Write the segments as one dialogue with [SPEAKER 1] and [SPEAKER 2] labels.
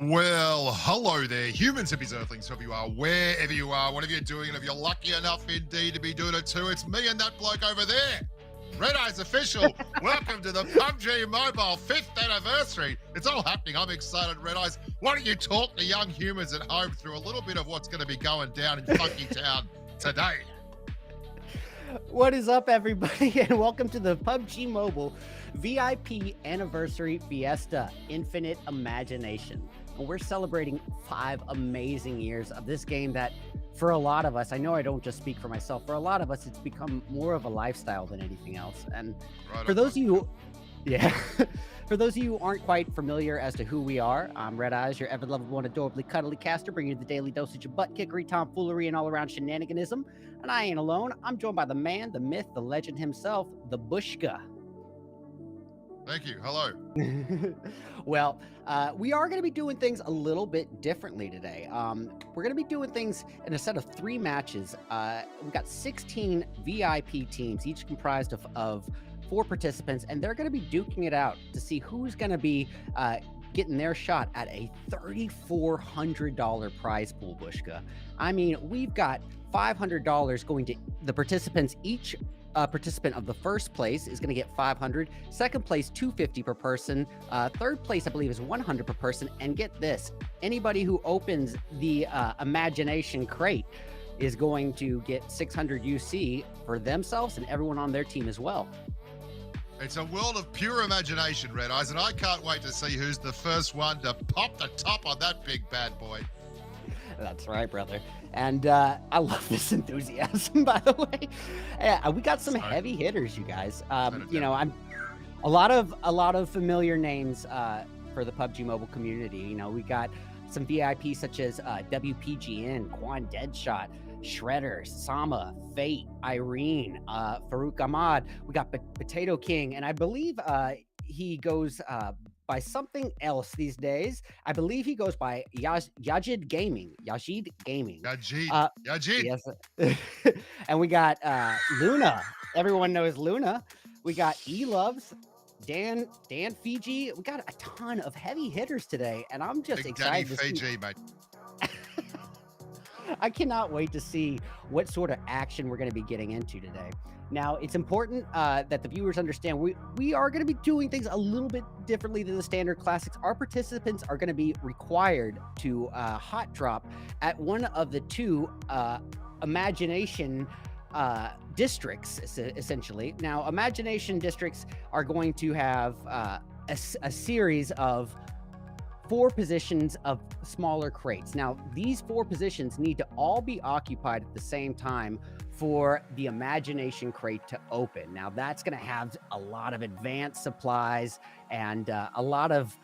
[SPEAKER 1] Well, hello there, humans, hippies, earthlings, whoever you are, whatever you're doing, and if you're lucky enough indeed to be doing it too, it's me and that bloke over there. Red Eyes Official, welcome to the PUBG Mobile 5th anniversary. It's all happening. I'm excited, Red Eyes. Why don't you talk to young humans at home through a little bit of what's going to be going down in Funky Town today?
[SPEAKER 2] What is up, everybody, and welcome to the PUBG Mobile VIP Anniversary Fiesta Infinite Imagination. And we're celebrating 5 amazing years of this game that, for a lot of us, I know I don't just speak for myself, for a lot of us, it's become more of a lifestyle than anything else. And
[SPEAKER 1] Right
[SPEAKER 2] for
[SPEAKER 1] on,
[SPEAKER 2] those of
[SPEAKER 1] mate.
[SPEAKER 2] you, yeah, for those of you who aren't quite familiar as to who we are, I'm Red Eyes, your ever-lovable and adorably cuddly caster, bringing you the daily dosage of butt kickery, tomfoolery, and all-around shenaniganism. And I ain't alone. I'm joined by the man, the myth, the legend himself, the Bushka.
[SPEAKER 1] Thank you. Hello.
[SPEAKER 2] Well, we are going to be doing things a little bit differently today. We're going to be doing things in a set of 3 matches. We've got 16 VIP teams, each comprised of 4 participants, and they're going to be duking it out to see who's going to be getting their shot at a $3,400 prize pool, Bushka. I mean, we've got $500 going to the participants. Each participant of the first place is going to get 500. Second place, 250 per person. Third place, I believe, is 100 per person. And get this, anybody who opens the imagination crate is going to get 600 UC for themselves and everyone on their team as well.
[SPEAKER 1] It's a world of pure imagination, Red Eyes, and I can't wait to see who's the first one to pop the top on that big bad boy.
[SPEAKER 2] That's right, brother. And I love this enthusiasm, by the way. Yeah, we got some
[SPEAKER 1] Sorry.
[SPEAKER 2] heavy hitters, you guys.
[SPEAKER 1] Better
[SPEAKER 2] You know,
[SPEAKER 1] tell.
[SPEAKER 2] I'm a lot of familiar names for the PUBG Mobile community. You know, we got some VIPs such as WPGN, Quan Deadshot, Shredder, Sama, Fate, Irene, Farouk Ahmad. We got Potato King, and I believe he goes by something else these days. I believe he goes by Yajid Gaming. Yajid Gaming.
[SPEAKER 1] Yajid.
[SPEAKER 2] Uh,
[SPEAKER 1] Yajid.
[SPEAKER 2] Yes. And we got Luna. Everyone knows Luna. We got E-Loves, Dan Fiji. We got a ton of heavy hitters today, and I'm just
[SPEAKER 1] Big Daddy
[SPEAKER 2] excited to see.
[SPEAKER 1] Fiji, mate.
[SPEAKER 2] I cannot wait to see what sort of action we're going to be getting into today. Now, it's important that the viewers understand we are going to be doing things a little bit differently than the standard classics. Our participants are going to be required to hot drop at one of the 2 imagination districts, essentially. Now, imagination districts are going to have a series of 4 positions of smaller crates. Now, these 4 positions need to all be occupied at the same time for the imagination crate to open. Now, that's going to have a lot of advanced supplies and a lot of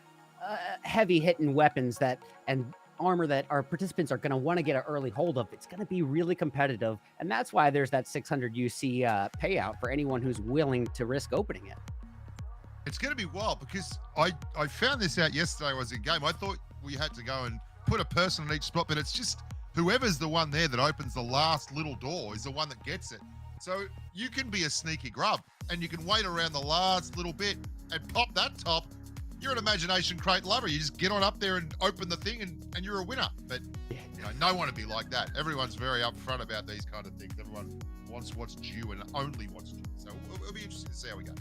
[SPEAKER 2] heavy hitting weapons and armor that our participants are going to want to get an early hold of. It's going to be really competitive, and that's why there's that 600 UC payout for anyone who's willing to risk opening it.
[SPEAKER 1] It's going to be wild because I found this out yesterday. I was in game. I thought we had to go and put a person in each spot, but it's just whoever's the one there that opens the last little door is the one that gets it. So you can be a sneaky grub and you can wait around the last little bit and pop that top. You're an imagination crate lover. You just get on up there and open the thing and you're a winner. But you know, no one to be like that. Everyone's very upfront about these kind of things. Everyone wants what's due and only what's due. So it'll be interesting to see how we go.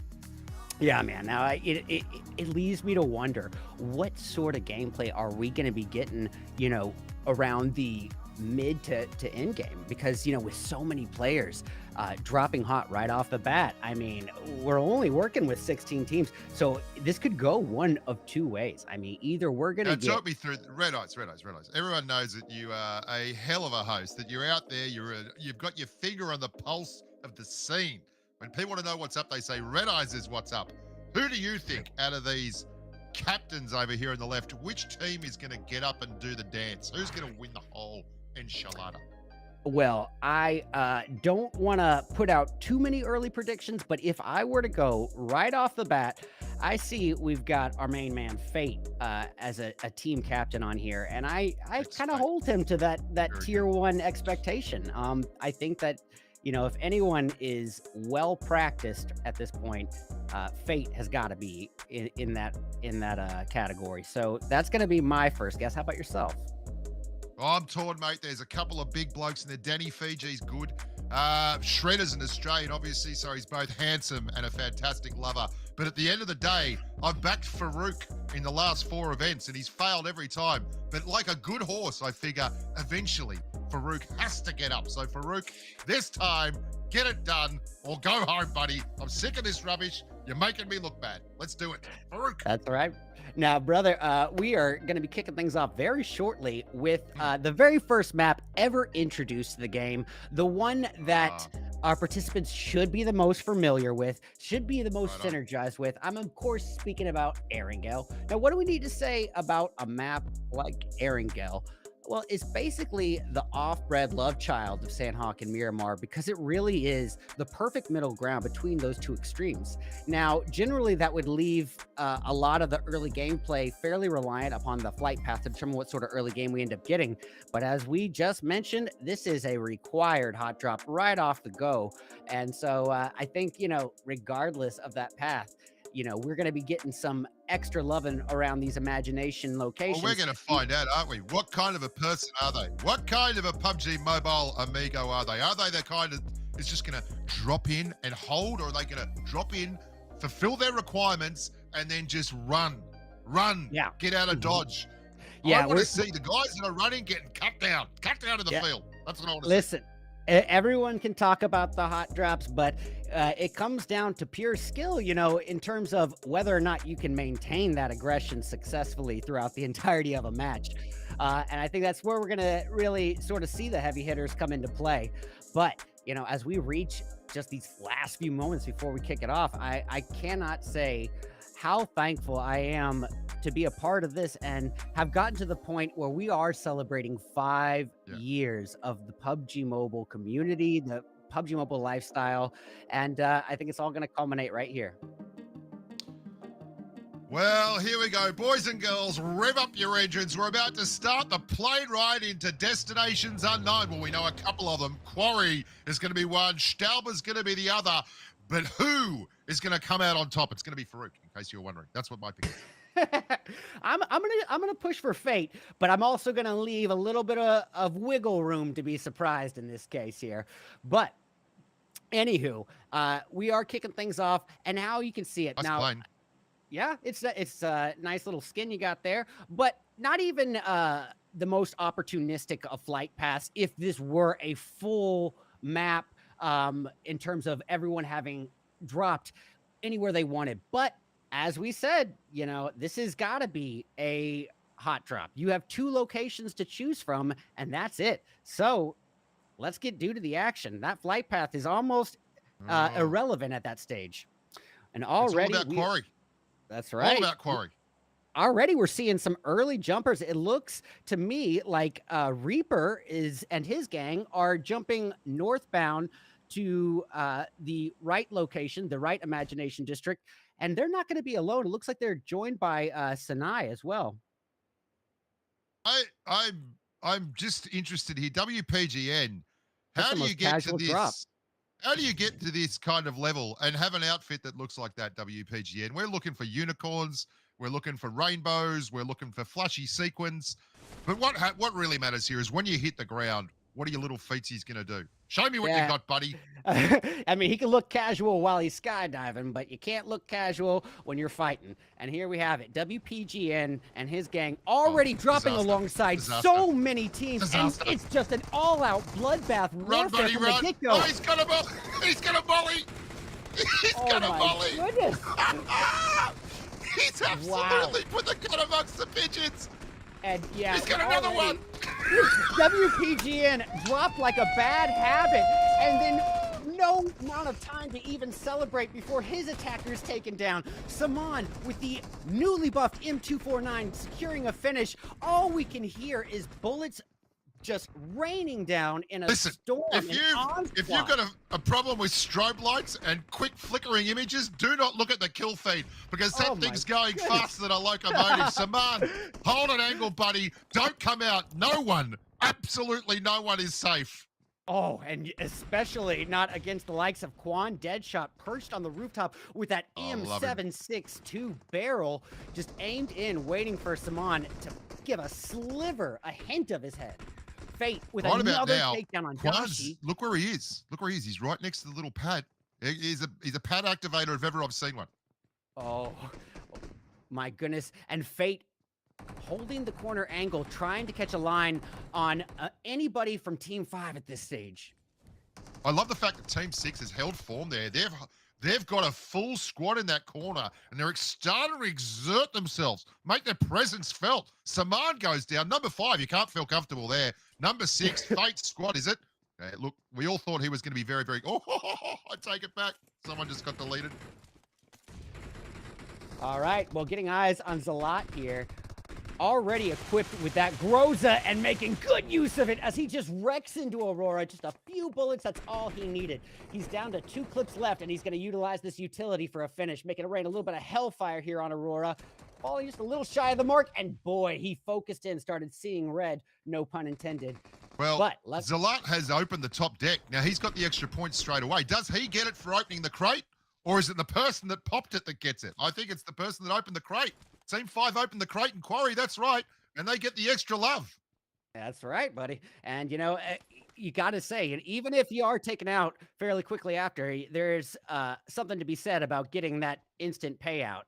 [SPEAKER 2] Yeah, man. Now, it leaves me to wonder, what sort of gameplay are we going to be getting, you know, around the mid to end game? Because, you know, with so many players dropping hot right off the bat, I mean, we're only working with 16 teams. So this could go one of 2 ways. I mean, either we're going to get...
[SPEAKER 1] Talk me through Red Eyes. Everyone knows that you are a hell of a host, that you're out there, you've got your finger on the pulse of the scene. When people want to know what's up, they say Red Eyes is what's up. Who do you think out of these captains over here on the left, which team is going to get up and do the dance? Who's going to win the whole enchilada?
[SPEAKER 2] Well, I don't want to put out too many early predictions, but if I were to go right off the bat, I see we've got our main man Fate as a team captain on here, and I kind of hold him to that
[SPEAKER 1] Very
[SPEAKER 2] tier
[SPEAKER 1] good.
[SPEAKER 2] 1 expectation. I think that you know, if anyone is well practiced at this point, Fate has got to be in that category. So that's going to be my first guess. How about yourself?
[SPEAKER 1] I'm torn, mate. There's a couple of big blokes in there. Danny Fiji's good. Shredder's an Australian, obviously, so he's both handsome and a fantastic lover. But at the end of the day, I've backed Farouk in the last 4 events, and he's failed every time. But like a good horse, I figure eventually Farouk has to get up. So Farouk, this time, get it done or go home, buddy. I'm sick of this rubbish. You're making me look bad. Let's do it. Farouk.
[SPEAKER 2] That's all right. Now, brother, we are going to be kicking things off very shortly with the very first map ever introduced to the game, the one that our participants should be the most familiar with, should be the most synergized with. I'm, of course, speaking about Erangel. Now, what do we need to say about a map like Erangel? Well, it's basically the off-bred love child of Sandhawk and Miramar because it really is the perfect middle ground between those two extremes. Now, generally, that would leave a lot of the early gameplay fairly reliant upon the flight path to determine what sort of early game we end up getting. But as we just mentioned, this is a required hot drop right off the go. And so I think, you know, regardless of that path, you know, we're going to be getting some extra loving around these imagination locations.
[SPEAKER 1] Well, we're going to find out, aren't we? What kind of a person are they? What kind of a PUBG mobile amigo are they? Are they the kind of is just going to drop in and hold, or are they going to drop in, fulfill their requirements, and then just run, get out of dodge?
[SPEAKER 2] Yeah,
[SPEAKER 1] I want to see the guys that are running getting cut down to the field. That's what I want to see.
[SPEAKER 2] Listen, everyone can talk about the hot drops, but it comes down to pure skill, you know, in terms of whether or not you can maintain that aggression successfully throughout the entirety of a match. And I think that's where we're going to really sort of see the heavy hitters come into play. But, you know, as we reach just these last few moments before we kick it off, I cannot say how thankful I am to be a part of this and have gotten to the point where we are celebrating 5 years of the PUBG Mobile community, the PUBG Mobile lifestyle, and I think it's all going to culminate right here.
[SPEAKER 1] Well, here we go. Boys and girls, rev up your engines. We're about to start the plane ride into destinations unknown. Well, we know a couple of them. Quarry is going to be one. Stauber's going to be the other. But who is going to come out on top? It's going to be Farouk, in case you were wondering. That's what my pick is.
[SPEAKER 2] I'm gonna push for Fate, but I'm also gonna leave a little bit of wiggle room to be surprised in this case here. But anywho, we are kicking things off, and how you can see it
[SPEAKER 1] That's
[SPEAKER 2] now.
[SPEAKER 1] plain.
[SPEAKER 2] Yeah, it's a nice little skin you got there, but not even the most opportunistic of flight paths. If this were a full map, in terms of everyone having dropped anywhere they wanted, but as we said, you know, this has got to be a hot drop. You have 2 locations to choose from, and that's it. So let's get due to the action. That flight path is almost irrelevant at that stage. And already,
[SPEAKER 1] it's all about Quarry.
[SPEAKER 2] That's right.
[SPEAKER 1] All about Quarry.
[SPEAKER 2] Already we're seeing some early jumpers. It looks to me like Reaper and his gang are jumping northbound to the right location, the right imagination district. And they're not going to be alone. It looks like they're joined by Sinai as well.
[SPEAKER 1] I'm just interested here. WPGN, how do you get to this?
[SPEAKER 2] Drop.
[SPEAKER 1] How do you get to this kind of level and have an outfit that looks like that, WPGN? We're looking for unicorns. We're looking for rainbows. We're looking for flashy sequins. But what really matters here is when you hit the ground, what are your little feetsies going to do? Show me what you got, buddy.
[SPEAKER 2] I mean, he can look casual while he's skydiving, but you can't look casual when you're fighting. And here we have it. WPGN and his gang already dropping alongside so many teams. And it's just an all-out bloodbath warfare from the get-go.
[SPEAKER 1] Oh, he's got a volley. He's got a volley. He's got a volley.
[SPEAKER 2] Goodness.
[SPEAKER 1] He's absolutely put the gun amongst the pigeons.
[SPEAKER 2] And yeah,
[SPEAKER 1] he's got another one.
[SPEAKER 2] WPGN dropped like a bad habit, and then no amount of time to even celebrate before his attacker is taken down. Saman with the newly buffed M249 securing a finish. All we can hear is bullets just raining down in a storm.
[SPEAKER 1] If you've got a problem with strobe lights and quick flickering images, do not look at the kill feed because that thing's going faster than a locomotive. Saman, hold an angle, buddy. Don't come out. No one, absolutely no one is safe.
[SPEAKER 2] Oh, and especially not against the likes of Quan Deadshot perched on the rooftop with that
[SPEAKER 1] I love him.
[SPEAKER 2] EM762 barrel just aimed in, waiting for Saman to give a sliver, a hint of his head. Fate with
[SPEAKER 1] Right about
[SPEAKER 2] another
[SPEAKER 1] now,
[SPEAKER 2] takedown on
[SPEAKER 1] Quan's,
[SPEAKER 2] Dashi.
[SPEAKER 1] look where he is. Look where he is. He's right next to the little pad. He's a pad activator if ever I've seen one.
[SPEAKER 2] Oh, my goodness. And Fate holding the corner angle, trying to catch a line on anybody from Team 5 at this stage.
[SPEAKER 1] I love the fact that Team 6 has held form there. They've got a full squad in that corner, and they're starting to exert themselves, make their presence felt. Saman goes down. Number 5, you can't feel comfortable there. Number 6, Fate's squad, is it? Look, we all thought he was going to be very, very... Oh, I take it back. Someone just got deleted.
[SPEAKER 2] All right, well, getting eyes on Zalat here. Already equipped with that Groza and making good use of it as he just wrecks into Aurora. Just a few bullets, that's all he needed. He's down to 2 clips left, and he's going to utilize this utility for a finish, making it rain a little bit of hellfire here on Aurora. Falling just a little shy of the mark, and boy, he focused in, started seeing red, no pun intended.
[SPEAKER 1] Well, Zalat has opened the top deck. Now, he's got the extra points straight away. Does he get it for opening the crate, or is it the person that popped it that gets it? I think it's the person that opened the crate. Team 5 opened the crate and quarry, that's right, and they get the extra love.
[SPEAKER 2] That's right, buddy. And, you know, you got to say, and even if you are taken out fairly quickly after, there's something to be said about getting that instant payout.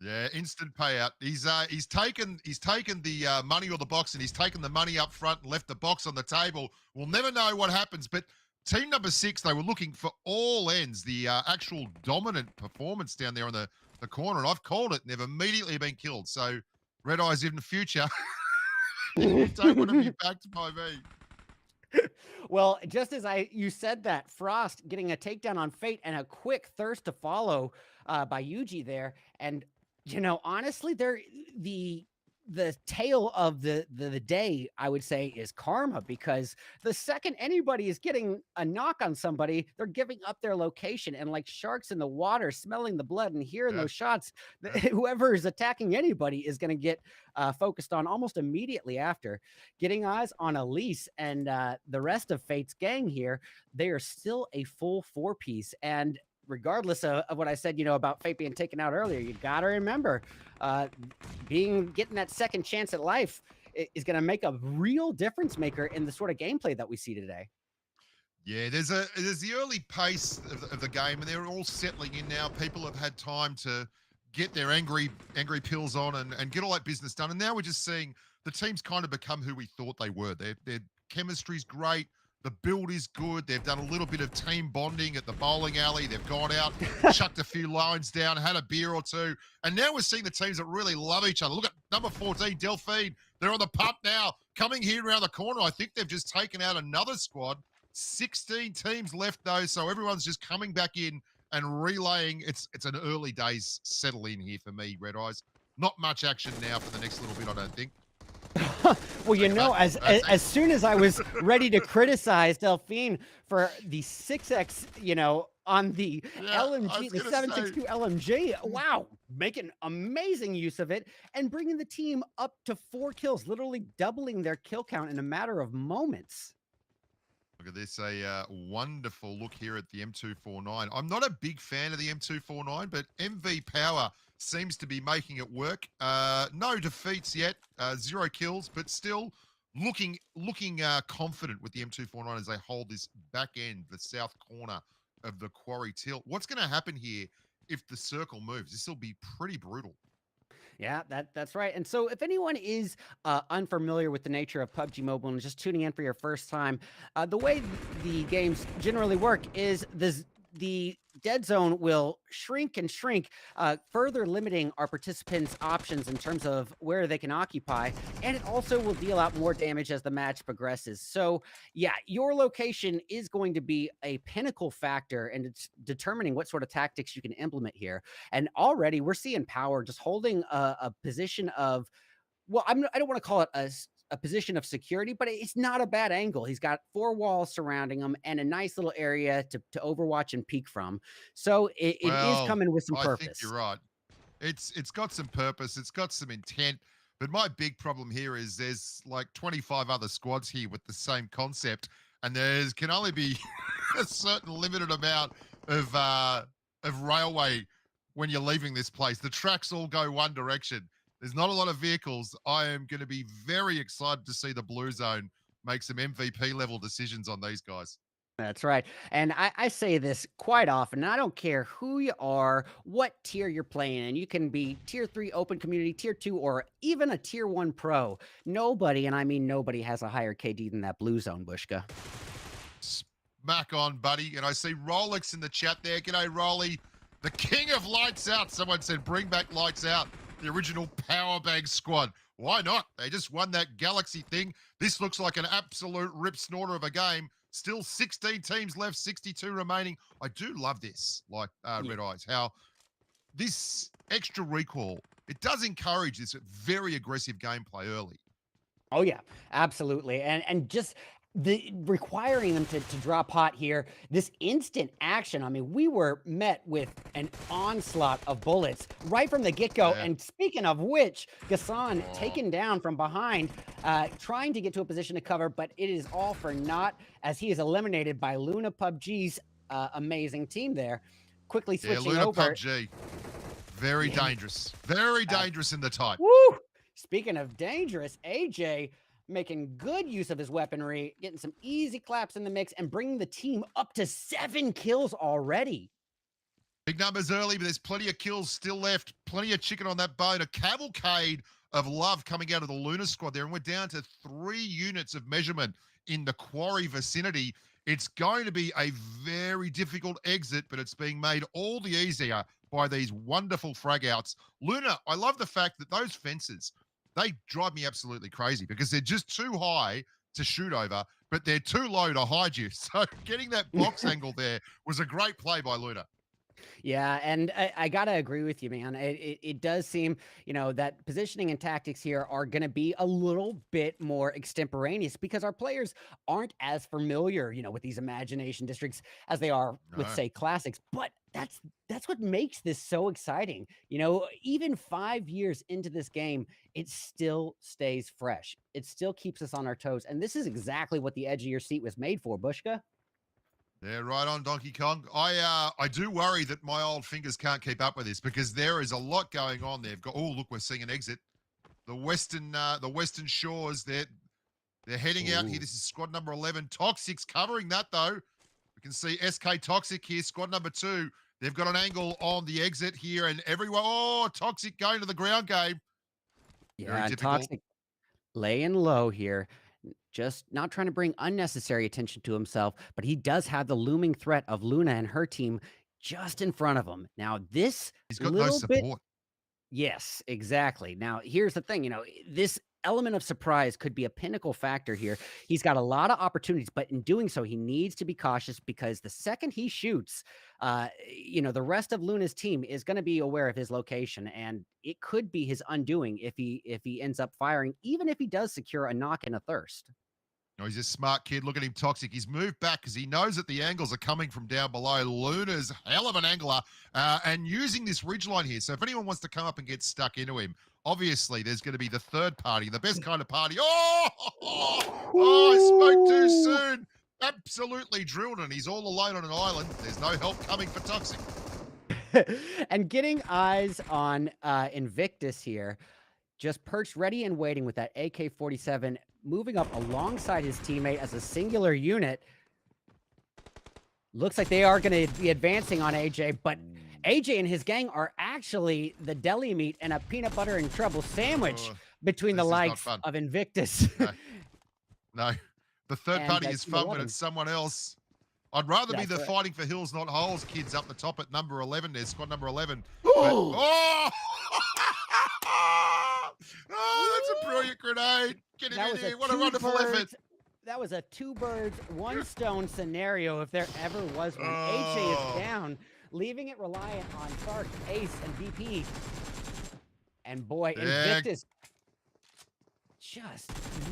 [SPEAKER 1] Yeah, instant payout. He's taken the money or the box, and he's taken the money up front and left the box on the table. We'll never know what happens, but team number 6, they were looking for all ends, the actual dominant performance down there on the corner, and I've called it, and they've immediately been killed. So, Red Eyes in the future, you don't want to be backed by me.
[SPEAKER 2] Well, just as you said that, Frost getting a takedown on Fate and a quick thirst to follow by Yuji there. And, you know, honestly, the tale of the day, I would say, is karma, because the second anybody is getting a knock on somebody, they're giving up their location, and like sharks in the water, smelling the blood and hearing those shots, whoever is attacking anybody is going to get focused on almost immediately after. Getting eyes on Elise and the rest of Fate's gang here, they are still a full 4-piece, and regardless of what I said, you know, about Fate being taken out earlier, you got to remember, getting that second chance at life is going to make a real difference maker in the sort of gameplay that we see today.
[SPEAKER 1] Yeah, there's the early pace of the game, and they're all settling in now. People have had time to get their angry pills on and get all that business done. And now we're just seeing the teams kind of become who we thought they were. Their chemistry's great. The build is good. They've done a little bit of team bonding at the bowling alley. They've gone out, chucked a few lines down, had a beer or two. And now we're seeing the teams that really love each other. Look at number 14, Delphine. They're on the pump now, coming here around the corner. I think they've just taken out another squad. 16 teams left, though, so everyone's just coming back in and relaying. It's an early days settle in here for me, Red Eyes. Not much action now for the next little bit, I don't think.
[SPEAKER 2] Well, you know, as soon as I was ready to criticize Delphine for the 6x, you know, on the LMG, the 762 LMG, wow, making amazing use of it and bringing the team up to 4 kills, literally doubling their kill count in a matter of moments.
[SPEAKER 1] Look at this, a wonderful look here at the M249. I'm not a big fan of the M249, but MV Power seems to be making it work. No defeats yet, 0 kills, but still looking confident with the M249 as they hold this back end, the south corner of the quarry tilt. What's going to happen here if the circle moves? This will be pretty brutal.
[SPEAKER 2] Yeah, that's right. And so if anyone is unfamiliar with the nature of PUBG Mobile and just tuning in for your first time, the way the games generally work is the dead zone will shrink and shrink, further limiting our participants' options in terms of where they can occupy, and it also will deal out more damage as the match progresses. So yeah, your location is going to be a pinnacle factor in determining what sort of tactics you can implement here. And already we're seeing Power just holding a position of, well, I don't want to call it a position of security, but it's not a bad angle. He's got 4 walls surrounding him and a nice little area to overwatch and peek from. So it is coming with some purpose.
[SPEAKER 1] I think you're right. It's got some purpose. It's got some intent. But my big problem here is there's like 25 other squads here with the same concept. and there's can only be a certain limited amount of railway when you're leaving this place. The tracks all go one direction. There's not a lot of vehicles. I am going to be very excited to see the Blue Zone make some MVP level decisions on these guys.
[SPEAKER 2] That's right. And I say this quite often. And I don't care who you are, what tier you're playing in. You can be tier 3 open community, tier 2, or even a tier 1 pro. Nobody, and I mean nobody, has a higher KD than that blue zone, Bushka.
[SPEAKER 1] Smack on, buddy. And I see Rolex in the chat there. G'day, Rolly. The king of lights out. Someone said bring back lights out. The original power bag squad. Why not? They just won that Galaxy thing. This looks like an absolute rip snorter of a game. Still 16 teams left, 62 remaining. I do love this, like Red Eyes, how this extra recoil, it does encourage this very aggressive gameplay early.
[SPEAKER 2] Oh yeah, absolutely. And just the requiring them to draw pot here, this instant action. I mean, we were met with an onslaught of bullets right from the get-go.
[SPEAKER 1] Yeah.
[SPEAKER 2] And speaking of which, Gassan taken down from behind, trying to get to a position to cover, but it is all for naught as he is eliminated by Luna PUBG's amazing team there. Quickly switching
[SPEAKER 1] Luna
[SPEAKER 2] over.
[SPEAKER 1] PUBG. Very dangerous. Very dangerous in the type.
[SPEAKER 2] Woo! Speaking of dangerous, AJ making good use of his weaponry, getting some easy claps in the mix, and bringing the team up to 7 kills already.
[SPEAKER 1] Big numbers early, but there's plenty of kills still left. Plenty of chicken on that bone. A cavalcade of love coming out of the Luna squad there. And we're down to 3 units of measurement in the quarry vicinity. It's going to be a very difficult exit, but it's being made all the easier by these wonderful frag outs. Luna, I love the fact that those fences, they drive me absolutely crazy because they're just too high to shoot over, but they're too low to hide you. So getting that box angle there was a great play by Luna.
[SPEAKER 2] Yeah, and I gotta agree with you, man. It does seem, that positioning and tactics here are gonna be a little bit more extemporaneous because our players aren't as familiar, with these imagination districts as they are with, say, classics. But that's what makes this so exciting. Even 5 years into this game, it still stays fresh. It still keeps us on our toes, and this is exactly what the edge of your seat was made for, Bushka.
[SPEAKER 1] Yeah, right on, Donkey Kong. I do worry that my old fingers can't keep up with this because there is a lot going on there. Look, we're seeing an exit. The Western Shores, they're heading out here. This is squad number 11. Toxic's covering that though. We can see SK Toxic here, squad number 2. They've got an angle on the exit here, and everyone. Oh, Toxic going to the ground game.
[SPEAKER 2] Yeah, Toxic laying low here. Just not trying to bring unnecessary attention to himself, but he does have the looming threat of Luna and her team just in front of him. Now, this
[SPEAKER 1] He's got
[SPEAKER 2] little
[SPEAKER 1] no support.
[SPEAKER 2] Yes, exactly. Now, here's the thing, this element of surprise could be a pinnacle factor here. He's got a lot of opportunities, but in doing so, he needs to be cautious because the second he shoots, the rest of Luna's team is going to be aware of his location, and it could be his undoing if he ends up firing, even if he does secure a knock and a thirst.
[SPEAKER 1] No, he's a smart kid. Look at him, Toxic. He's moved back because he knows that the angles are coming from down below. Luna's hell of an angler and using this ridgeline here. So if anyone wants to come up and get stuck into him, obviously there's going to be the third party, the best kind of party. I spoke too soon. Absolutely drilled, and he's all alone on an island. There's no help coming for Toxic.
[SPEAKER 2] And getting eyes on Invictus here, just perched ready and waiting with that AK-47, moving up alongside his teammate as a singular unit. Looks like they are going to be advancing on AJ, but AJ and his gang are actually the deli meat and a peanut butter and trouble sandwich between the likes of Invictus.
[SPEAKER 1] No. The third party is fun when it's someone else. I'd rather be the fighting for hills, not holes kids up the top at number 11. There's squad number 11. That's a brilliant grenade. Get him in here. What a wonderful effort.
[SPEAKER 2] That was a 2 birds, 1 stone scenario if there ever was one. AJ is down, leaving it reliant on Sark, Ace, and BP. And boy, Invictus just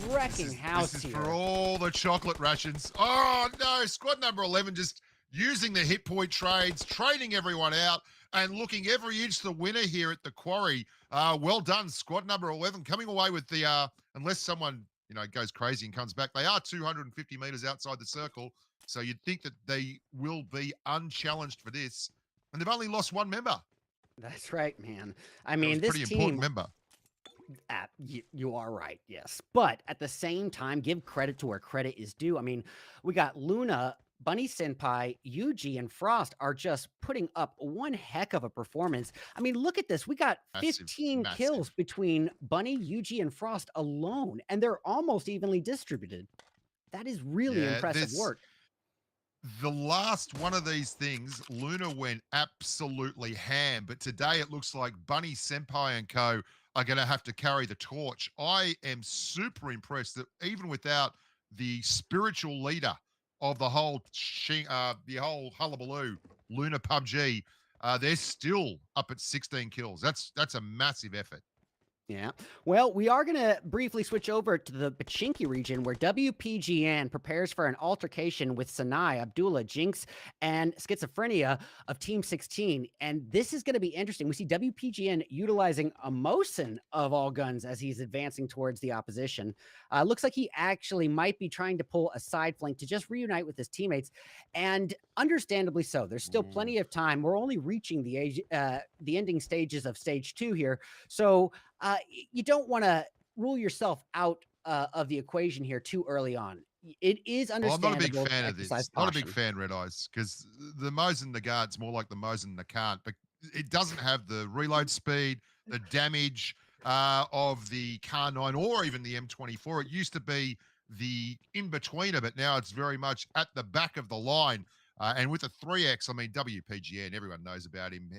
[SPEAKER 2] wrecking house
[SPEAKER 1] here. This is
[SPEAKER 2] here.
[SPEAKER 1] for all the chocolate rations. Oh, no. Squad number 11 just using the hit point trades, trading everyone out, and looking every inch the winner here at the quarry. Well done, squad number 11, coming away with the, unless someone goes crazy and comes back. They are 250 meters outside the circle, so you'd think that they will be unchallenged for this, and they've only lost one member.
[SPEAKER 2] That's right, man. I
[SPEAKER 1] That was
[SPEAKER 2] mean,
[SPEAKER 1] a
[SPEAKER 2] this
[SPEAKER 1] pretty important
[SPEAKER 2] team,
[SPEAKER 1] member.
[SPEAKER 2] you are right, yes. But at the same time, give credit to where credit is due. I mean, we got Luna, Bunny Senpai, Yuji, and Frost are just putting up one heck of a performance. I mean, look at this. We got
[SPEAKER 1] Massive,
[SPEAKER 2] 15 kills
[SPEAKER 1] massive.
[SPEAKER 2] between Bunny, Yuji, and Frost alone, and they're almost evenly distributed. That is really
[SPEAKER 1] Yeah,
[SPEAKER 2] impressive
[SPEAKER 1] this
[SPEAKER 2] work.
[SPEAKER 1] the last one of these things, Luna went absolutely ham, but today it looks like Bunny Senpai and Co are going to have to carry the torch. I am super impressed that even without the spiritual leader of the whole hullabaloo, Luna PUBG, they're still up at 16 kills. That's a massive effort.
[SPEAKER 2] Yeah. Well, we are going to briefly switch over to the Pachinki region where WPGN prepares for an altercation with Sanai, Abdullah, Jinx, and Schizophrenia of Team 16. And this is going to be interesting. We see WPGN utilizing a Mosin of all guns as he's advancing towards the opposition. Looks like he actually might be trying to pull a side flank to just reunite with his teammates. And understandably so. There's still plenty of time. We're only reaching the ending stages of stage 2 here. So you don't want to rule yourself out of the equation here too early on. It is understandable.
[SPEAKER 1] I'm not a big fan of this.
[SPEAKER 2] Caution.
[SPEAKER 1] Not a big fan, Red Eyes, because the Mosin Nagant's more like the Mosin Nagant, but it doesn't have the reload speed, the damage of the Car 9 or even the M24. It used to be the in-betweener, but now it's very much at the back of the line. And with a 3X, I mean, WPGN, everyone knows about him,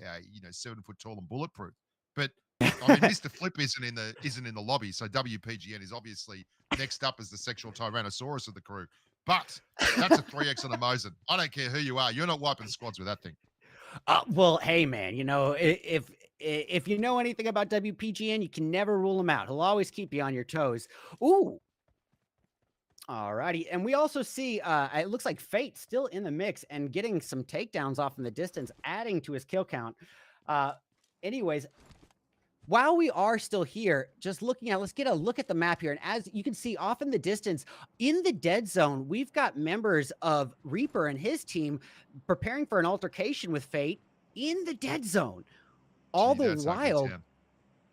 [SPEAKER 1] 7 foot tall and bulletproof. But I mean, Mr. Flip isn't in the lobby, so WPGN is obviously next up as the sexual Tyrannosaurus of the crew. But that's a 3X on a Mosin. I don't care who you are. You're not wiping squads with that thing.
[SPEAKER 2] Well, hey, man, if you know anything about WPGN, you can never rule him out. He'll always keep you on your toes. Ooh. All righty. And we also see, it looks like Fate still in the mix and getting some takedowns off in the distance, adding to his kill count. Anyways, while we are still here, just looking at, let's get a look at the map here. And as you can see off in the distance, in the dead zone, we've got members of Reaper and his team preparing for an altercation with Fate in the dead zone. All the while,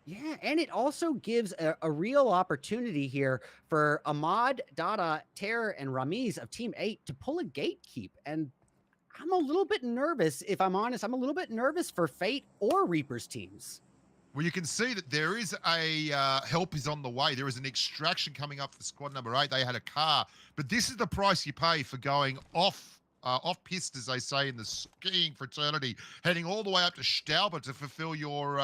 [SPEAKER 2] yeah, and it also gives a real opportunity here for Ahmad, Dada, Terror, and Ramiz of Team 8 to pull a gatekeep. And I'm a little bit nervous, if I'm honest. I'm a little bit nervous for Fate or Reaper's teams.
[SPEAKER 1] Well, you can see that there is a help is on the way. There is an extraction coming up for squad number 8. They had a car, but this is the price you pay for going off piste, as they say in the skiing fraternity, heading all the way up to Stauber to fulfill your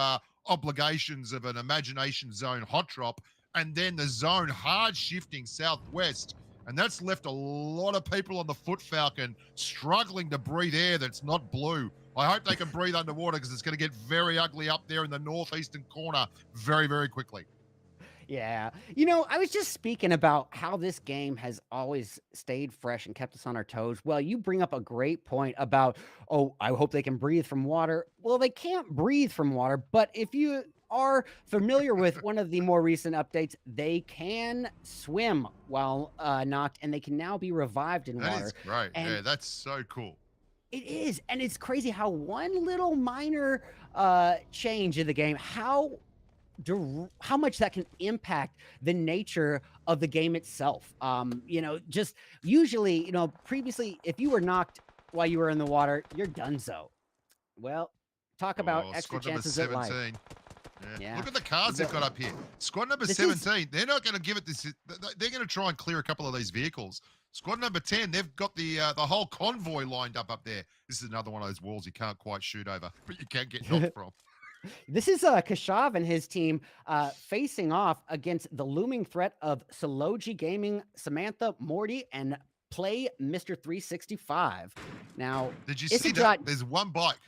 [SPEAKER 1] obligations of an Imagination Zone hot drop, and then the zone hard shifting southwest. And that's left a lot of people on the Foot Falcon struggling to breathe air that's not blue. I hope they can breathe underwater because it's going to get very ugly up there in the northeastern corner very, very quickly.
[SPEAKER 2] Yeah. I was just speaking about how this game has always stayed fresh and kept us on our toes. Well, you bring up a great point about, I hope they can breathe from water. Well, they can't breathe from water, but if you are familiar with one of the more recent updates, they can swim while knocked, and they can now be revived in water.
[SPEAKER 1] That is great.
[SPEAKER 2] And
[SPEAKER 1] yeah, that's so cool.
[SPEAKER 2] It is, and it's crazy how one little minor change in the game, how much that can impact the nature of the game itself. Just usually, previously, if you were knocked while you were in the water, you're donezo. Well, talk about extra chances at life.
[SPEAKER 1] Yeah. Look at the cars they've got up here. Squad number 17, they're not going to give it this. They're going to try and clear a couple of these vehicles. Squad number 10, they've got the whole convoy lined up there. This is another one of those walls you can't quite shoot over, but you can get knocked from.
[SPEAKER 2] This is Kashav and his team facing off against the looming threat of Sology Gaming, Samantha, Morty, and Play Mr. 365. Now,
[SPEAKER 1] did you see that? There's one bike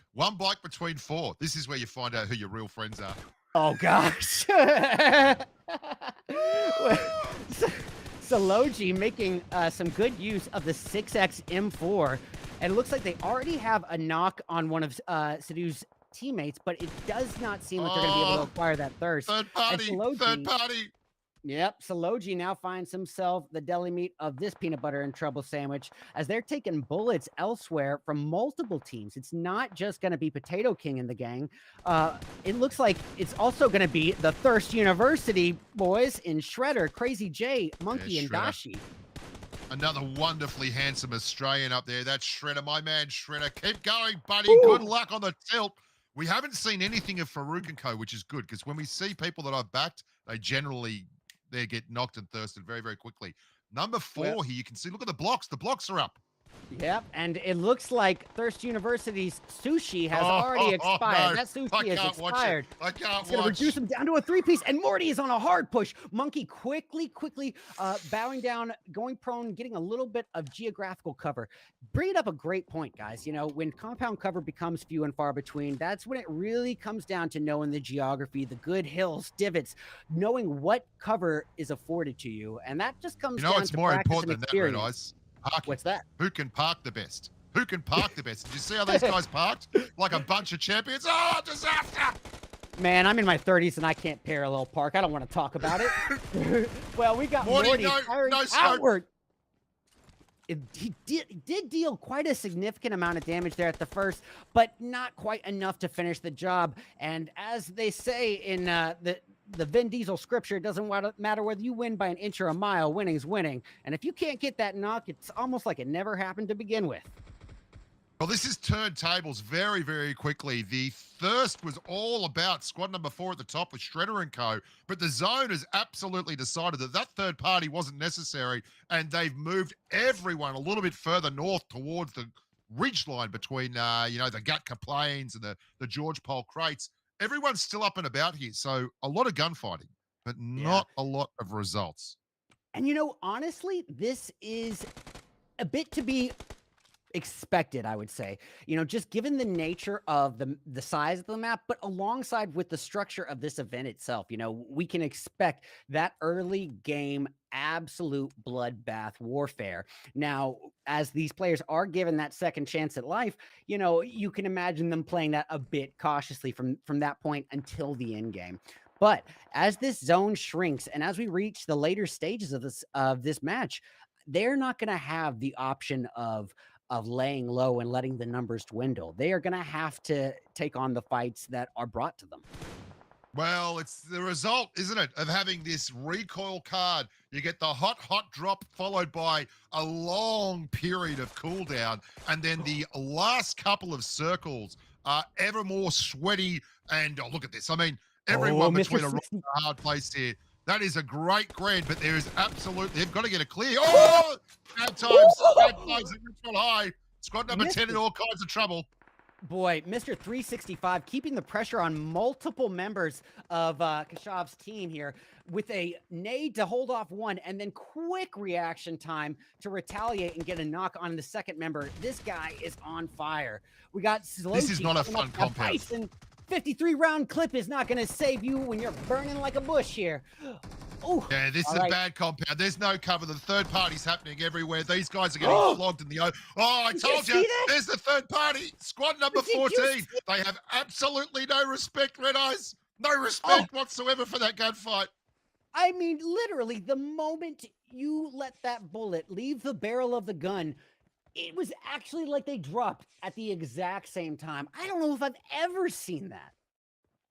[SPEAKER 1] between 4. This is where you find out who your real friends are.
[SPEAKER 2] Oh, gosh. Sology making some good use of the 6X M4. And it looks like they already have a knock on one of Sidhu's teammates, but it does not seem like they're going to be able to acquire that thirst.
[SPEAKER 1] Third party.
[SPEAKER 2] Yep, Saloji now finds himself the deli meat of this peanut butter and trouble sandwich as they're taking bullets elsewhere from multiple teams. It's not just going to be Potato King in the gang. It looks like it's also going to be the Thirst University boys in Shredder, Crazy J, Monkey, and
[SPEAKER 1] Shredder.
[SPEAKER 2] Dashi.
[SPEAKER 1] Another wonderfully handsome Australian up there. That's Shredder, my man Shredder. Keep going, buddy.
[SPEAKER 2] Ooh.
[SPEAKER 1] Good luck on the tilt. We haven't seen anything of Farouk and Co., which is good because when we see people that I've backed, they get knocked and thirsted very, very quickly. Number 4
[SPEAKER 2] Well,
[SPEAKER 1] here, you can see, look at the blocks. The blocks are up.
[SPEAKER 2] Yep, and it looks like Thirst University's sushi has already expired.
[SPEAKER 1] No,
[SPEAKER 2] That sushi is expired.
[SPEAKER 1] I can't
[SPEAKER 2] It's going to reduce him down to a 3-piece, and Morty is on a hard push. Monkey quickly bowing down, going prone, getting a little bit of geographical cover. Bringing up a great point, guys. You know, when compound cover becomes few and far between, that's when it really comes down to knowing the geography, the good hills, divots, knowing what cover is afforded to you, and that just comes down
[SPEAKER 1] it's
[SPEAKER 2] to
[SPEAKER 1] more
[SPEAKER 2] practice
[SPEAKER 1] important
[SPEAKER 2] and
[SPEAKER 1] than that, Red
[SPEAKER 2] experience.
[SPEAKER 1] Eyes. Parking.
[SPEAKER 2] What's that?
[SPEAKER 1] Who can park the best? Who can park the best? Did you see how these guys parked? Like a bunch of champions. Oh, disaster!
[SPEAKER 2] Man, I'm in my 30s and I can't parallel park. I don't want to talk about it. Well, we got Morty firing outward. He did deal quite a significant amount of damage there at the first, but not quite enough to finish the job. And as they say in the Vin Diesel scripture, it doesn't matter whether you win by an inch or a mile, winning's winning. And if you can't get that knock, it's almost like it never happened to begin with.
[SPEAKER 1] Well, this has turned tables very, very quickly. The thirst was all about squad number 4 at the top with Shredder and Co. But the zone has absolutely decided that that third party wasn't necessary, and they've moved everyone a little bit further north towards the ridge line between, the Gatka Plains and the George Pole crates. Everyone's still up and about here, so a lot of gunfighting, but not a lot of results.
[SPEAKER 2] And, honestly, this is a bit to be expected, I would say, just given the nature of the size of the map, but alongside with the structure of this event itself, we can expect that early game absolute bloodbath warfare. Now, as these players are given that second chance at life, you can imagine them playing that a bit cautiously from that point until the end game. But as this zone shrinks and as we reach the later stages of this match, they're not going to have the option of laying low and letting the numbers dwindle. They are going to have to take on the fights that are brought to them.
[SPEAKER 1] Well, it's the result, isn't it, of having this recoil card. You get the hot drop followed by a long period of cooldown, and then the last couple of circles are ever more sweaty. And look at this. I mean, everyone between a rock and a hard place here. That is a great grand, but there is absolutely, they've got to get a clear. Oh, bad times at Richmond High. Squad number 10 in all kinds of trouble.
[SPEAKER 2] Boy, Mr. 365 keeping the pressure on multiple members of Kashav's team here with a nade to hold off one and then quick reaction time to retaliate and get a knock on the second member. This guy is on fire. We got Slow.
[SPEAKER 1] This is not a fun compound.
[SPEAKER 2] 53-round clip is not going to save you when you're burning like a bush here. Ooh,
[SPEAKER 1] yeah, this is a bad compound. There's no cover. The third party's happening everywhere. These guys are getting flogged in the O. Oh, I told you. There's the third party. Squad number 14. They have absolutely no respect, Red Eyes. No respect whatsoever for that gunfight.
[SPEAKER 2] I mean, literally, the moment you let that bullet leave the barrel of the gun, it was actually like they dropped at the exact same time. I don't know if I've ever seen that.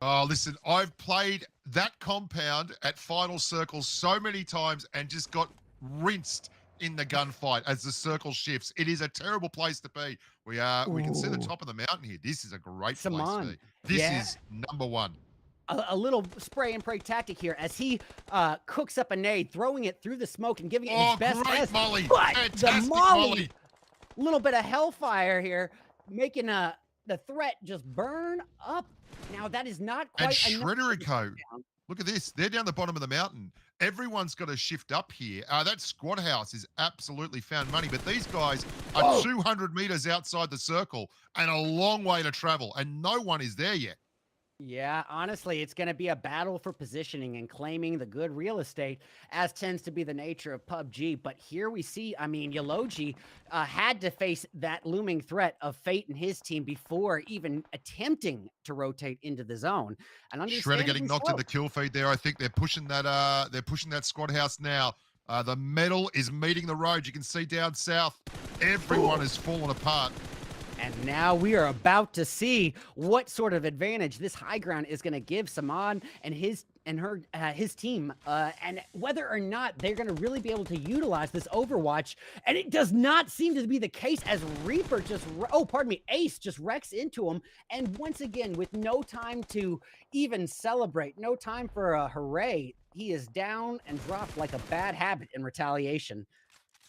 [SPEAKER 1] Oh, listen, I've played that compound at final circles so many times and just got rinsed in the gunfight as the circle shifts. It is a terrible place to be. We can see the top of the mountain here. This is a great place to be. This is number 1.
[SPEAKER 2] A little spray and pray tactic here as he cooks up a nade, throwing it through the smoke and giving it his best.
[SPEAKER 1] Great molly.
[SPEAKER 2] But
[SPEAKER 1] Fantastic
[SPEAKER 2] the molly. Little bit of hellfire here, making the threat just burn up. Now that is not quite
[SPEAKER 1] enough. And Shredder and Co. Look at this. They're down the bottom of the mountain. Everyone's got to shift up here. That squad house is absolutely found money, but these guys are 200 meters outside the circle and a long way to travel, and no one is there yet.
[SPEAKER 2] Yeah, honestly, it's going to be a battle for positioning and claiming the good real estate, as tends to be the nature of PUBG. But here we see, I mean, Yologi had to face that looming threat of Fate and his team before even attempting to rotate into the zone, and
[SPEAKER 1] Shredder getting
[SPEAKER 2] understandably
[SPEAKER 1] knocked in
[SPEAKER 2] so.
[SPEAKER 1] the kill feed there. I think they're pushing that squad house now. The metal is meeting the road. You can see down south, everyone
[SPEAKER 2] Ooh.
[SPEAKER 1] is falling apart.
[SPEAKER 2] And now we are about to see what sort of advantage this high ground is going to give Saman and his team, and whether or not they're going to really be able to utilize this Overwatch. And it does not seem to be the case, as Reaper Ace just wrecks into him, and once again, with no time to even celebrate, no time for a hooray, he is down and dropped like a bad habit in retaliation.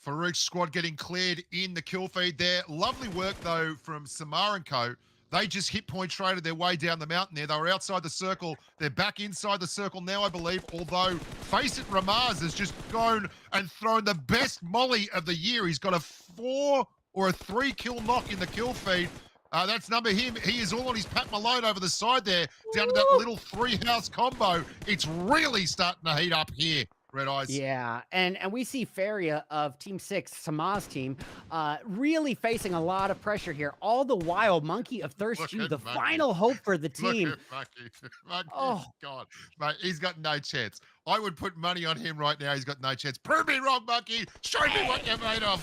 [SPEAKER 1] Farouk's squad getting cleared in the kill feed there. Lovely work, though, from Samar and Co. They just hit point traded their way down the mountain there. They were outside the circle. They're back inside the circle now, I believe. Although, face it, Ramaz has just gone and thrown the best molly of the year. He's got a 4 or a 3 kill knock in the kill feed. That's number him. He is all on his Pat Malone over the side there, down to that little 3-house combo. It's really starting to heat up here, Red Eyes.
[SPEAKER 2] Yeah, and we see Faria of Team 6, Samaz team, really facing a lot of pressure here. All the while, Monkey of Thirst
[SPEAKER 1] Look
[SPEAKER 2] Q,
[SPEAKER 1] at
[SPEAKER 2] the
[SPEAKER 1] Monkey.
[SPEAKER 2] final hope for the
[SPEAKER 1] Look
[SPEAKER 2] team.
[SPEAKER 1] at Monkey. Monkey's
[SPEAKER 2] Oh,
[SPEAKER 1] gone. Mate, he's got no chance. I would put money on him right now. He's got no chance. Prove me wrong, Monkey. Show me what you're made of.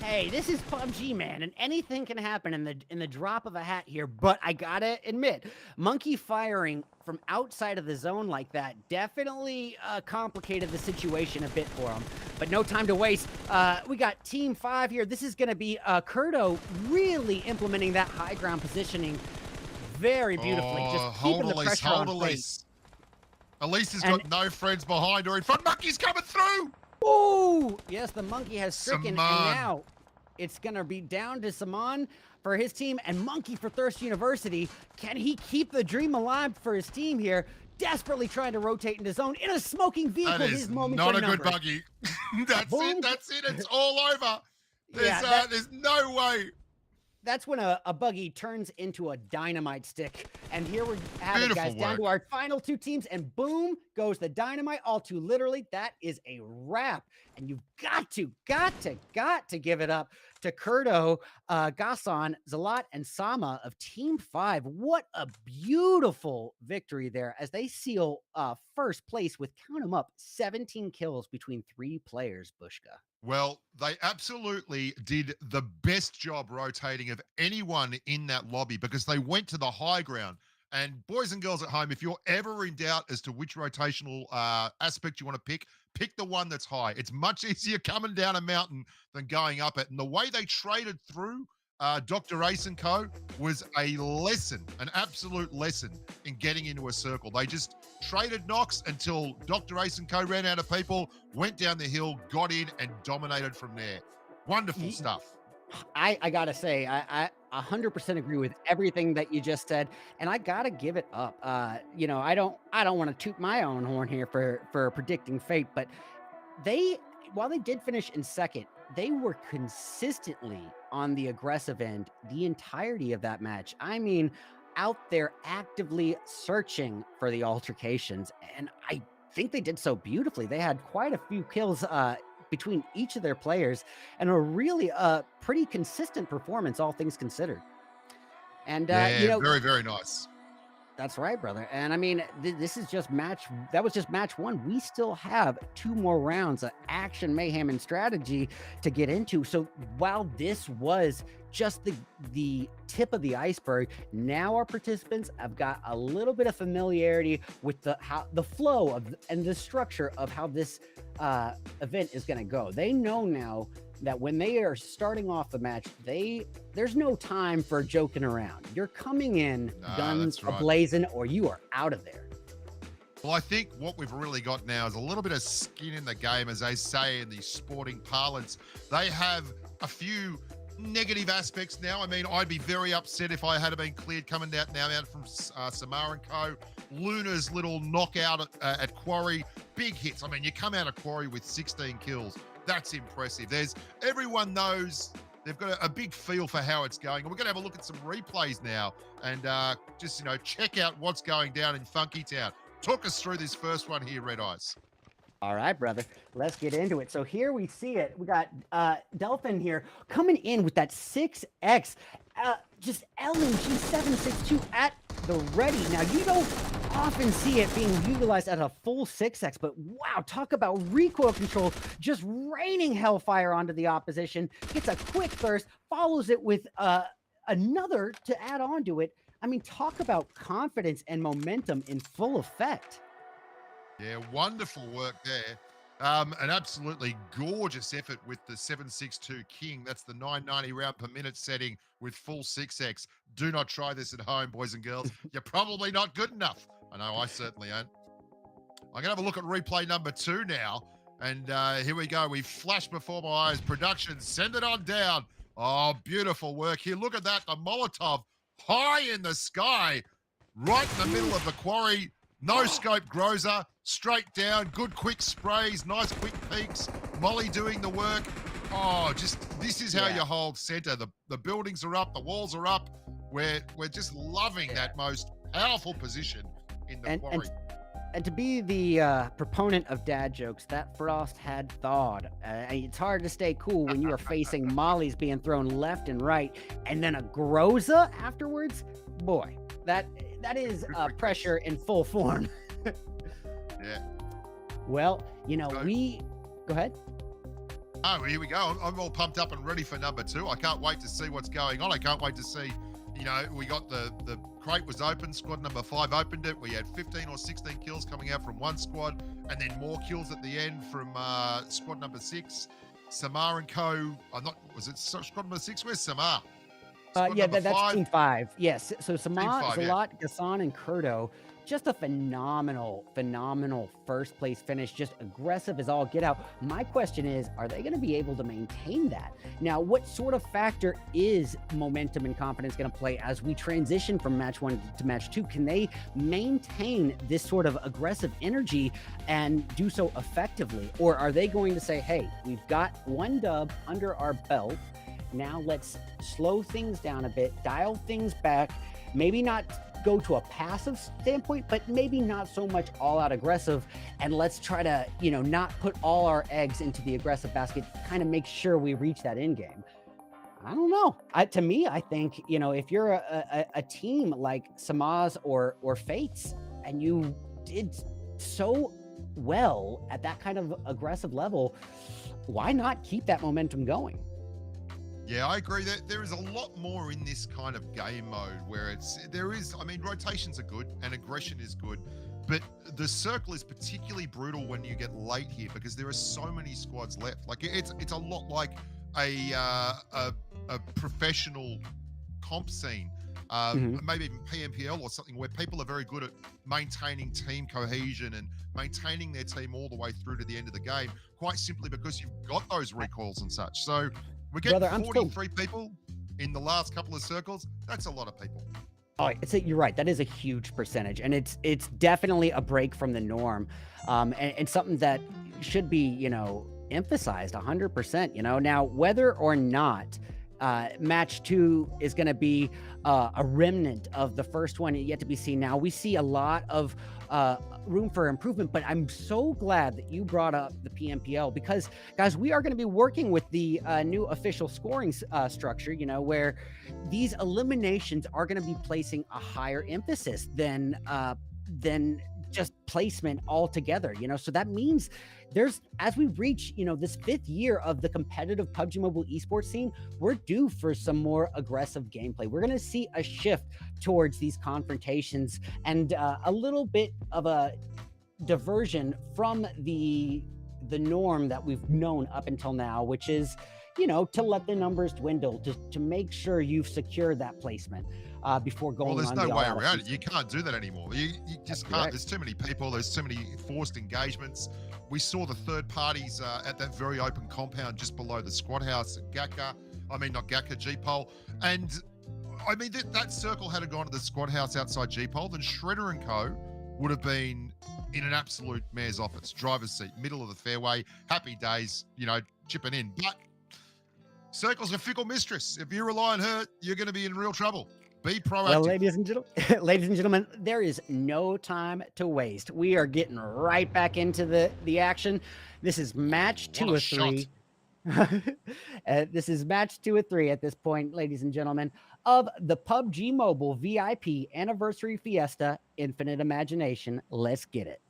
[SPEAKER 2] hey, this is PUBG, man, and anything can happen in the drop of a hat here. But I gotta admit, Monkey firing from outside of the zone like that definitely complicated the situation a bit for him. But no time to waste. We got Team 5 here. This is gonna be Kurdo really implementing that high ground positioning very beautifully, just keeping the pressure on Fate.
[SPEAKER 1] Elise. Elise has
[SPEAKER 2] And
[SPEAKER 1] got no friends behind or in front. Monkey's coming through.
[SPEAKER 2] oh, yes, the Monkey has stricken, and
[SPEAKER 1] Saman.
[SPEAKER 2] now it's going to be down to Saman for his team and Monkey for Thirst University. Can he keep the dream alive for his team here? Desperately trying to rotate into zone in a smoking vehicle.
[SPEAKER 1] That
[SPEAKER 2] His
[SPEAKER 1] is
[SPEAKER 2] moments
[SPEAKER 1] not
[SPEAKER 2] are
[SPEAKER 1] a good
[SPEAKER 2] numbered.
[SPEAKER 1] buggy. That's
[SPEAKER 2] Boom.
[SPEAKER 1] it. That's it. It's all over.
[SPEAKER 2] Yeah,
[SPEAKER 1] There's no way.
[SPEAKER 2] that's when a buggy turns into a dynamite stick. And here we have it,
[SPEAKER 1] Beautiful
[SPEAKER 2] guys, down to
[SPEAKER 1] work.
[SPEAKER 2] our final two teams, and boom goes the dynamite. All too literally, that is a wrap. And you've got to give it up to Kurdo, Gasan, Zalat, and Sama of Team 5. What a beautiful victory there, as they seal first place with, count them up, 17 kills between 3 players, Bushka.
[SPEAKER 1] Well, they absolutely did the best job rotating of anyone in that lobby, because they went to the high ground. And boys and girls at home, if you're ever in doubt as to which rotational aspect you want to pick the one that's high. It's much easier coming down a mountain than going up it. And the way they traded through Dr. Ace and Co. was a lesson, an absolute lesson in getting into a circle. They just traded knocks until Dr. Ace and Co. ran out of people, went down the hill, got in, and dominated from there. Wonderful stuff.
[SPEAKER 2] I gotta say, I 100% agree with everything that you just said, and I gotta give it up. I don't want to toot my own horn here for predicting fate, but they, while they did finish in second, they were consistently on the aggressive end the entirety of that match. I mean, out there actively searching for the altercations, and I think they did so beautifully. They had quite a few kills between each of their players, and a really pretty consistent performance, all things considered. And
[SPEAKER 1] Yeah, very, very nice.
[SPEAKER 2] that's right, brother. And I mean, this is just that was just match one. We still have 2 more rounds of action, mayhem, and strategy to get into. So while this was just the tip of the iceberg, now our participants have got a little bit of familiarity with the flow of and the structure of how this event is going to go. They know now that when they are starting off the match, there's no time for joking around. You're coming in guns
[SPEAKER 1] That's right.
[SPEAKER 2] ablazing, or you are out of there.
[SPEAKER 1] Well, I think what we've really got now is a little bit of skin in the game, as they say in the sporting parlance. They have a few negative aspects now. I mean, I'd be very upset if I had been cleared coming out from Samar and Co. Luna's little knockout at Quarry, big hits. I mean, you come out of Quarry with 16 kills. That's impressive. Everyone knows They've got a big feel for how it's going. And we're going to have a look at some replays now and just, check out what's going down in Funky Town. Talk us through this first one here, Red Eyes.
[SPEAKER 2] All right, brother. Let's get into it. So here we see it. We got Delphin here coming in with that 6X. Just LNG 762 at the ready. Now, you don't often see it being utilized at a full 6X, but wow, talk about recoil control, just raining hellfire onto the opposition. Gets a quick burst, follows it with another to add on to it. I mean, talk about confidence and momentum in full effect.
[SPEAKER 1] Yeah, wonderful work there. An absolutely gorgeous effort with the 762 King. That's the 990 round per minute setting with full 6X. Do not try this at home, boys and girls. You're probably not good enough. I know I certainly ain't. I'm going to have a look at replay number 2 now. And here we go. We flash before my eyes. Production, send it on down. Oh, beautiful work here. Look at that. The Molotov high in the sky, right in the middle of the quarry. No scope grozer, straight down, good quick sprays, nice quick peaks, Molly doing the work. Oh, this is how you hold center. The buildings are up, the walls are up. We're just loving that most powerful position in the quarry.
[SPEAKER 2] And to be the proponent of dad jokes, that frost had thawed. It's hard to stay cool when you are facing mollies being thrown left and right, and then a groza afterwards. Boy, that is pressure in full form.
[SPEAKER 1] Yeah.
[SPEAKER 2] Well, go ahead.
[SPEAKER 1] Oh, here we go. I'm all pumped up and ready for number 2. I can't wait to see what's going on. I can't wait to see, we got the crate was open. Squad number 5 opened it. We had 15 or 16 kills coming out from one squad, and then more kills at the end from squad number 6. Samar and Co. Was it squad number 6? Where's Samar?
[SPEAKER 2] That's Team 5. Yes. So Samar, Zalat, Gassan, and Kurdo, just a phenomenal first place finish, just aggressive as all get out. My question is, are they going to be able to maintain that? Now, what sort of factor is momentum and confidence going to play as we transition from match 1 to match 2? Can they maintain this sort of aggressive energy and do so effectively? Or are they going to say, hey, we've got 1 dub under our belt. Now let's slow things down a bit, dial things back, maybe not go to a passive standpoint, but maybe not so much all out aggressive. And let's try to, not put all our eggs into the aggressive basket, kind of make sure we reach that end game. I don't know. To me, I think, if you're a team like Samaz or Fates, and you did so well at that kind of aggressive level, why not keep that momentum going?
[SPEAKER 1] Yeah, I agree that there is a lot more in this kind of game mode where rotations are good and aggression is good, but the circle is particularly brutal when you get late here because there are so many squads left. Like it's a lot like a professional comp scene, maybe even PMPL or something where people are very good at maintaining team cohesion and maintaining their team all the way through to the end of the game, quite simply because you've got those recoils and such. So we're getting 43 people in the last couple of circles. That's a lot of people.
[SPEAKER 2] Oh, you're right. That is a huge percentage, and it's definitely a break from the norm, and something that should be emphasized 100%. Now, whether or not match 2 is going to be a remnant of the first one, yet to be seen. Now we see a lot of room for improvement, but I'm so glad that you brought up the PMPL because, guys, we are going to be working with the new official scoring structure, where these eliminations are going to be placing a higher emphasis than just placement altogether. So that means as we reach, this 5th year of the competitive PUBG Mobile esports scene, we're due for some more aggressive gameplay. We're going to see a shift towards these confrontations and a little bit of a diversion from the norm that we've known up until now, which is, to let the numbers dwindle, to make sure you've secured that placement before going on.
[SPEAKER 1] Well, there's no way around it. You can't do that anymore. You just can't. There's too many people. There's too many forced engagements. We saw the third parties at that very open compound just below the squad house at G-Pole. And that circle had gone to the squad house outside G-Pole, then Shredder and Co. would have been in an absolute mayor's office, driver's seat, middle of the fairway, happy days, chipping in. But Circle's a fickle mistress. If you rely on her, you're going to be in real trouble. Be proactive.
[SPEAKER 2] Well, ladies and gentlemen, there is no time to waste. We are getting right back into the action. This is match 2 of 3. This is match 2 of 3 at this point, ladies and gentlemen, of the PUBG Mobile VIP Anniversary Fiesta Infinite Imagination. Let's get it.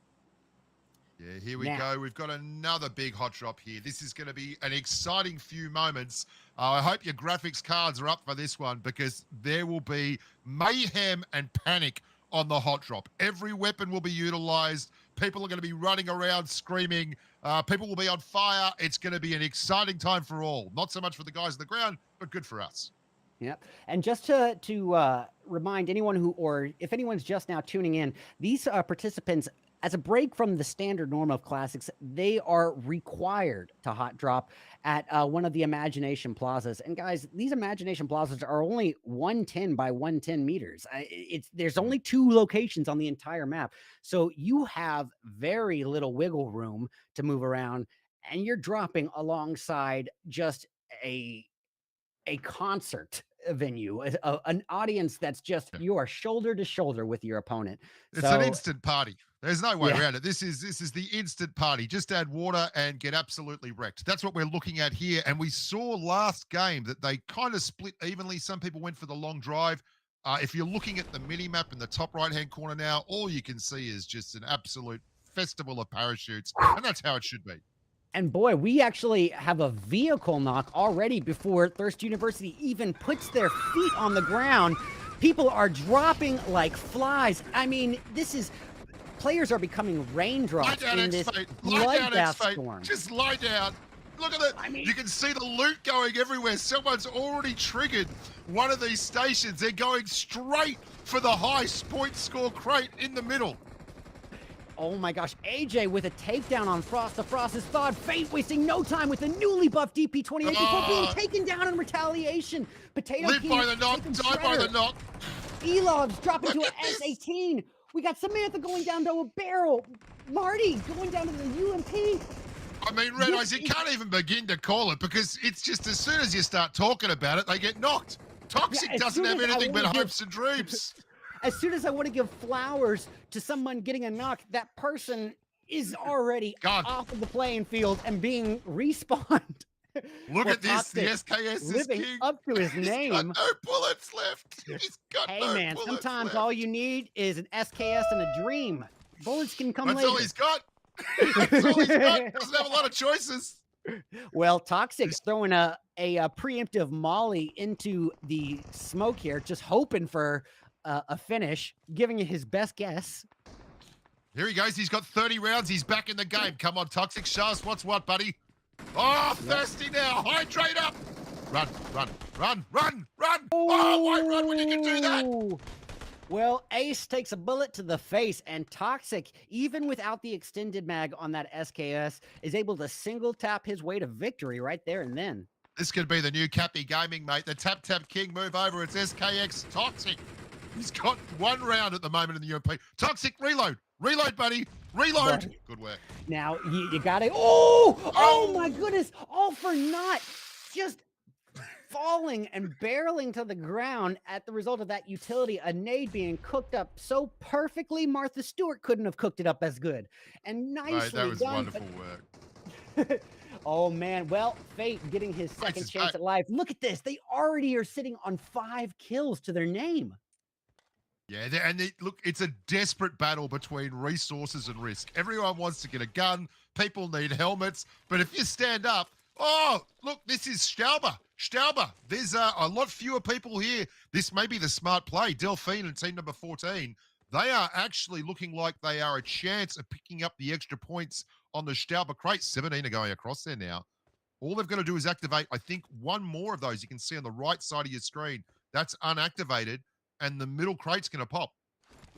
[SPEAKER 1] Yeah, here we go. We've got another big hot drop here. This is going to be an exciting few moments. I hope your graphics cards are up for this one because there will be mayhem and panic on the hot drop. Every weapon will be utilized. People are going to be running around screaming. People will be on fire. It's going to be an exciting time for all. Not so much for the guys on the ground, but good for us.
[SPEAKER 2] Yep. And just to remind anyone or if anyone's just now tuning in, these participants, as a break from the standard norm of classics, they are required to hot drop at one of the Imagination Plazas. And guys, these Imagination Plazas are only 110 by 110 meters. There's only 2 locations on the entire map. So you have very little wiggle room to move around, and you're dropping alongside just a concert venue, an audience that's just, you are shoulder to shoulder with your opponent.
[SPEAKER 1] It's an instant party. There's no way around it. This is the instant party. Just add water and get absolutely wrecked. That's what we're looking at here. And we saw last game that they kind of split evenly. Some people went for the long drive. If you're looking at the mini map in the top right-hand corner now, all you can see is just an absolute festival of parachutes. And that's how it should be.
[SPEAKER 2] And boy, we actually have a vehicle knock already before Thirst University even puts their feet on the ground. People are dropping like flies. I mean, players are becoming raindrops in this bloodbath storm.
[SPEAKER 1] Just lie down. Look at it. I mean, you can see the loot going everywhere. Someone's already triggered one of these stations. They're going straight for the high point score crate in the middle.
[SPEAKER 2] Oh my gosh, AJ with a takedown on Frost. The Frost is thawed. Fate wasting no time with the newly buffed DP28 before being taken down in retaliation. Potato
[SPEAKER 1] Live by the knock, die by the knock.
[SPEAKER 2] Elov's dropping to an S18. We got Samantha going down to a barrel. Marty going down to the UMP.
[SPEAKER 1] I mean, Red Eyes, you can't even begin to call it because it's just as soon as you start talking about it, they get knocked. Toxic doesn't have anything but hopes and dreams.
[SPEAKER 2] As soon as I want to give flowers to someone getting a knock, that person is already off of the playing field and being respawned.
[SPEAKER 1] Look at this. The SKS is
[SPEAKER 2] living
[SPEAKER 1] king.
[SPEAKER 2] up to his name.
[SPEAKER 1] He's got no bullets left. He's got
[SPEAKER 2] hey,
[SPEAKER 1] no
[SPEAKER 2] man,
[SPEAKER 1] bullets
[SPEAKER 2] sometimes
[SPEAKER 1] left.
[SPEAKER 2] all you need is an SKS and a dream. Bullets can come later.
[SPEAKER 1] That's all he's got. That's all he's got. Doesn't have a lot of choices.
[SPEAKER 2] Well, Toxic's throwing a preemptive molly into the smoke here, just hoping for a finish, giving it his best guess.
[SPEAKER 1] Here he goes. He's got 30 rounds. He's back in the game. Come on, Toxic. Show us what's what, buddy. Oh, thirsty now. Hydrate up. Run, run, run, run, run. Oh, why run when you can do that?
[SPEAKER 2] Well, Ace takes a bullet to the face, and Toxic, even without the extended mag on that SKS, is able to single tap his way to victory right there and then.
[SPEAKER 1] This could be the new Cappy Gaming, mate. The tap king move over. It's SKX Toxic. He's got 1 round at the moment in the UMP. Toxic, reload. Reload, buddy. Reload. Right. Good work.
[SPEAKER 2] Now, you got to... Oh, my goodness. All for naught. Just falling and barreling to the ground at the result of that utility, a nade being cooked up so perfectly, Martha Stewart couldn't have cooked it up as good. And nicely
[SPEAKER 1] right, that was
[SPEAKER 2] done.
[SPEAKER 1] Wonderful work.
[SPEAKER 2] Oh, man. Well, Fate getting his second chance at life. Look at this. They already are sitting on 5 kills to their name.
[SPEAKER 1] Yeah, look, it's a desperate battle between resources and risk. Everyone wants to get a gun. People need helmets. But if you stand up, oh, look, this is Stauber. There's a lot fewer people here. This may be the smart play. Delphine and team number 14, they are actually looking like they are a chance of picking up the extra points on the Stauber crate. 17 are going across there now. All they've got to do is activate, I think, 1 more of those. You can see on the right side of your screen. That's unactivated. And the middle crate's going to pop.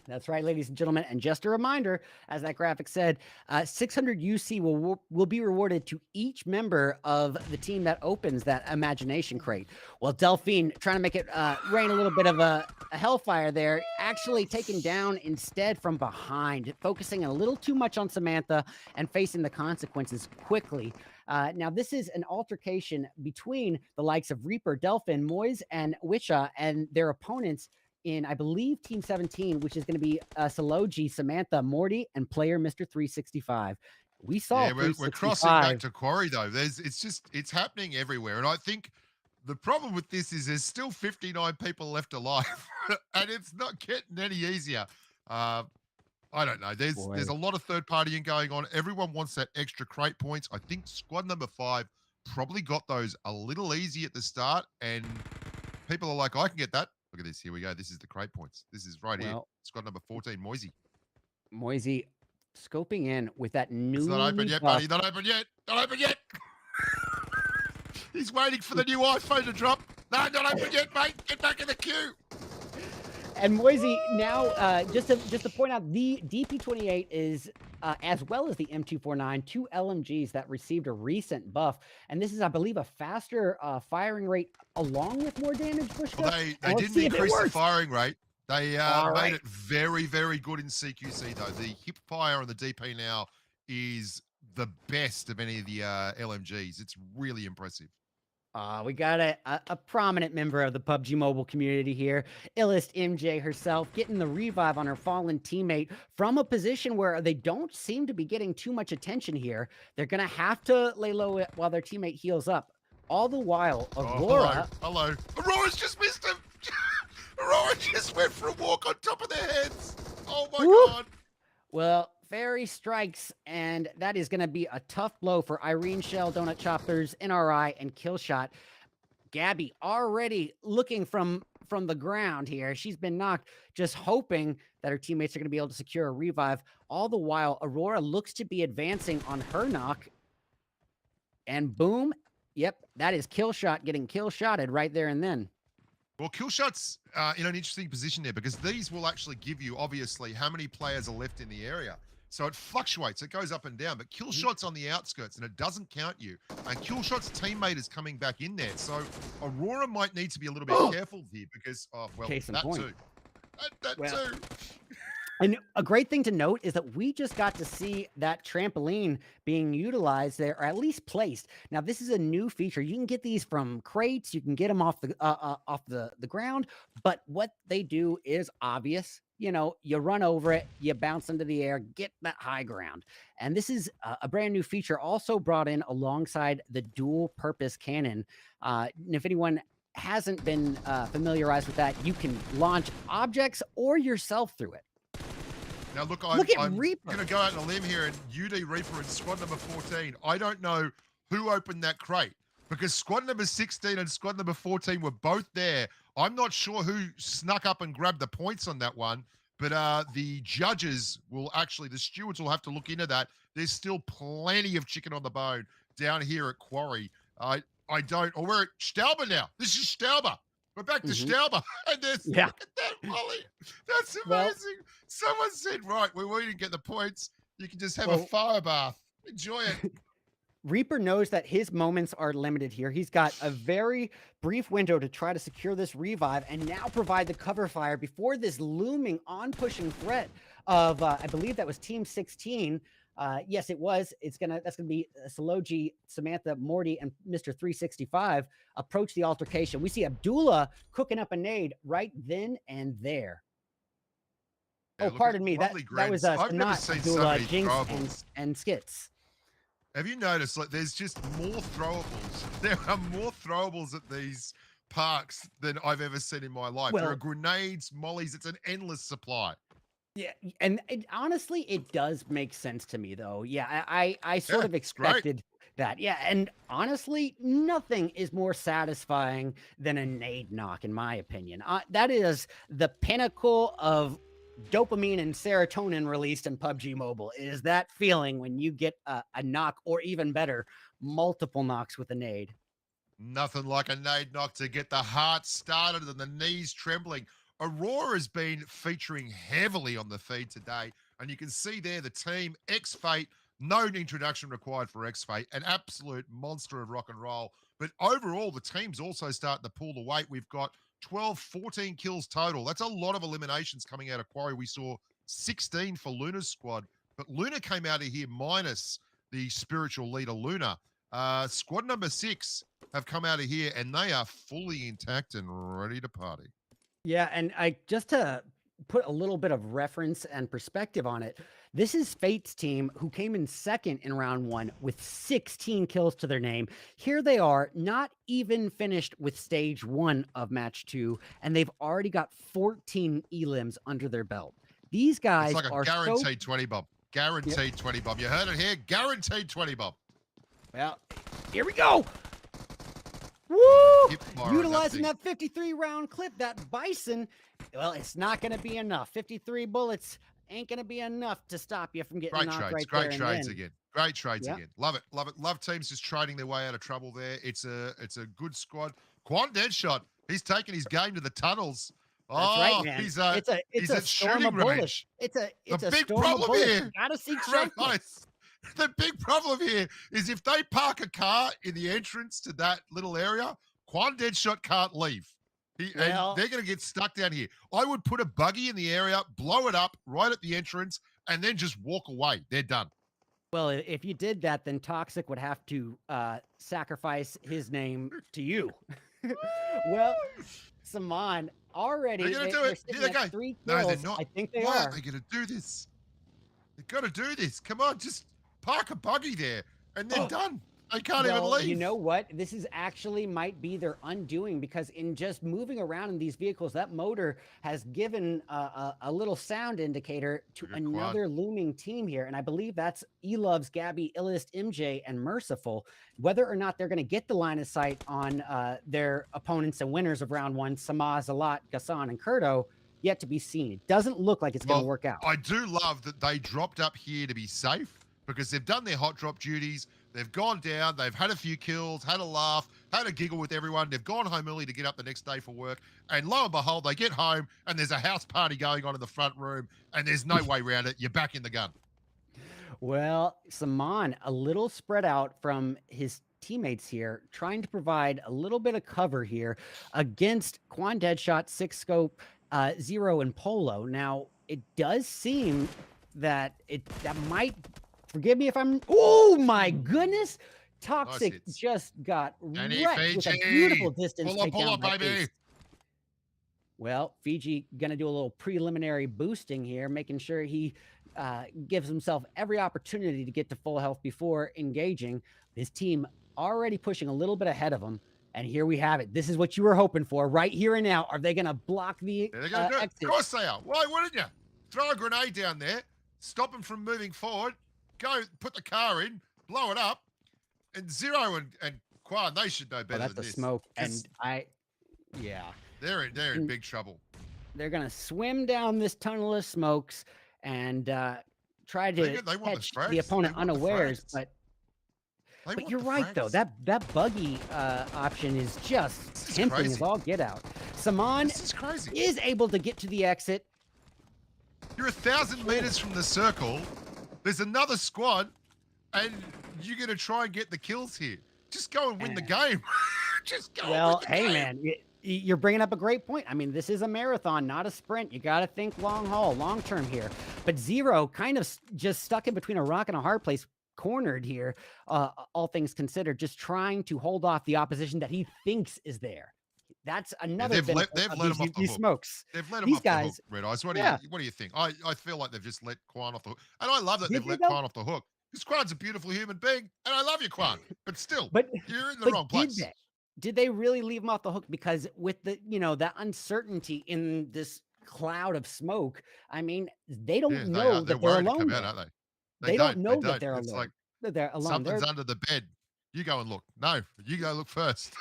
[SPEAKER 2] That's right, ladies and gentlemen. And just a reminder, as that graphic said, 600 UC will be rewarded to each member of the team that opens that imagination crate. Well, Delphine trying to make it rain a little bit of a hellfire there, actually taken down instead from behind, focusing a little too much on Samantha and facing the consequences quickly. Now, this is an altercation between the likes of Reaper, Delphin, Moise, and Wisha and their opponents in, I believe, Team 17, which is going to be Saloji, Samantha, Morty, and player Mr. 365. We saw
[SPEAKER 1] Yeah, we're crossing back
[SPEAKER 2] 365.
[SPEAKER 1] to Quarry though. It's happening everywhere, and I think the problem with this is there's still 59 people left alive, and it's not getting any easier. Uh, I don't know. There's
[SPEAKER 2] Boy.
[SPEAKER 1] a lot of third partying going on. Everyone wants that extra crate points. I think squad number 5 probably got those a little easy at the start, and people are like, I can get that. Look at this. Here we go. This is the crate points. This is right here.
[SPEAKER 2] Well,
[SPEAKER 1] Squad number 14, Moisey.
[SPEAKER 2] Moisey scoping in with that
[SPEAKER 1] It's not open
[SPEAKER 2] newly
[SPEAKER 1] yet,
[SPEAKER 2] buffed.
[SPEAKER 1] buddy. Not open yet. Not open yet. He's waiting for the new iPhone to drop. No, not open yet, mate. Get back in the queue.
[SPEAKER 2] And Moisey now, just to point out, the DP28 is, as well as the M249, two LMGs that received a recent buff, and this is, I believe, a faster firing rate along with more damage. Bushka.
[SPEAKER 1] Well, they
[SPEAKER 2] And let's
[SPEAKER 1] didn't
[SPEAKER 2] see if it
[SPEAKER 1] increase the
[SPEAKER 2] works.
[SPEAKER 1] firing rate. They
[SPEAKER 2] All
[SPEAKER 1] made
[SPEAKER 2] right.
[SPEAKER 1] it very, very good in CQC, though. The hip fire on the DP now is the best of any of the LMGs. It's really impressive.
[SPEAKER 2] We got a prominent member of the PUBG Mobile community here, Illest MJ herself, getting the revive on her fallen teammate from a position where they don't seem to be getting too much attention here. They're going to have to lay low while their teammate heals up. All the while, Aurora...
[SPEAKER 1] Hello. Aurora's just missed him. Aurora just went for a walk on top of their heads. Oh, my God.
[SPEAKER 2] Well, Fairy strikes, and that is going to be a tough blow for Irene Shell, Donut Choppers, NRI, and Killshot. Gabby already looking from the ground here. She's been knocked, just hoping that her teammates are going to be able to secure a revive. All the while, Aurora looks to be advancing on her knock. And boom, yep, that is Killshot getting kill-shotted right there and then.
[SPEAKER 1] Well, Killshot's in an interesting position there because these will actually give you, obviously, how many players are left in the area. So it fluctuates. It goes up and down. But Killshot's on the outskirts, and it doesn't count you. And Killshot's teammate is coming back in there. So Aurora might need to be a little bit careful here because, well,
[SPEAKER 2] Case in
[SPEAKER 1] that
[SPEAKER 2] point.
[SPEAKER 1] too. That
[SPEAKER 2] Well,
[SPEAKER 1] too.
[SPEAKER 2] And a great thing to note is that we just got to see that trampoline being utilized there, or at least placed. Now, this is a new feature. You can get these from crates. You can get them off the ground. But what they do is obvious. You know, you run over it, you bounce into the air, get that high ground. And this is a brand new feature also brought in alongside the dual purpose cannon. And if anyone hasn't been familiarized with that, you can launch objects or yourself through it.
[SPEAKER 1] Now, look,
[SPEAKER 2] Look at
[SPEAKER 1] I'm
[SPEAKER 2] Reaper.
[SPEAKER 1] going to go out on a limb here, and UD Reaper in squad number 14. I don't know who opened that crate because squad number 16 and squad number 14 were both there. I'm not sure who snuck up and grabbed the points on that one, but the judges will actually, the stewards will have to look into that. There's still plenty of chicken on the bone down here at Quarry. We're at Stauber now. This is Stauber. We're back to Stauber. And there's, look at that volley. That's amazing.
[SPEAKER 2] Well,
[SPEAKER 1] Someone said, right, we didn't get the points. You can just have a fire bath. Enjoy it.
[SPEAKER 2] Reaper knows that his moments are limited here. He's got a very brief window to try to secure this revive and now provide the cover fire before this looming on-pushing threat of, I believe that was Team 16. Yes, it was. That's gonna be Saloji, Samantha, Morty, and Mr. 365 approach the altercation. We see Abdullah cooking up a nade right then and there.
[SPEAKER 1] Yeah,
[SPEAKER 2] Oh, pardon me. That was
[SPEAKER 1] I've never
[SPEAKER 2] not
[SPEAKER 1] seen so
[SPEAKER 2] Abdullah,
[SPEAKER 1] many
[SPEAKER 2] Jinx,
[SPEAKER 1] throwables.
[SPEAKER 2] and Skits.
[SPEAKER 1] Have you noticed, like, there's just more throwables? There are more throwables at these parks than I've ever seen in my life. There
[SPEAKER 2] Well-
[SPEAKER 1] are grenades, mollies. It's an endless supply.
[SPEAKER 2] Yeah, and honestly, it does make sense to me, though. Yeah, I sort of
[SPEAKER 1] it's great.
[SPEAKER 2] expected that. Yeah, and honestly, nothing is more satisfying than a nade knock, in my opinion. That is the pinnacle of dopamine and serotonin released in PUBG Mobile. Is that feeling when you get a knock, or even better, multiple knocks with a nade.
[SPEAKER 1] Nothing like a nade knock to get the heart started and the knees trembling. Aurora has been featuring heavily on the feed today, and you can see there the team, X-Fate, no introduction required for X-Fate, an absolute monster of rock and roll. But overall, the team's also starting to pull the weight. We've got 12, 14 kills total. That's a lot of eliminations coming out of Quarry. We saw 16 for Luna's squad, but Luna came out of here minus the spiritual leader, Luna. Squad number 6 have come out of here, and they are fully intact and ready to party.
[SPEAKER 2] Yeah, and I just to put a little bit of reference and perspective on it, this is Fate's team who came in second in round 1 with 16 kills to their name. Here they are, not even finished with stage 1 of match 2, and they've already got 14 elims under their belt. These guys
[SPEAKER 1] it's like
[SPEAKER 2] are
[SPEAKER 1] a guaranteed 20 bob. Guaranteed 20 bob. You heard it here. Guaranteed 20 bob.
[SPEAKER 2] Well, here we go. Woo! Utilizing that 53 round clip, that Bison. Well, it's not going to be enough. 53 bullets ain't going to be enough to stop you from getting knocked right there.
[SPEAKER 1] Great trades again. Great trades again. Love it. Love it. Love teams just trading their way out of trouble there. It's a good squad. Quan Deadshot, he's taking his game to the tunnels.
[SPEAKER 2] That's right, man.
[SPEAKER 1] He's
[SPEAKER 2] it's a storm of bullets. It's a big storm
[SPEAKER 1] problem
[SPEAKER 2] of bullets.
[SPEAKER 1] here.
[SPEAKER 2] You gotta see
[SPEAKER 1] The big problem here is if they park a car in the entrance to that little area, Quan Deadshot can't leave. And they're going to get stuck down here. I would put a buggy in the area, blow it up right at the entrance, and then just walk away. They're done.
[SPEAKER 2] Well, if you did that, then Toxic would have to sacrifice his name to you. Well, Saman, already
[SPEAKER 1] they're going to do it. Here they go.
[SPEAKER 2] 3 kills.
[SPEAKER 1] No, they're not.
[SPEAKER 2] I think they
[SPEAKER 1] Why
[SPEAKER 2] are.
[SPEAKER 1] are they going to do this? They've got to do this. Come on, just park a buggy there, and they're done. They can't even leave.
[SPEAKER 2] You know what? This is actually might be their undoing, because in just moving around in these vehicles, that motor has given a little sound indicator to another looming team here. And I believe that's Elove's, Gabby, Illest, MJ, and Merciful. Whether or not they're going to get the line of sight on their opponents and winners of round 1, Samaz, Alat, Gassan, and Kurdo, yet to be seen. It doesn't look like it's going to work out.
[SPEAKER 1] I do love that they dropped up here to be safe, because they've done their hot drop duties. They've gone down. They've had a few kills, had a laugh, had a giggle with everyone. They've gone home early to get up the next day for work. And lo and behold, they get home and there's a house party going on in the front room, and there's no way around it. You're back in the gun.
[SPEAKER 2] Well, Saman, a little spread out from his teammates here, trying to provide a little bit of cover here against Quan Deadshot, 6 Scope, Zero, and Polo. Now, it does seem that that might... Forgive me if I'm... Oh, my goodness. Toxic just got wrecked with a beautiful distance takedown by Ace. Well, Fiji going to do a little preliminary boosting here, making sure he gives himself every opportunity to get to full health before engaging. His team already pushing a little bit ahead of him. And here we have it. This is what you were hoping for right here and now. Are they going to block the exit?
[SPEAKER 1] Of course they are. Why wouldn't you? Throw a grenade down there, stop them from moving forward. Go put the car in, blow it up, and Zero and Quan, they should know better than this.
[SPEAKER 2] That's a smoke, and
[SPEAKER 1] they're in big trouble.
[SPEAKER 2] They're gonna swim down this tunnel of smokes and try to catch the opponent unawares. But you're right though. That buggy option is just tempting as all get out. Saman is able to get to the exit.
[SPEAKER 1] You're 1,000 meters from the circle. There's another squad, and you're going to try and get the kills here. Just go and win the game. Just go and win the game.
[SPEAKER 2] Man, you're bringing up a great point. I mean, this is a marathon, not a sprint. You got to think long haul, long term here. But Zero kind of just stuck in between a rock and a hard place, cornered here, all things considered, just trying to hold off the opposition that he thinks is there. That's another
[SPEAKER 1] they've let him off the hook.
[SPEAKER 2] Smokes.
[SPEAKER 1] They've let him off the hook, Red Eyes. What do you think? I feel like they've just let Quan off the hook. And I love that they've let Quan off the hook. Because Quan's a beautiful human being, and I love you, Quan. But still, you're in the wrong place.
[SPEAKER 2] Did they really leave him off the hook? Because with the, that uncertainty in this cloud of smoke, I mean, they don't know that they're alone.
[SPEAKER 1] Come out, aren't
[SPEAKER 2] they don't know that they're alone.
[SPEAKER 1] Like
[SPEAKER 2] they're alone.
[SPEAKER 1] Something's under the bed. You go and look. No, you go look first.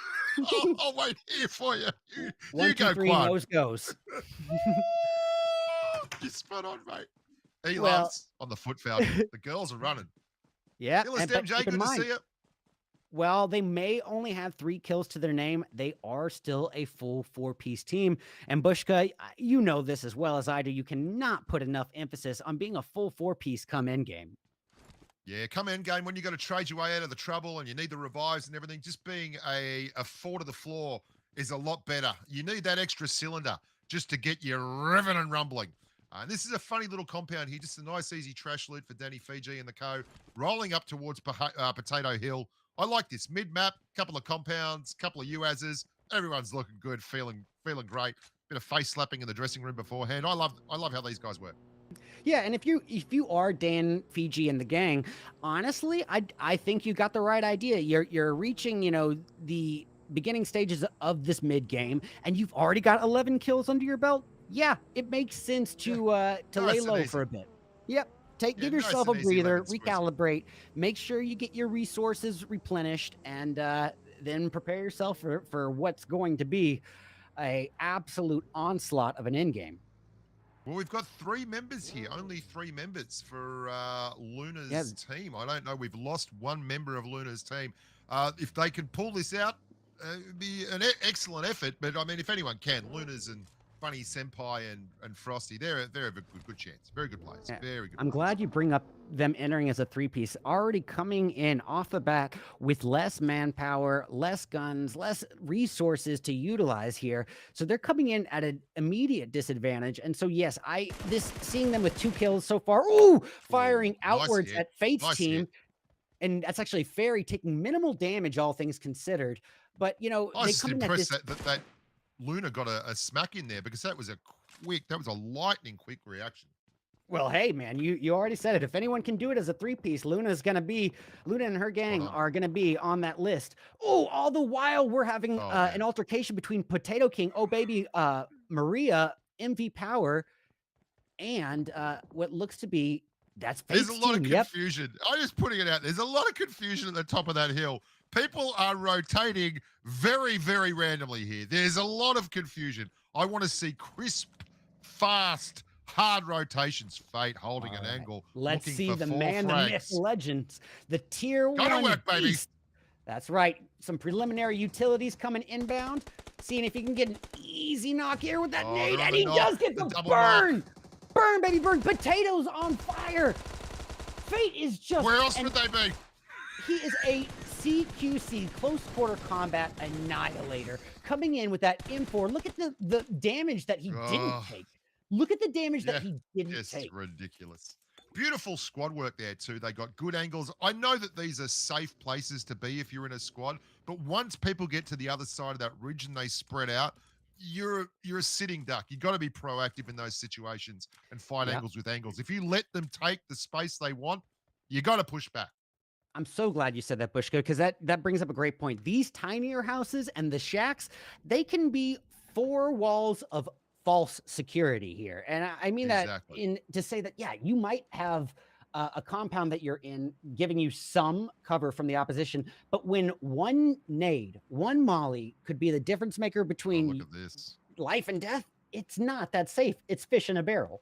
[SPEAKER 1] I'll wait here for you. You go, Quan.
[SPEAKER 2] Nose goes.
[SPEAKER 1] You're spot on, mate. He loves on the foot foul. The girls are running.
[SPEAKER 2] Yeah.
[SPEAKER 1] Illest MJ, good to see you.
[SPEAKER 2] Well, they may only have 3 kills to their name. They are still a full 4-piece team. And Bushka, you know this as well as I do. You cannot put enough emphasis on being a full 4-piece come in game.
[SPEAKER 1] Yeah, come in game when you got to trade your way out of the trouble and you need the revives and everything. Just being a four to the floor is a lot better. You need that extra cylinder just to get you revving and rumbling. This is a funny little compound here. Just a nice, easy trash loot for Danny Fiji and the co. Rolling up towards Potato Hill. I like this mid-map. Couple of compounds, couple of UAZs. Everyone's looking good, feeling great. Bit of face slapping in the dressing room beforehand. I love how these guys work.
[SPEAKER 2] Yeah, and if you are Dan Fiji and the gang, honestly, I think you got the right idea. You're reaching, the beginning stages of this mid game, and you've already got 11 kills under your belt. Yeah, it makes sense to lay low for a bit. Yep. Give yourself a breather, recalibrate, make sure you get your resources replenished, and then prepare yourself for what's going to be a absolute onslaught of an end game.
[SPEAKER 1] Well, we've got 3 members here, only 3 members for Luna's team. I don't know. We've lost 1 member of Luna's team. If they can pull this out, it'd be an excellent effort. But I mean, if anyone can, Luna's and Funny Senpai and Frosty, they're a good chance. Very good players. Very good.
[SPEAKER 2] I'm glad you bring up them entering as a 3-piece, already coming in off the bat with less manpower, less guns, less resources to utilize here. So they're coming in at an immediate disadvantage. And so, yes, seeing them with 2 kills so far, firing outwards at Fate's team. And that's actually Fairy taking minimal damage, all things considered. But,
[SPEAKER 1] I was just impressed that Luna got a smack in there, because that was a lightning quick reaction.
[SPEAKER 2] Well, hey, man, you already said it. If anyone can do it as a 3-piece, Luna and her gang are going to be on that list. Oh, all the while we're having an altercation between Potato King, Oh Baby, Maria, MV Power, and what looks to be that's Fate's
[SPEAKER 1] There's a lot
[SPEAKER 2] team.
[SPEAKER 1] of confusion. I'm just putting it out. There's a lot of confusion at the top of that hill. People are rotating very, very randomly here. There's a lot of confusion. I want to see crisp, fast, hard rotations. Fate holding an angle.
[SPEAKER 2] Let's see the man, the myth, legends, the tier 1
[SPEAKER 1] Go to work, baby.
[SPEAKER 2] That's right. Some preliminary utilities coming inbound. Seeing if he can get an easy knock here with that nade. And he does get the burn. Knock. Burn, baby, burn. Potatoes on fire. Fate is just...
[SPEAKER 1] Where else would they be?
[SPEAKER 2] He is a CQC, close quarter combat annihilator, coming in with that M4. Look at the damage that he didn't take. Look at the damage that he didn't take.
[SPEAKER 1] Ridiculous. Beautiful squad work there too. They got good angles. I know that these are safe places to be if you're in a squad, but once people get to the other side of that ridge and they spread out, you're a sitting duck. You got to be proactive in those situations and fight angles with angles. If you let them take the space they want, you got to push back.
[SPEAKER 2] I'm so glad you said that, Bushka, because that brings up a great point. These tinier houses and the shacks, they can be 4 walls of false security here. And I mean that to say that, yeah, you might have a compound that you're in giving you some cover from the opposition, but when one nade, one molly could be the difference maker between life and death, it's not that safe. It's fish in a barrel.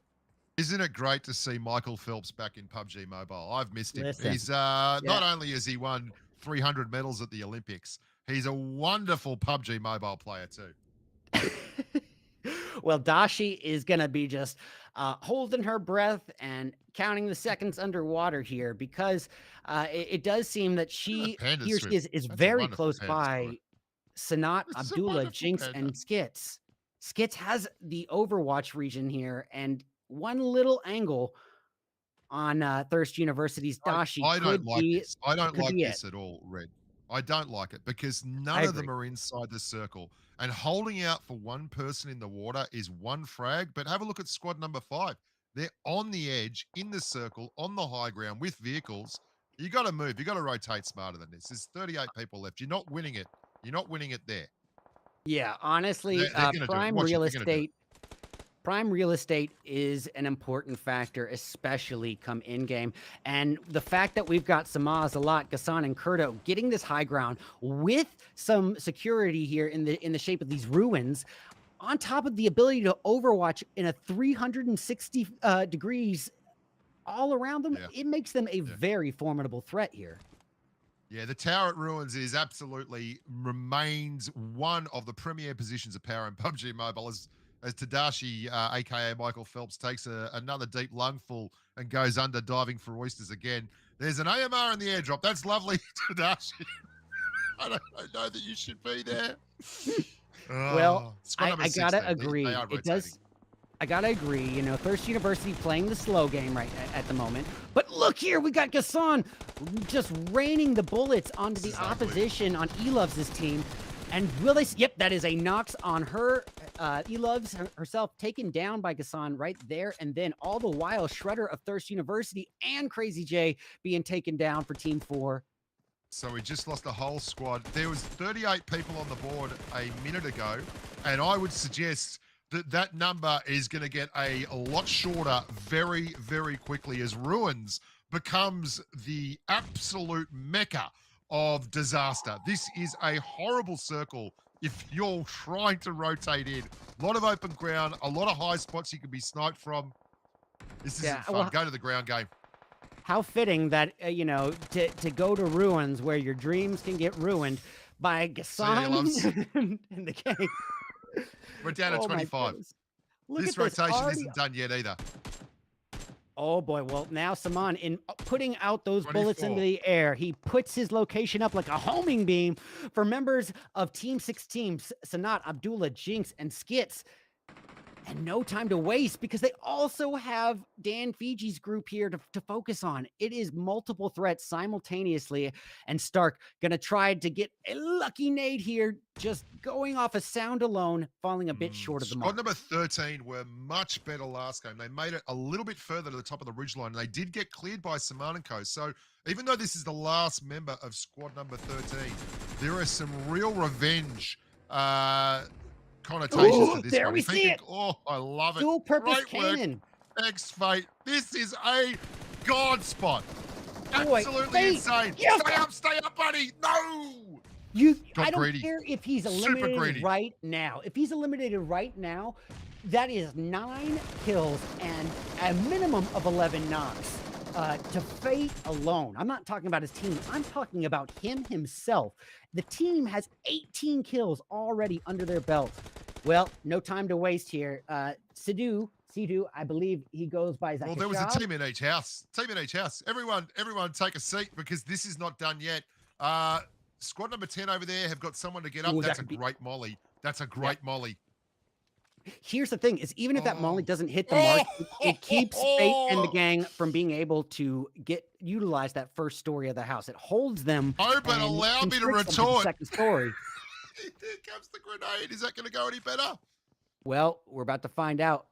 [SPEAKER 1] Isn't it great to see Michael Phelps back in PUBG Mobile? I've missed him. He's not only has he won 300 medals at the Olympics, he's a wonderful PUBG Mobile player too.
[SPEAKER 2] Well, Dashi is going to be just holding her breath and counting the seconds underwater here, because it does seem that he or she is very close by Sanat, Abdullah, Jinx, and Skits. Skits has the Overwatch region here, and one little angle on Thirst University's Dashi
[SPEAKER 1] I don't like this. I don't like this at all, Red. I don't like it, because none of them are inside the circle. And holding out for one person in the water is one frag. But have a look at squad number 5. They're on the edge, in the circle, on the high ground with vehicles. You got to move. You got to rotate smarter than this. There's 38 people left. You're not winning it. You're not winning it there.
[SPEAKER 2] Yeah, honestly, Prime real estate is an important factor, especially come in-game. And the fact that we've got Samaz, Alat, Gassan, and Kurdo getting this high ground with some security here in the shape of these ruins, on top of the ability to overwatch in a 360 degrees all around them, it makes them a very formidable threat here.
[SPEAKER 1] Yeah, the tower at Ruins is absolutely remains one of the premier positions of power in PUBG Mobile as Tadashi, aka Michael Phelps, takes another deep lungful and goes under diving for oysters again. There's an AMR in the airdrop. That's lovely, Tadashi. I don't know that you should be there.
[SPEAKER 2] Well,
[SPEAKER 1] Oh, squad
[SPEAKER 2] I,
[SPEAKER 1] number
[SPEAKER 2] I gotta
[SPEAKER 1] 16. They
[SPEAKER 2] agree.
[SPEAKER 1] are
[SPEAKER 2] It
[SPEAKER 1] rotating.
[SPEAKER 2] does. I gotta agree. You know, Thirst University playing the slow game right at the moment. But look here, we got Gassan just raining the bullets onto
[SPEAKER 1] This
[SPEAKER 2] the
[SPEAKER 1] is ugly.
[SPEAKER 2] opposition on Eloves' team. And will they? Yep, that is a knocks on her. Eloves herself taken down by Gassan right there. And then all the while, Shredder of Thirst University and Crazy J being taken down for Team 4.
[SPEAKER 1] So we just lost a whole squad. There was 38 people on the board a minute ago, and I would suggest that that number is going to get a lot shorter very, very quickly as Ruins becomes the absolute mecca of disaster. This is a horrible circle if you're trying to rotate in. A lot of open ground, a lot of high spots you can be sniped from. This isn't fun.
[SPEAKER 2] Well,
[SPEAKER 1] Go to the ground game.
[SPEAKER 2] how fitting that you know, to go to Ruins where your dreams can get ruined by Gassan in the game.
[SPEAKER 1] We're down at 25.
[SPEAKER 2] Look
[SPEAKER 1] This
[SPEAKER 2] at this.
[SPEAKER 1] rotation
[SPEAKER 2] Already,
[SPEAKER 1] isn't done yet either.
[SPEAKER 2] oh boy, well now Saman in putting out those bullets
[SPEAKER 1] 24.
[SPEAKER 2] into the air, he puts his location up like a homing beam for members of Team 16, Sanat, Abdullah, Jinx, and Skits. And no time to waste because they also have Dan Fiji's group here to focus on. It is multiple threats simultaneously. And Stark going to try to get a lucky nade here, just going off a sound alone, falling a bit short of the mark.
[SPEAKER 1] Squad number 13 were much better last game. They made it a little bit further to the top of the ridgeline, and they did get cleared by Saman and Co. So even though this is the last member of squad number 13, there are some real revenge connotations to this
[SPEAKER 2] there
[SPEAKER 1] one.
[SPEAKER 2] we
[SPEAKER 1] If
[SPEAKER 2] see it.
[SPEAKER 1] Oh, I love it.
[SPEAKER 2] Dual purpose
[SPEAKER 1] Great work,
[SPEAKER 2] cannon.
[SPEAKER 1] X-Fate. This is a god spot.
[SPEAKER 2] Boy,
[SPEAKER 1] Absolutely
[SPEAKER 2] Fate,
[SPEAKER 1] insane.
[SPEAKER 2] yes.
[SPEAKER 1] Stay up, buddy. No.
[SPEAKER 2] I don't
[SPEAKER 1] greedy.
[SPEAKER 2] care if he's
[SPEAKER 1] Super
[SPEAKER 2] eliminated
[SPEAKER 1] greedy.
[SPEAKER 2] right now. If he's eliminated right now, that is 9 kills and a minimum of 11 knocks to Fate alone. I'm not talking about his team. I'm talking about him himself. The team has 18 kills already under their belt. Well, no time to waste here. Sidhu, I believe he goes by Zakashab.
[SPEAKER 1] Well, there was a team in each house. Everyone take a seat because this is not done yet. Squad number 10 over there have got someone to get up.
[SPEAKER 2] Ooh,
[SPEAKER 1] That's a great molly. That's a great molly.
[SPEAKER 2] Here's the thing is even if that molly doesn't hit the mark, it keeps Fate and the gang from being able to utilize that first story of the house. It holds them.
[SPEAKER 1] Oh, but allow me to
[SPEAKER 2] constricts them
[SPEAKER 1] retort.
[SPEAKER 2] the second story.
[SPEAKER 1] Here comes the grenade. Is that going to go any better?
[SPEAKER 2] Well, we're about to find out.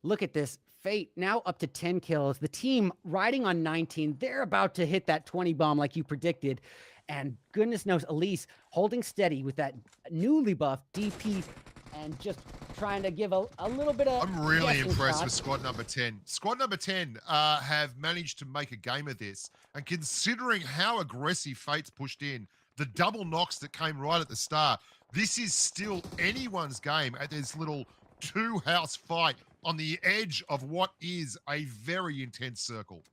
[SPEAKER 2] Look at this. Fate now up to 10 kills. The team riding on 19. They're about to hit that 20 bomb like you predicted. And goodness knows, Elise holding steady with that newly buffed DP and just trying to give a little bit of.
[SPEAKER 1] I'm really impressed
[SPEAKER 2] shots.
[SPEAKER 1] with squad number 10. Squad number 10 have managed to make a game of this. And considering how aggressive Fate's pushed in, the double knocks that came right at the start, this is still anyone's game at this little two-house fight on the edge of what is a very intense circle.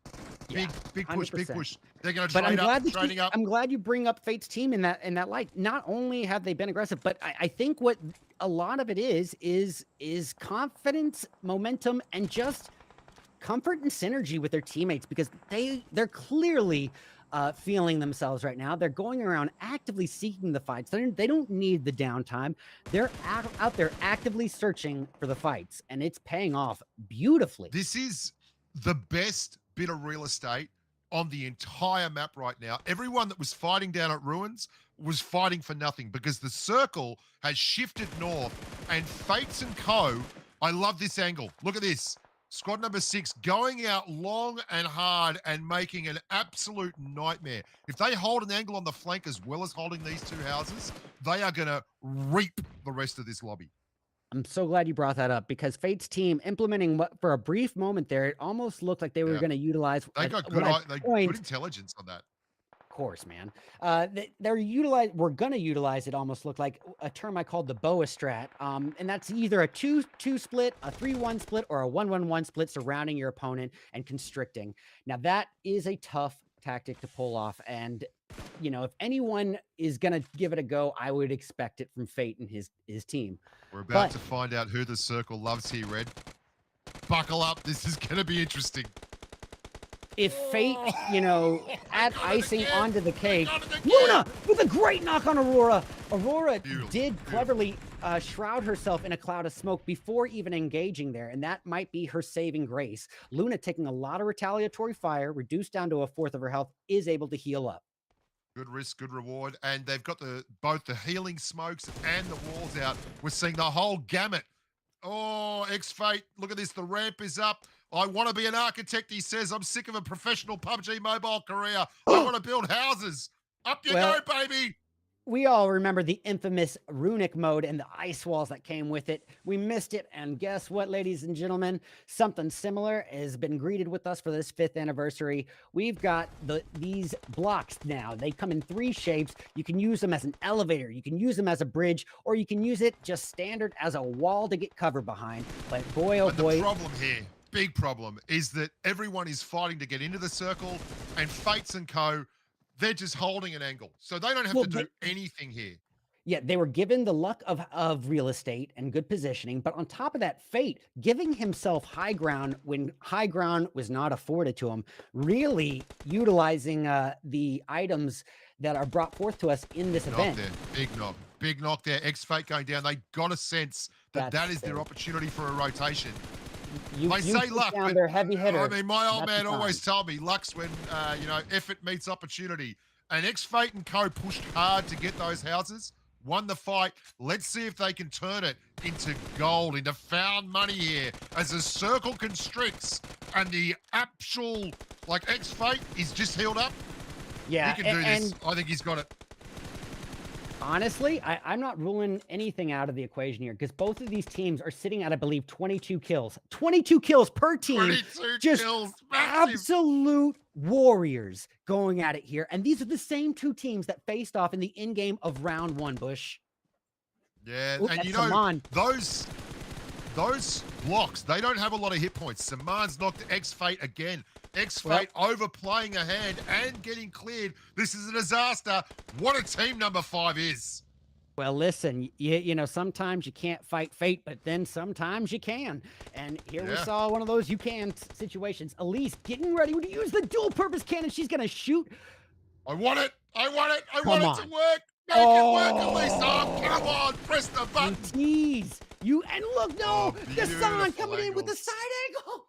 [SPEAKER 2] Yeah,
[SPEAKER 1] big push,
[SPEAKER 2] 100%.
[SPEAKER 1] big push. They're going to
[SPEAKER 2] But
[SPEAKER 1] trade up.
[SPEAKER 2] I'm glad you bring up Fate's team in that light. Not only have they been aggressive, but I think what a lot of it is confidence, momentum, and just comfort and synergy with their teammates because they're clearly feeling themselves right now. They're going around actively seeking the fights. They don't need the downtime. They're out there actively searching for the fights, and it's paying off beautifully.
[SPEAKER 1] This is the best bit of real estate on the entire map right now. Everyone that was fighting down at Ruins was fighting for nothing because the circle has shifted north and Fates and Co. I love this angle. Look at this. Squad number 6 going out long and hard and making an absolute nightmare. If they hold an angle on the flank as well as holding these two houses, they are going to reap the rest of this lobby.
[SPEAKER 2] I'm so glad you brought that up because Fate's team implementing what for a brief moment there, it almost looked like they were going to utilize.
[SPEAKER 1] They got good intelligence on that.
[SPEAKER 2] Of course, man. We're going to utilize it. Almost looked like a term I called the boa strat, and that's either a 2-2 split, a 3-1 split, or a 1-1-1 split surrounding your opponent and constricting. Now that is a tough tactic to pull off, and you know, if anyone is gonna give it a go, I would expect it from Fate and his team.
[SPEAKER 1] We're about
[SPEAKER 2] But
[SPEAKER 1] to find out who the circle loves here, Red. Buckle up. This is going to be interesting.
[SPEAKER 2] if Fate, you know, add
[SPEAKER 1] got it
[SPEAKER 2] icing
[SPEAKER 1] again.
[SPEAKER 2] onto the cake,
[SPEAKER 1] got it again.
[SPEAKER 2] Luna with a great knock on Aurora. Aurora
[SPEAKER 1] Beautiful,
[SPEAKER 2] did
[SPEAKER 1] beautiful.
[SPEAKER 2] cleverly shroud herself in a cloud of smoke before even engaging there, and that might be her saving grace. Luna, taking a lot of retaliatory fire, reduced down to a fourth of her health, is able to heal up.
[SPEAKER 1] Good risk, good reward. And they've got both the healing smokes and the walls out. We're seeing the whole gamut. Oh, X-Fate, look at this. The ramp is up. I want to be an architect, he says. I'm sick of a professional PUBG mobile career. I want to build houses. Up you
[SPEAKER 2] Well,
[SPEAKER 1] go, baby.
[SPEAKER 2] we all remember the infamous runic mode and the ice walls that came with it. We missed it, and guess what, ladies and gentlemen? Something similar has been greeted with us for this 5th anniversary. We've got these blocks now. They come in 3 shapes. You can use them as an elevator, you can use them as a bridge, or you can use it just standard as a wall to get cover behind. But boy, oh
[SPEAKER 1] But
[SPEAKER 2] boy.
[SPEAKER 1] the problem here, big problem, is that everyone is fighting to get into the circle, and Fates and Co., they're just holding an angle. So they don't have to do anything here.
[SPEAKER 2] Yeah, they were given the luck of real estate and good positioning, but on top of that, Fate giving himself high ground when high ground was not afforded to him, really utilizing the items that are brought forth to us in this event.
[SPEAKER 1] There. Big knock there. X-Fate going down. They got a sense that that is their opportunity for a rotation. I say luck, but
[SPEAKER 2] their heavy hitter.
[SPEAKER 1] I mean, my old man always told me luck's when, you know, effort meets opportunity. And X-Fate and Co. pushed hard to get those houses, won the fight. Let's see if they can turn it into gold, into found money here as the circle constricts and the actual, like, X-Fate is just healed up.
[SPEAKER 2] Yeah,
[SPEAKER 1] he can do this. I think he's got it.
[SPEAKER 2] Honestly, I'm not ruling anything out of the equation here because both of these teams are sitting at, I believe, 22 kills. 22 kills per team.
[SPEAKER 1] 22
[SPEAKER 2] just
[SPEAKER 1] kills.
[SPEAKER 2] Absolute warriors going at it here. And these are the same 2 teams that faced off in the in-game of round 1, Bush.
[SPEAKER 1] Yeah,
[SPEAKER 2] Ooh,
[SPEAKER 1] and you know,
[SPEAKER 2] Saman.
[SPEAKER 1] those blocks, they don't have a lot of hit points. Saman's knocked X-Fate again. X-Fate overplaying a hand and getting cleared. This is a disaster. What a team number 5 is.
[SPEAKER 2] Well, listen, you know, sometimes you can't fight fate, but then sometimes you can. And here we saw one of those you can situations. Elise getting ready to use the dual purpose cannon. She's going to shoot.
[SPEAKER 1] I want it. I want it to work. Make it work, Elise. Oh, come on. Press the button.
[SPEAKER 2] Tease. And look, no, Gassan coming in with the side angle.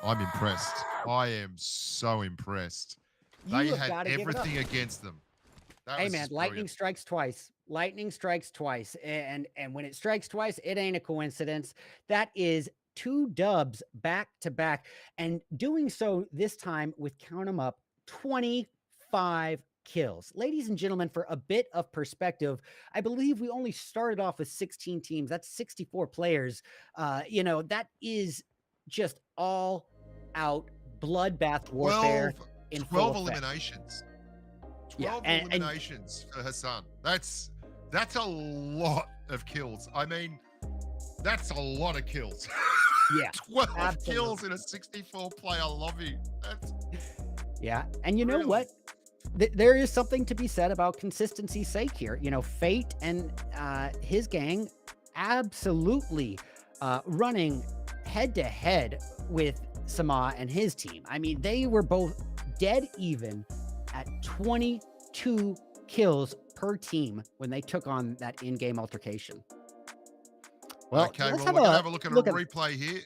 [SPEAKER 1] I'm impressed. I am so impressed. They had everything against them.
[SPEAKER 2] Hey man, lightning strikes twice. Lightning strikes twice. And when it strikes twice, it ain't a coincidence. That is 2 dubs back to back. And doing so this time with, count them up, 25 kills. Ladies and gentlemen, for a bit of perspective, I believe we only started off with 16 teams. That's 64 players. You know, that is just all out bloodbath warfare.
[SPEAKER 1] 12 eliminations. 12 eliminations for Hassan. That's a lot of kills. I mean, that's a lot of kills.
[SPEAKER 2] Yeah.
[SPEAKER 1] 12 kills in a 64 player lobby.
[SPEAKER 2] Yeah. And you know what? There is something to be said about consistency's sake here. You know, Fate and his gang absolutely running head to head with Sama and his team. I mean, they were both dead even at 22 kills per team when they took on that in-game altercation. Well,
[SPEAKER 1] okay, we're going to have a look at a replay here.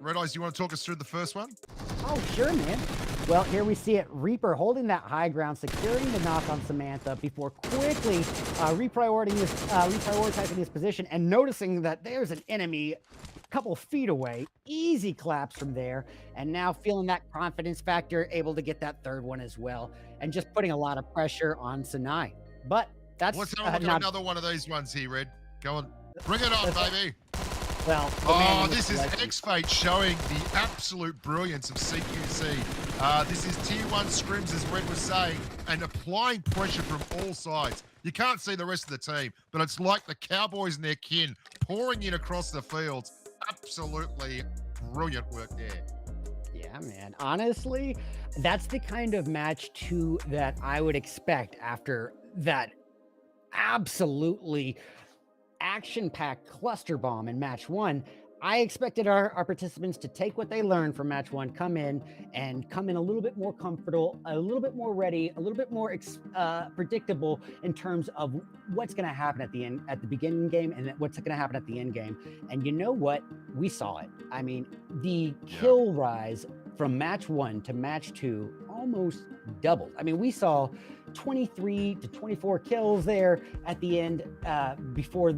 [SPEAKER 1] Red Eyes, you want to talk us through the first one?
[SPEAKER 2] Oh, sure, man. Well, here we see it. Reaper holding that high ground, securing the knock on Samantha before quickly reprioritizing his position and noticing that there's an enemy couple feet away. Easy claps from there, and now feeling that confidence factor, able to get that 3rd one as well, and just putting a lot of pressure on Sinai. But that's
[SPEAKER 1] let's have a look at another one of these ones here, Red. Go on, bring it on, baby.
[SPEAKER 2] Well,
[SPEAKER 1] this is X-Fate showing the absolute brilliance of CQC. This is tier 1 scrims, as Red was saying, and applying pressure from all sides. You can't see the rest of the team, but it's like the Cowboys and their kin pouring in across the fields. Absolutely brilliant work there.
[SPEAKER 2] Yeah, Yeah, man. Honestly, that's the kind of match two that I would expect after that absolutely action-packed cluster bomb in match one. I expected our participants to take what they learned from match one, come in a little bit more comfortable, a little bit more ready, a little bit more predictable in terms of what's going to happen at the end, at the beginning game, and what's going to happen at the end game. And you know what? We saw it. I mean, the kill rise from match one to match two almost doubled. I mean, we saw 23 to 24 kills there at the end before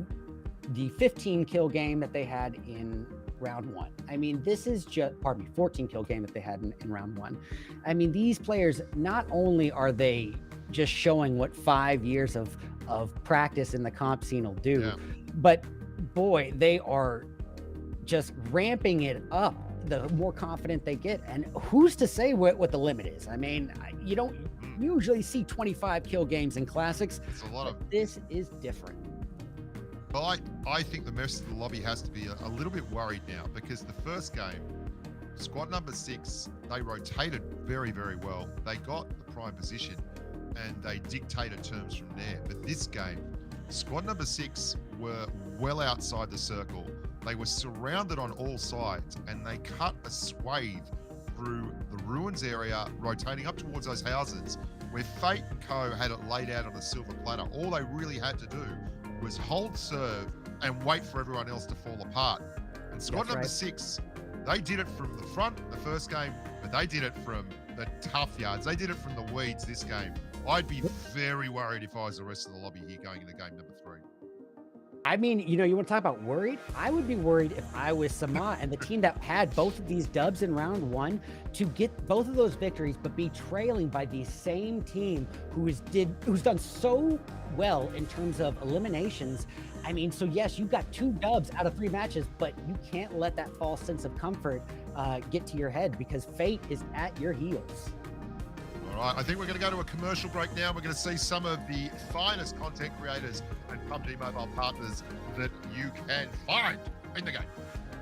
[SPEAKER 2] the 15 kill game that they had in round one. I mean, this is just, 14 kill game that they had in round one. I mean, these players, not only are they just showing what 5 years of practice in the comp scene will do, but boy, they are just ramping it up the more confident they get. And who's to say what the limit is? I mean, you don't usually see 25 kill games in classics.
[SPEAKER 1] It's a lot of.
[SPEAKER 2] This is different.
[SPEAKER 1] But I think the rest of the lobby has to be a little bit worried now, because the first game, squad number 6, they rotated very, very well. They got the prime position and they dictated terms from there. But this game, squad number 6 were well outside the circle. They were surrounded on all sides and they cut a swathe through the ruins area, rotating up towards those houses where Fate and Co had it laid out on a silver platter. All they really had to do was hold serve and wait for everyone else to fall apart. And squad number 6, they did it from the front the first game, but they did it from the tough yards. They did it from the weeds this game. I'd be very worried if I was the rest of the lobby here going into game number 3.
[SPEAKER 2] I mean, you know, you want to talk about worried? I would be worried if I was Sama and the team that had both of these dubs in round one to get both of those victories, but be trailing by the same team who's done so well in terms of eliminations. I mean, so yes, you've got 2 dubs out of 3 matches, but you can't let that false sense of comfort get to your head, because fate is at your heels.
[SPEAKER 1] All right, I think we're going to go to a commercial break now. We're going to see some of the finest content creators and PUBG Mobile partners that you can find in the game.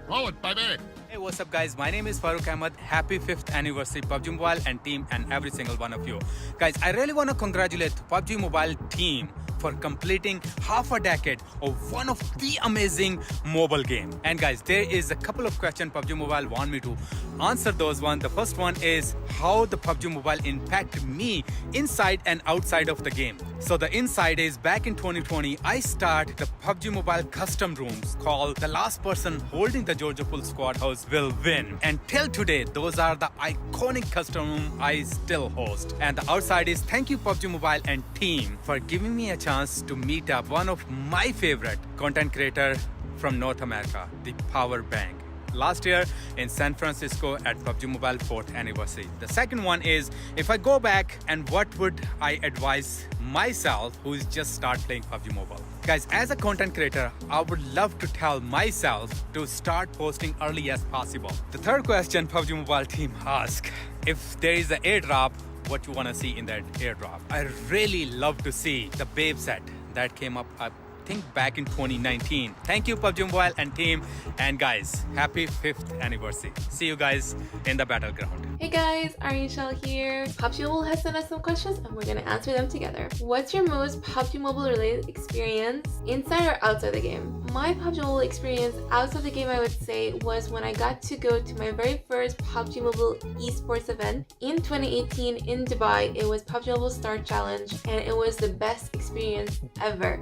[SPEAKER 1] Roll it, baby.
[SPEAKER 3] Hey, what's up, guys? My name is Farooq Ahmed. Happy 5th anniversary PUBG Mobile and team and every single one of you. Guys, I really want to congratulate PUBG Mobile team for completing half a decade of one of the amazing mobile game. And guys, there is a couple of questions PUBG Mobile want me to answer those one. The first one is how the PUBG Mobile impact me inside and outside of the game. So the inside is back in 2020, I start the PUBG Mobile custom rooms called The Last Person Holding the Georgia Pool Squad House Will Win. And till today, those are the iconic custom room I still host. And the outside is thank you PUBG Mobile and team for giving me a chance to meet up one of my favorite content creator from North America, the Power Bank. Last year in San Francisco at PUBG Mobile 4th anniversary. The second one is, if I go back and what would I advise myself who is just start playing PUBG Mobile? Guys, as a content creator, I would love to tell myself to start posting early as possible. The third question PUBG Mobile team ask, if there is an airdrop, what you want to see in that airdrop? I really love to see the babe set that came up I think back in 2019. Thank you PUBG Mobile and team, and guys, happy 5th anniversary. See you guys in the battleground.
[SPEAKER 4] Hey guys, Arishel here. PUBG Mobile has sent us some questions and we're gonna answer them together. What's your most PUBG Mobile related experience inside or outside the game? My PUBG Mobile experience outside the game, I would say, was when I got to go to my very first PUBG Mobile esports event in 2018 in Dubai. It was PUBG Mobile Star Challenge and it was the best experience ever.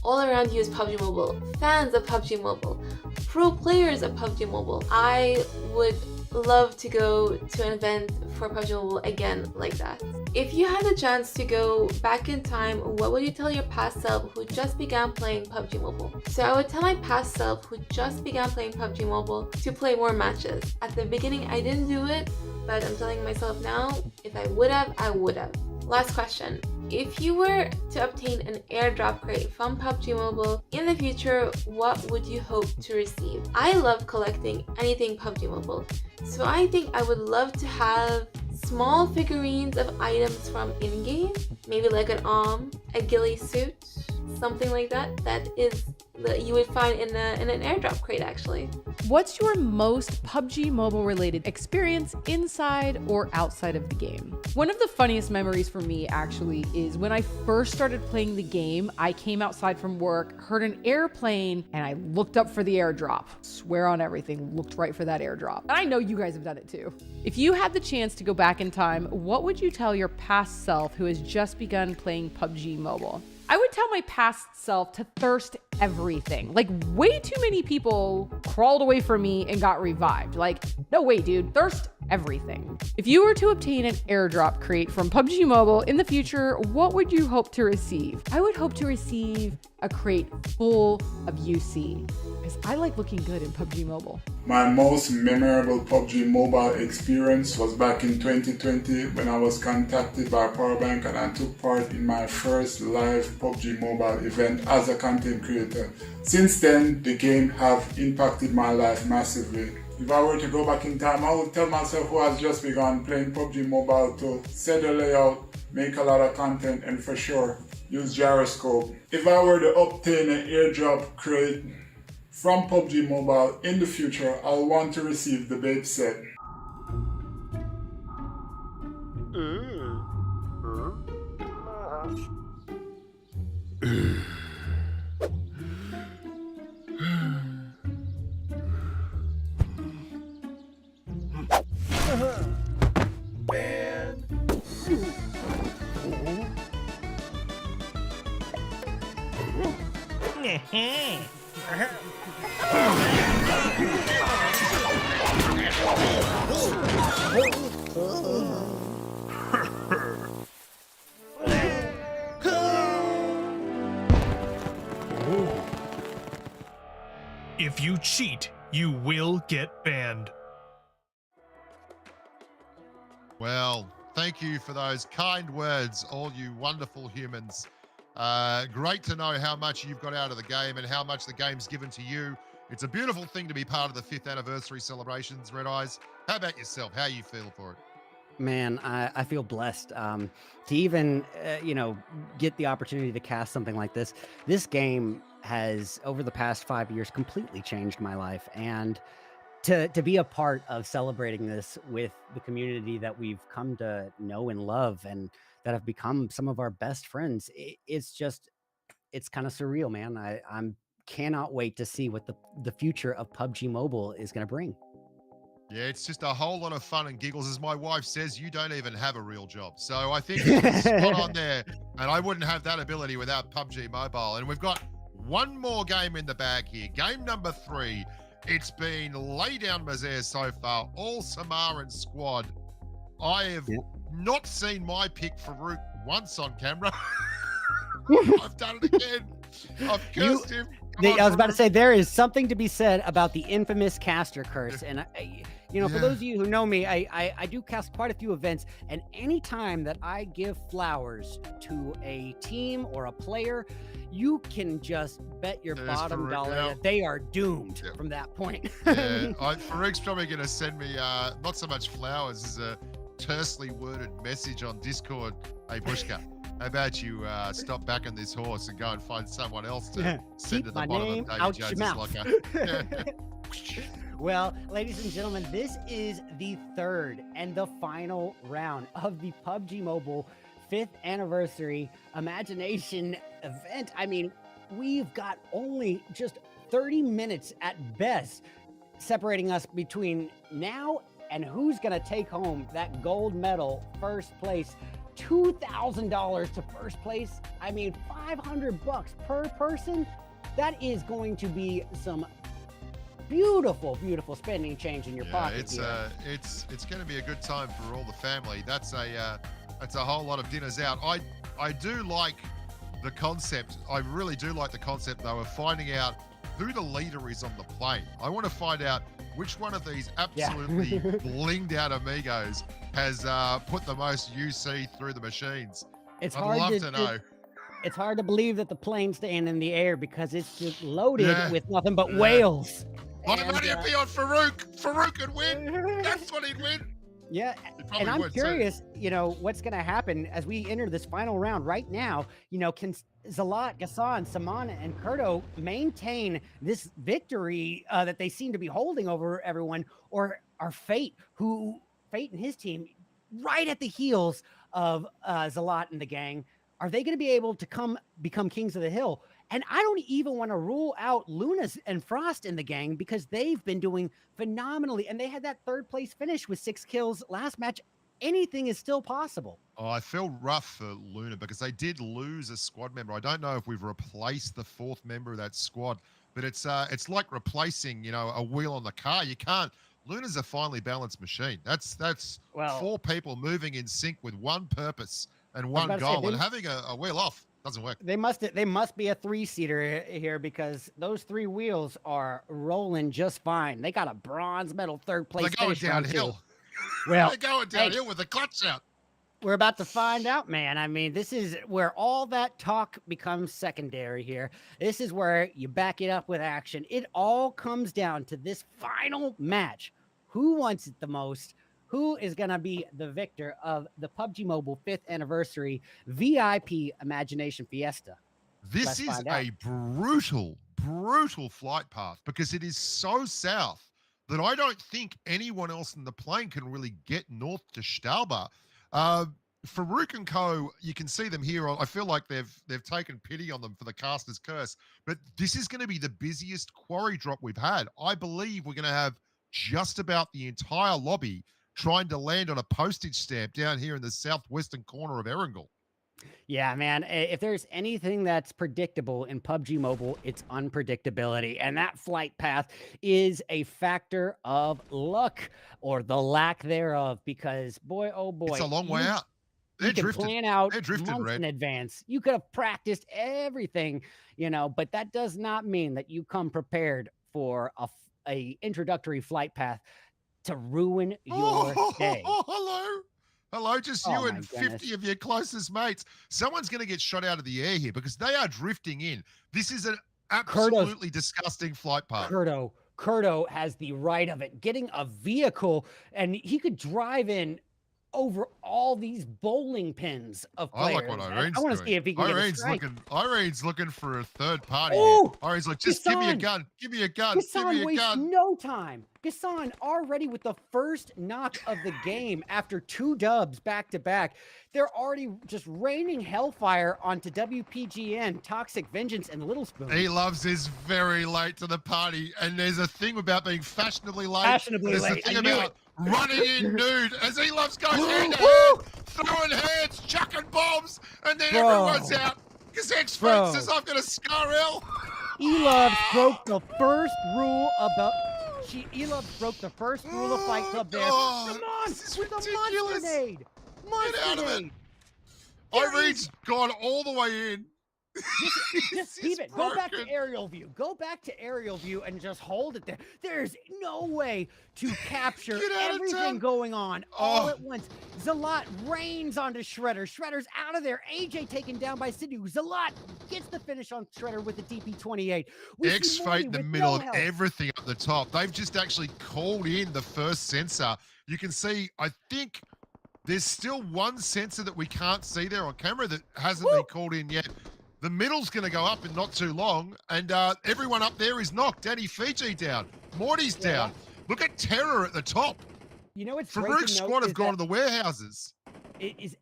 [SPEAKER 4] All around you is PUBG Mobile, fans of PUBG Mobile, pro players of PUBG Mobile. I would love to go to an event for PUBG Mobile again like that. If you had the chance to go back in time, what would you tell your past self who just began playing PUBG Mobile? So I would tell my past self who just began playing PUBG Mobile to play more matches. At the beginning I didn't do it, but I'm telling myself now, if I would have, I would have. Last question. If you were to obtain an airdrop crate from PUBG Mobile in the future, what would you hope to receive? I love collecting anything PUBG Mobile, so I think I would love to have small figurines of items from in-game, maybe like an arm, a ghillie suit, something like that, that is that you would find in an airdrop crate, actually.
[SPEAKER 5] What's your most PUBG Mobile related experience inside or outside of the game? One of the funniest memories for me actually is when I first started playing the game, I came outside from work, heard an airplane, and I looked up for the airdrop. Swear on everything, looked right for that airdrop. And I know you guys have done it too. If you had the chance to go back in time, what would you tell your past self who has just begun playing PUBG Mobile? I would tell my past self to thirst everything. Like, way too many people crawled away from me and got revived. Like, no way, dude, thirst everything. If you were to obtain an airdrop crate from PUBG Mobile in the future, what would you hope to receive? I would hope to receive a crate full of UC, because I like looking good in PUBG Mobile.
[SPEAKER 6] My most memorable PUBG Mobile experience was back in 2020 when I was contacted by Powerbank and I took part in my first live PUBG Mobile event as a content creator. Since then, the game have impacted my life massively. If I were to go back in time, I would tell myself who has just begun playing PUBG Mobile to set the layout, make a lot of content, and for sure, use gyroscope. If I were to obtain an airdrop crate from PUBG Mobile in the future, I'll want to receive the Babe set.
[SPEAKER 7] If you cheat, you will get banned.
[SPEAKER 1] Well, thank you for those kind words, all you wonderful humans. Great to know how much you've got out of the game and how much the game's given to you. It's a beautiful thing to be part of the 5th anniversary celebrations, Red Eyes. How about yourself? How you feel for it?
[SPEAKER 2] Man, I feel blessed to even, get the opportunity to cast something like this. This game has, over the past 5 years, completely changed my life. And to be a part of celebrating this with the community that we've come to know and love and that have become some of our best friends, it's kind of surreal, man. I'm cannot wait to see what the future of PUBG Mobile is going to bring.
[SPEAKER 1] Yeah, it's just a whole lot of fun and giggles. As my wife says, you don't even have a real job. So I think it's spot on there. And I wouldn't have that ability without PUBG Mobile. And we've got one more game in the bag here. Game number 3. It's been lay down misère so far. All Samaran squad. I have not seen my pick Farouk once on camera. I've done it again. I've cursed him.
[SPEAKER 2] I was about to say, there is something to be said about the infamous caster curse. And, for those of you who know me, I do cast quite a few events. And anytime that I give flowers to a team or a player, you can just bet your bottom dollar that they are doomed from that point.
[SPEAKER 1] Yeah, Farouk's probably going to send me not so much flowers as a tersely worded message on Discord. Hey, Bushka, how about you stop backing this horse and go and find someone else to send to the bottom of Davy Jones's locker?
[SPEAKER 2] Well, ladies and gentlemen, this is the 3rd and the final round of the PUBG Mobile 5th anniversary Imagination event. I mean, we've got only just 30 minutes at best separating us between now and who's going to take home that gold medal first place. $2,000 to first place. I mean, $500 per person. That is going to be some beautiful spending change in your pocket.
[SPEAKER 1] It's going to be a good time for all the family. That's a whole lot of dinners out. I do like the concept. I really do like the concept though of finding out who the leader is on the plane. I want to find out which one of these absolutely blinged out amigos has put the most UC through the machines. I'd love to know.
[SPEAKER 2] It's hard to believe that the plane's staying in the air because it's just loaded with nothing but whales.
[SPEAKER 1] What about it be on Farouk? Farouk could win. That's what he'd win.
[SPEAKER 2] Yeah,
[SPEAKER 1] He
[SPEAKER 2] and
[SPEAKER 1] probably
[SPEAKER 2] I'm
[SPEAKER 1] would too.
[SPEAKER 2] curious, what's going to happen as we enter this final round right now. Can Zalat, Gassan, Saman, and Kurto maintain this victory that they seem to be holding over everyone, or are Fate and his team right at the heels of Zalat and the gang? Are they going to be able to become kings of the hill? And I don't even want to rule out Lunas and Frost in the gang because they've been doing phenomenally. And they had that third place finish with 6 kills last match. Anything is still possible.
[SPEAKER 1] Oh, I feel rough for Luna because they did lose a squad member. I don't know if we've replaced the 4th member of that squad, but it's like replacing, a wheel on the car. You can't. Luna's a finely balanced machine. That's
[SPEAKER 2] Well,
[SPEAKER 1] 4 people moving in sync with one purpose and
[SPEAKER 2] was
[SPEAKER 1] one
[SPEAKER 2] about to say,
[SPEAKER 1] goal, and having a wheel off doesn't work.
[SPEAKER 2] they must be a 3-seater here because those 3 wheels are rolling just fine. They got a bronze medal third place
[SPEAKER 1] They're going
[SPEAKER 2] finish round 2.
[SPEAKER 1] downhill.
[SPEAKER 2] Well,
[SPEAKER 1] They're going downhill with the clutch out.
[SPEAKER 2] we're about to find out, man. I mean, this is where all that talk becomes secondary here. This is where you back it up with action. It all comes down to this final match. Who wants it the most? Who is going to be the victor of the PUBG Mobile 5th anniversary VIP Imagination Fiesta?
[SPEAKER 1] This
[SPEAKER 2] Let's
[SPEAKER 1] is
[SPEAKER 2] find out.
[SPEAKER 1] a brutal, brutal flight path because it is so south that I don't think anyone else in the plane can really get north to Stahlbar. Farouk and Co, you can see them here. I feel like they've taken pity on them for the caster's curse, but this is going to be the busiest quarry drop we've had. I believe we're going to have just about the entire lobby trying to land on a postage stamp down here in the southwestern corner of Erangel.
[SPEAKER 2] Yeah, man. If there's anything that's predictable in PUBG Mobile, it's unpredictability. And that flight path is a factor of luck or the lack thereof because, boy, oh boy.
[SPEAKER 1] It's a long way out.
[SPEAKER 2] You can plan out months
[SPEAKER 1] Red.
[SPEAKER 2] in advance. You could have practiced everything, but that does not mean that you come prepared for a introductory flight path to ruin your day.
[SPEAKER 1] Hello, just you and 50
[SPEAKER 2] goodness.
[SPEAKER 1] of your closest mates. Someone's going to get shot out of the air here because they are drifting in. This is an absolutely disgusting flight path.
[SPEAKER 2] Kurto has the right of it, getting a vehicle, and he could drive in over all these bowling pins of players.
[SPEAKER 1] I like what Irene's
[SPEAKER 2] I want to
[SPEAKER 1] doing.
[SPEAKER 2] see if he can get a strike.
[SPEAKER 1] Irene's looking for a third party.
[SPEAKER 2] Oh,
[SPEAKER 1] Irene's like, just give me a gun. Give me a gun. Give me a
[SPEAKER 2] wastes
[SPEAKER 1] gun.
[SPEAKER 2] no time. Gassan already with the first knock of the game after 2 dubs back to back. They're already just raining hellfire onto WPGN, Toxic Vengeance, and Little Spoon.
[SPEAKER 1] He loves his very late to the party, and there's a thing about being fashionably late.
[SPEAKER 2] Fashionably late.
[SPEAKER 1] There's a
[SPEAKER 2] I
[SPEAKER 1] thing
[SPEAKER 2] knew
[SPEAKER 1] about running in nude, as he loves going hand to
[SPEAKER 2] Woo!
[SPEAKER 1] hand, throwing hands, chucking bombs, and then everyone's out. Because X-Fate says, I've got a Scarrel.
[SPEAKER 2] Eloves broke the first rule about... Eloves broke the first rule of Fight Club there.
[SPEAKER 1] Oh,
[SPEAKER 2] Come on,
[SPEAKER 1] this is
[SPEAKER 2] with
[SPEAKER 1] ridiculous.
[SPEAKER 2] a monster nade.
[SPEAKER 1] Get out of it.
[SPEAKER 2] Nade.
[SPEAKER 1] Irene's gone all the way in.
[SPEAKER 2] Just keep it. Go back to aerial view. Go back to aerial view and just hold it there. There's no way to capture everything going on all at once. Zalat rains onto Shredder. Shredder's out of there. AJ taken down by Sidhu. Zalat gets the finish on Shredder with the DP28.
[SPEAKER 1] X-Fate in the middle of everything up the top. They've just actually called in the first sensor. You can see, I think there's still one sensor that we can't see there on camera that hasn't been called in yet. The middle's going to go up in not too long, and everyone up there is knocked. Danny Fiji down. Morty's down. Look at Terror at the top.
[SPEAKER 2] You know what's
[SPEAKER 1] Farouk's squad have gone to the warehouses.
[SPEAKER 2] It is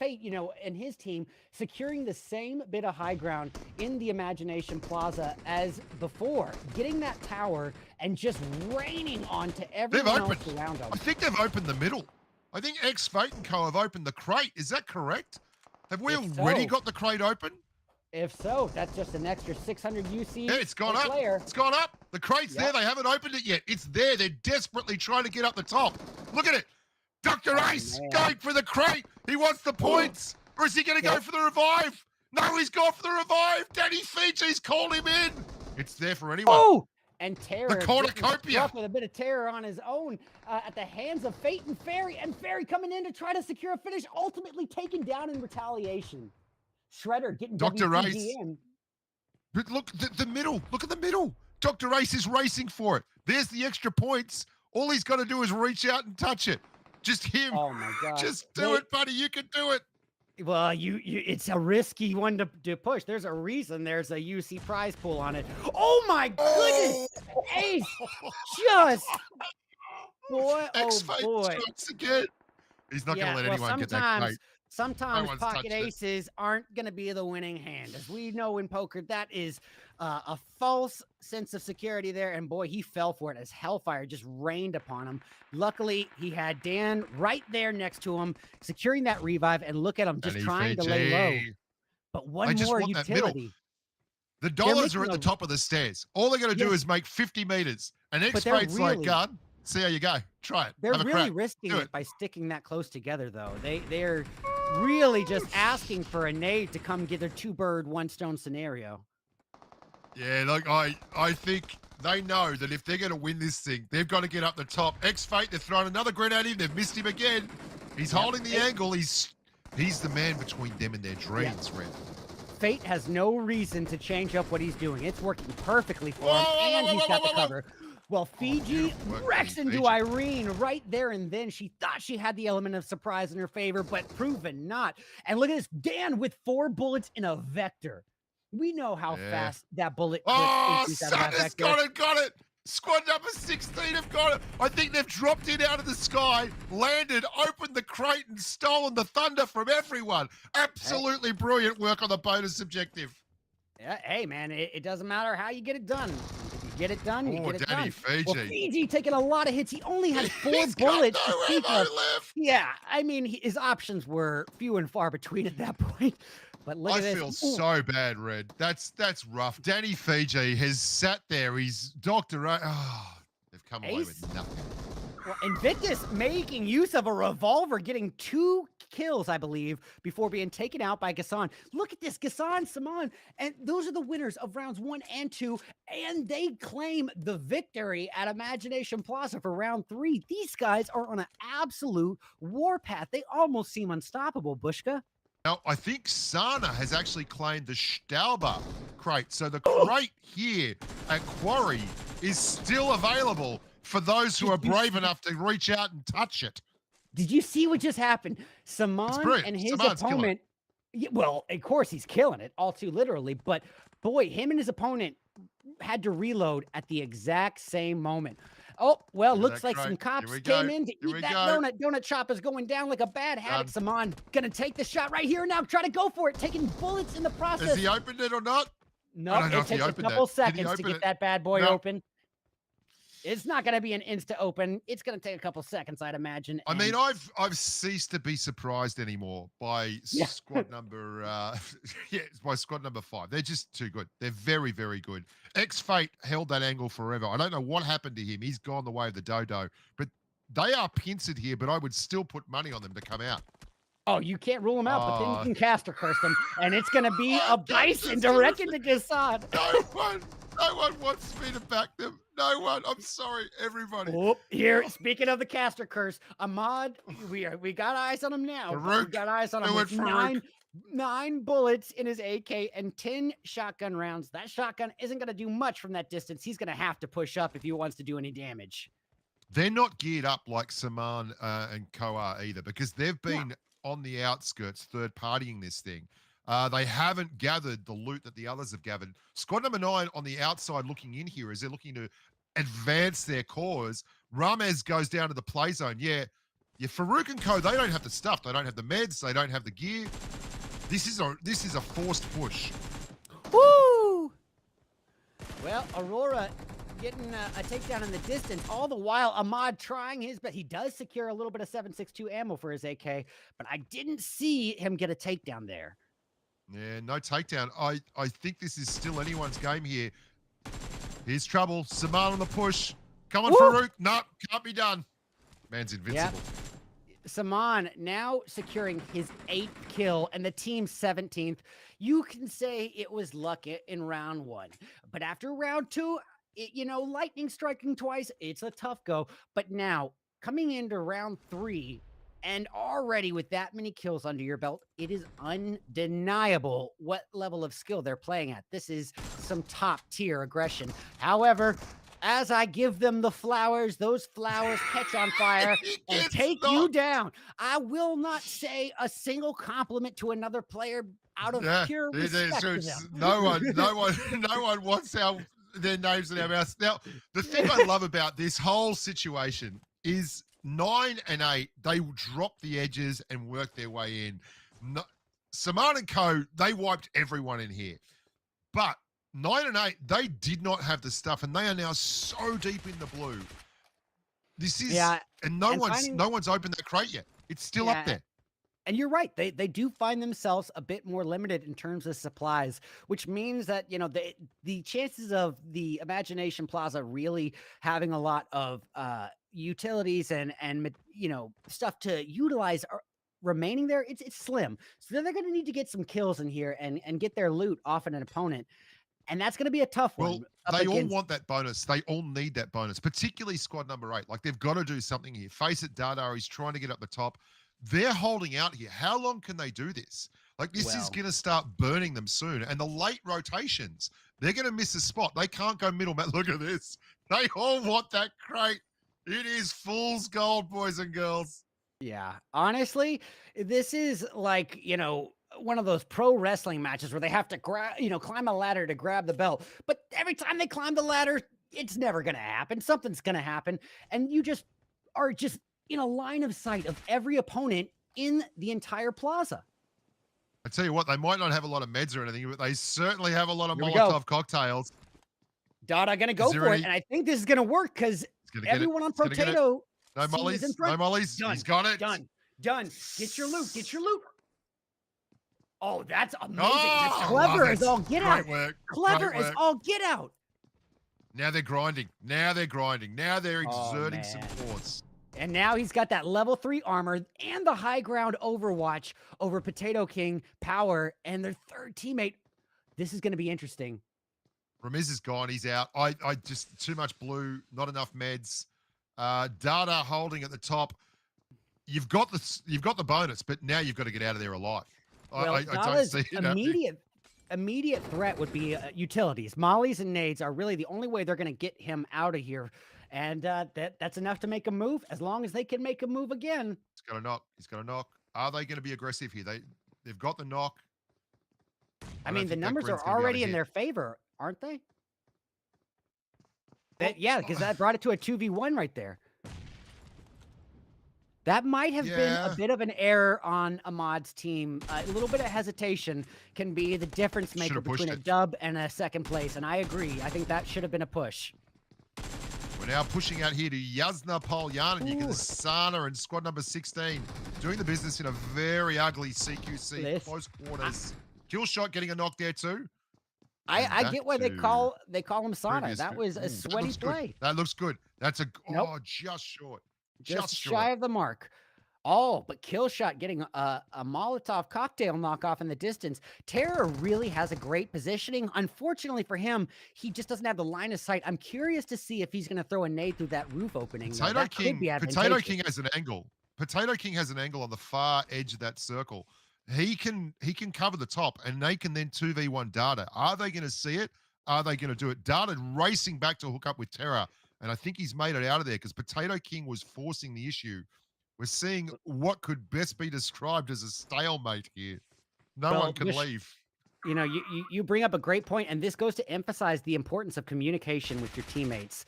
[SPEAKER 2] Fate, and his team securing the same bit of high ground in the Imagination Plaza as before, getting that tower and just raining onto everyone else around them.
[SPEAKER 1] I think they've opened the middle. I think X-Fate and Co have opened the crate. Is that correct? Have we already got the crate open?
[SPEAKER 2] If so, that's just an extra 600 UC.
[SPEAKER 1] Yeah, it's gone up. It's gone up. The crate's there. They haven't opened it yet. It's there. They're desperately trying to get up the top. Look at it. Dr. Ace going for the crate. He wants the points. Or is he going to go for the revive? No, he's gone for the revive. Danny Fiji's called him in. It's there for anyone.
[SPEAKER 2] Oh! And Terror,
[SPEAKER 1] the cornucopia,
[SPEAKER 2] with a bit of terror on his own at the hands of Fate and Fairy coming in to try to secure a finish, ultimately taken down in retaliation. Shredder getting
[SPEAKER 1] Dr. Ace.
[SPEAKER 2] WPGM.
[SPEAKER 1] But look, the middle. Look at the middle. Dr. Ace is racing for it. There's the extra points. All he's got to do is reach out and touch it. Just him.
[SPEAKER 2] Oh my god.
[SPEAKER 1] Just do it, buddy. You can do it.
[SPEAKER 2] Well, it's a risky one to push. There's a reason there's a UC prize pool on it. Oh my goodness! Ace, just boy, oh
[SPEAKER 1] X-Fate
[SPEAKER 2] boy.
[SPEAKER 1] strikes again. He's not going to let anyone get that crate.
[SPEAKER 2] Sometimes
[SPEAKER 1] one's
[SPEAKER 2] pocket
[SPEAKER 1] touched it.
[SPEAKER 2] aces aren't going to be the winning hand. As we know in poker, that is a false sense of security there. And boy, he fell for it as Hellfire just rained upon him. Luckily, he had Dan right there next to him, securing that revive. And look at him just trying to lay low. But one more utility.
[SPEAKER 1] The dollars are at the top of the stairs. All they're going to do is make 50 meters. And X-Fate's like, gun, see how you go. Try it.
[SPEAKER 2] They're really risking it by sticking that close together, though. They're really just asking for a nade to come get their 2-bird, 1-stone scenario.
[SPEAKER 1] Yeah, like I think they know that if they're going to win this thing, they've got to get up the top. X-Fate, they're throwing another grenade at him. They've missed him again. He's holding the angle. He's the man between them and their dreams, Red.
[SPEAKER 2] Fate has no reason to change up what he's doing. It's working perfectly for him, and he's got the cover. Well, Fiji wrecks into Irene right there and then. She thought she had the element of surprise in her favor, but proven not. And look at this, Dan with 4 bullets in a vector. We know how fast that bullet
[SPEAKER 1] Santa's got it. Squad number 16 have got it. I think they've dropped in out of the sky, landed, opened the crate, and stolen the thunder from everyone. Absolutely brilliant work on the bonus objective.
[SPEAKER 2] Yeah, hey, man, it doesn't matter how you get it done. If you get it done, you get it done.
[SPEAKER 1] Fiji.
[SPEAKER 2] Well, Fiji taking a lot of hits. He only had 4 bullets to speak of. Yeah, I mean, his options were few and far between at that point. But look at this.
[SPEAKER 1] I feel so bad, Red. That's rough. Danny Fiji has sat there. He's Dr. They've come away with nothing.
[SPEAKER 2] Well, Invictus making use of a revolver, getting 2 kills, I believe, before being taken out by Gassan. Look at this, Gassan, Saman, and those are the winners of rounds 1 and 2, and they claim the victory at Imagination Plaza for round 3. These guys are on an absolute warpath. They almost seem unstoppable, Bushka.
[SPEAKER 1] Now, I think Sana has actually claimed the Stauber crate. So the crate here at Quarry is still available for those who are brave enough to reach out and touch it.
[SPEAKER 2] Did you see what just happened? Saman and his opponent, well, of course he's killing it, all too literally, but boy, him and his opponent had to reload at the exact same moment. Oh, well, looks like some cops came in to eat that donut. Donut shop is going down like a bad habit. Saman gonna take the shot right here now. Try to go for it, taking bullets in the process.
[SPEAKER 1] Has he opened it or not?
[SPEAKER 2] No, it takes a couple seconds to get that bad boy open. It's not going to be an insta open. It's going to take a couple seconds, I'd imagine.
[SPEAKER 1] I mean, I've ceased to be surprised anymore by squad number by squad number 5. They're just too good. They're very, very good. X-Fate held that angle forever. I don't know what happened to him. He's gone the way of the dodo. But they are pincered here, but I would still put money on them to come out.
[SPEAKER 2] Oh, you can't rule them out, but then you can caster curse them, and it's going to be a bison directed to Gassan.
[SPEAKER 1] No one wants me to back them. No one. I'm sorry, everybody.
[SPEAKER 2] Oh, here, speaking of the caster curse, Ahmad, we got eyes on him now. We got eyes on him with 9 bullets in his AK and 10 shotgun rounds. That shotgun isn't going to do much from that distance. He's going to have to push up if he wants to do any damage.
[SPEAKER 1] They're not geared up like Saman and Koa either, because they've been on the outskirts, third-partying this thing. They haven't gathered the loot that the others have gathered. Squad number 9 on the outside looking in here as they're looking to advance their cause. Ramez goes down to the play zone. Yeah, Farouk and Co, they don't have the stuff. They don't have the meds. They don't have the gear. This is a forced push.
[SPEAKER 2] Woo! Well, Aurora getting a takedown in the distance. All the while, Ahmad trying his best. He does secure a little bit of 7.62 ammo for his AK, but I didn't see him get a takedown there.
[SPEAKER 1] Yeah, no takedown. I think this is still anyone's game here. Here's trouble. Saman on the push. Come on, Farouk. No, can't be done. Man's invincible.
[SPEAKER 2] Yep. Saman now securing his 8th kill and the team's 17th. You can say it was luck in round 1. But after round 2, lightning striking twice, it's a tough go. But now, coming into round 3, and already with that many kills under your belt, it is undeniable what level of skill they're playing at. This is some top tier aggression. However, as I give them the flowers, those flowers catch on fire and
[SPEAKER 1] It's
[SPEAKER 2] take
[SPEAKER 1] not.
[SPEAKER 2] you down. I will not say a single compliment to another player out of
[SPEAKER 1] Yeah,
[SPEAKER 2] pure
[SPEAKER 1] it is.
[SPEAKER 2] respect to
[SPEAKER 1] It's-
[SPEAKER 2] them.
[SPEAKER 1] no one wants their names in our mouths. Now, the thing I love about this whole situation is 9 and 8, they drop the edges and work their way in. No, Saman and Co, they wiped everyone in here. But 9 and 8, they did not have the stuff, and they are now so deep in the blue. This is and no one's opened that crate yet. It's still up there.
[SPEAKER 2] And you're right. They do find themselves a bit more limited in terms of supplies, which means that, you know, the chances of the Imagination Plaza really having a lot of utilities and you know, stuff to utilize are remaining there. It's slim. So they're going to need to get some kills in here and get their loot off an opponent. And that's going to be a tough
[SPEAKER 1] Well,
[SPEAKER 2] one.
[SPEAKER 1] they all want that bonus. They all need that bonus, particularly squad number 8. Like, they've got to do something here. Face it, Dada, he's trying to get up the top. They're holding out here. How long can they do this? Like, this is going to start burning them soon. And the late rotations, they're going to miss a spot. They can't go middle. Look at this. They all want that crate. It is fool's gold, boys and girls.
[SPEAKER 2] Yeah. Honestly, this is like, you know, one of those pro wrestling matches where they have to climb a ladder to grab the belt. But every time they climb the ladder, it's never going to happen. Something's going to happen. And you just are just in a line of sight of every opponent in the entire plaza.
[SPEAKER 1] I tell you what, they might not have a lot of meds or anything, but they certainly have a lot of Molotov cocktails.
[SPEAKER 2] Dada going to go for it. And I think this is going to work because everyone on Potato
[SPEAKER 1] No mollies. No mollies. He's got it.
[SPEAKER 2] Done. Get your loot. Get your loot. Oh, that's amazing.
[SPEAKER 1] Oh,
[SPEAKER 2] Just clever as all get out.
[SPEAKER 1] Work.
[SPEAKER 2] Clever as all get out.
[SPEAKER 1] Now they're grinding. Now they're exerting some force.
[SPEAKER 2] And now he's got that level 3 armor and the high ground overwatch over Potato King, Power, and their third teammate. This is going to be interesting.
[SPEAKER 1] Ramiz is gone. He's out. I just too much blue, not enough meds. Dada holding at the top. You've got the bonus, but now you've got to get out of there alive.
[SPEAKER 2] Well,
[SPEAKER 1] I don't see it.
[SPEAKER 2] Immediate threat would be utilities. Mollies and nades are really the only way they're going to get him out of here. And that's enough to make a move, as long as they can make a move again.
[SPEAKER 1] He's got a knock. Are they going to be aggressive here? They've got the knock.
[SPEAKER 2] I mean, the numbers are already in their favor, aren't they? Yeah, because that brought it to a 2v1 right there. That might have been a bit of an error on Ahmad's team. A little bit of hesitation can be the difference maker between a dub and a second place. And I agree. I think that should have been a push.
[SPEAKER 1] We're now pushing out here to Yasna Polyan, and you get Sana and squad number 16 doing the business in a very ugly CQC close quarters. Kill shot getting a knock there too.
[SPEAKER 2] I get why they call him Sana. That was a sweaty play.
[SPEAKER 1] That looks good. That's just short.
[SPEAKER 2] Just shy of the mark. Oh, but Killshot getting a Molotov cocktail knockoff in the distance. Terror really has a great positioning. Unfortunately for him, he just doesn't have the line of sight. I'm curious to see if he's going to throw a nade through that roof opening.
[SPEAKER 1] Potato King has an angle. Potato King has an angle on the far edge of that circle. He can cover the top, and they can then 2v1 Dada. Are they going to see it? Are they going to do it? Dada racing back to hook up with Terror. And I think he's made it out of there because Potato King was forcing the issue. We're seeing what could best be described as a stalemate here. No one can leave.
[SPEAKER 2] You know, you bring up a great point, and this goes to emphasize the importance of communication with your teammates.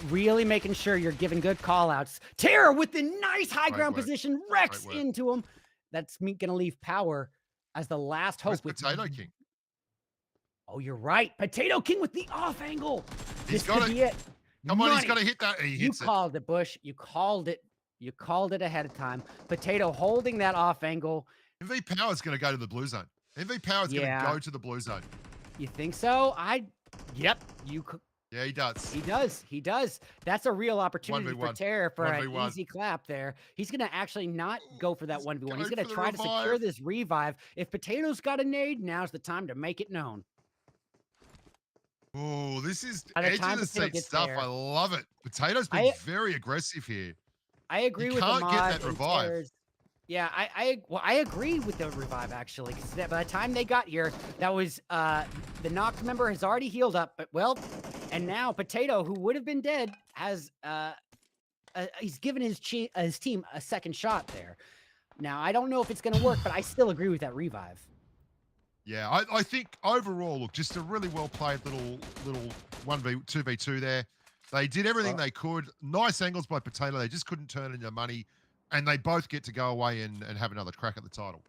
[SPEAKER 2] Really making sure you're giving good call-outs. Terror with the nice high ground position, Rex into him. That's going to leave Power as the last hope.
[SPEAKER 1] With Potato King.
[SPEAKER 2] Oh, you're right. Potato King with the off angle.
[SPEAKER 1] He's got it. Come on, he's got to hit that. He hits
[SPEAKER 2] it. You called it, Bush. You called it. You called it ahead of time. Potato holding that off angle.
[SPEAKER 1] MV Power's going to go to the blue zone. MV Power's going to go to the blue zone.
[SPEAKER 2] You think so? Yep.
[SPEAKER 1] Yeah, he does.
[SPEAKER 2] He does. That's a real opportunity for Terror for an easy clap there. He's going to actually not go for that 1v1. He's going to try to secure this revive. If Potato's got a nade, now's the time to make it known.
[SPEAKER 1] Oh, this is edge of the seat stuff. I love it. Potato's been very aggressive here.
[SPEAKER 2] I agree with
[SPEAKER 1] Ahmad. You can't get that revive.
[SPEAKER 2] Yeah, I agree with the revive actually. Because by the time they got here, that was the knocked member has already healed up. But well, And now Potato, who would have been dead, has he's given his team a second shot there. Now, I don't know if it's going to work, but I still agree with that revive.
[SPEAKER 1] Yeah, I think overall, look, just a really well played little 2v2 there. They did everything they could. Nice angles by Potato. They just couldn't turn into money. And they both get to go away and have another crack at the title.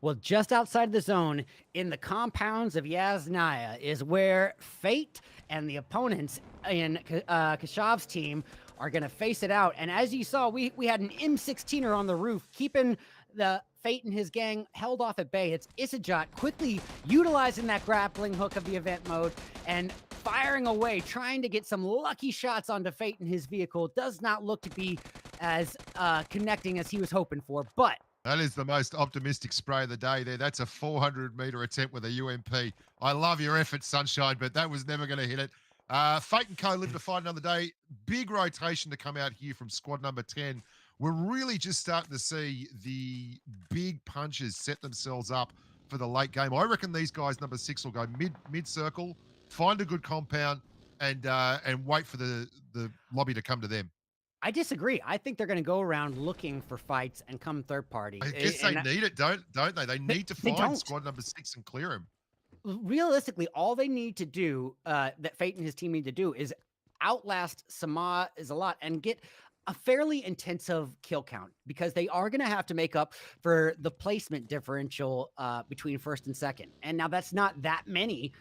[SPEAKER 2] Well, just outside the zone, in the compounds of Yasnaya, is where Fate and the opponents in Kashav's team are going to face it out. And as you saw, we had an M16er on the roof, keeping the Fate and his gang held off at bay. It's Isajot quickly utilizing that grappling hook of the event mode and firing away, trying to get some lucky shots onto Fate and his vehicle. Does not look to be as connecting as he was hoping for, but
[SPEAKER 1] that is the most optimistic spray of the day there. That's a 400-meter attempt with a UMP. I love your effort, Sunshine, but that was never going to hit it. Fate and Co. live to fight another day. Big rotation to come out here from squad number 10. We're really just starting to see the big punches set themselves up for the late game. I reckon these guys, number 6, will go mid-circle, find a good compound, and wait for the lobby to come to them.
[SPEAKER 2] I disagree. I think they're going to go around looking for fights and come third party.
[SPEAKER 1] I guess they need it, don't they? They need to find squad number 6 and clear him.
[SPEAKER 2] Realistically, all they need to do, that Fate and his team need to do, is outlast Sama is a lot and get a fairly intensive kill count, because they are going to have to make up for the placement differential between first and second. And now that's not that many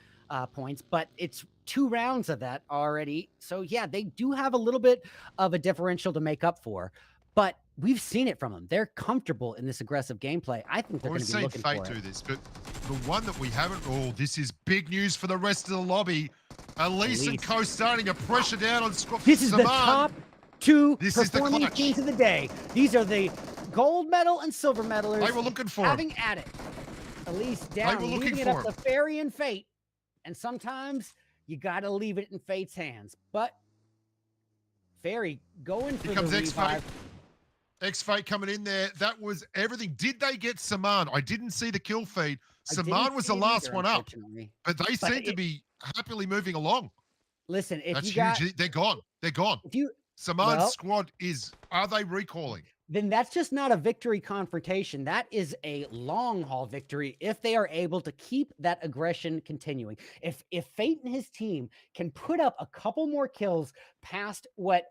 [SPEAKER 2] points, but it's 2 rounds of that already. So yeah, they do have a little bit of a differential to make up for, but we've seen it from them. They're comfortable in this aggressive gameplay. I think they're going to be looking for it.
[SPEAKER 1] We've seen Fate do this, but the one that we haven't, this is big news for the rest of the lobby. Elise and Co starting to pressure down on Scott.
[SPEAKER 2] This is the top 2 performing teams of the day. These are the gold medal and silver medalers.
[SPEAKER 1] They were looking for
[SPEAKER 2] having at it. Elise down, leaving it up to Fairy and Fate. And sometimes you got to leave it in Fate's hands. But Fairy going for the revive.
[SPEAKER 1] X-Fate coming in there. That was everything. Did they get Saman? I didn't see the kill feed. Saman was the last one up. But they seem to be happily moving along.
[SPEAKER 2] Listen, if
[SPEAKER 1] that's
[SPEAKER 2] you got...
[SPEAKER 1] huge. They're gone. They're gone. Saman's squad is... Are they recalling?
[SPEAKER 2] Then that's just not a victory confrontation. That is a long haul victory if they are able to keep that aggression continuing. If Fate and his team can put up a couple more kills past what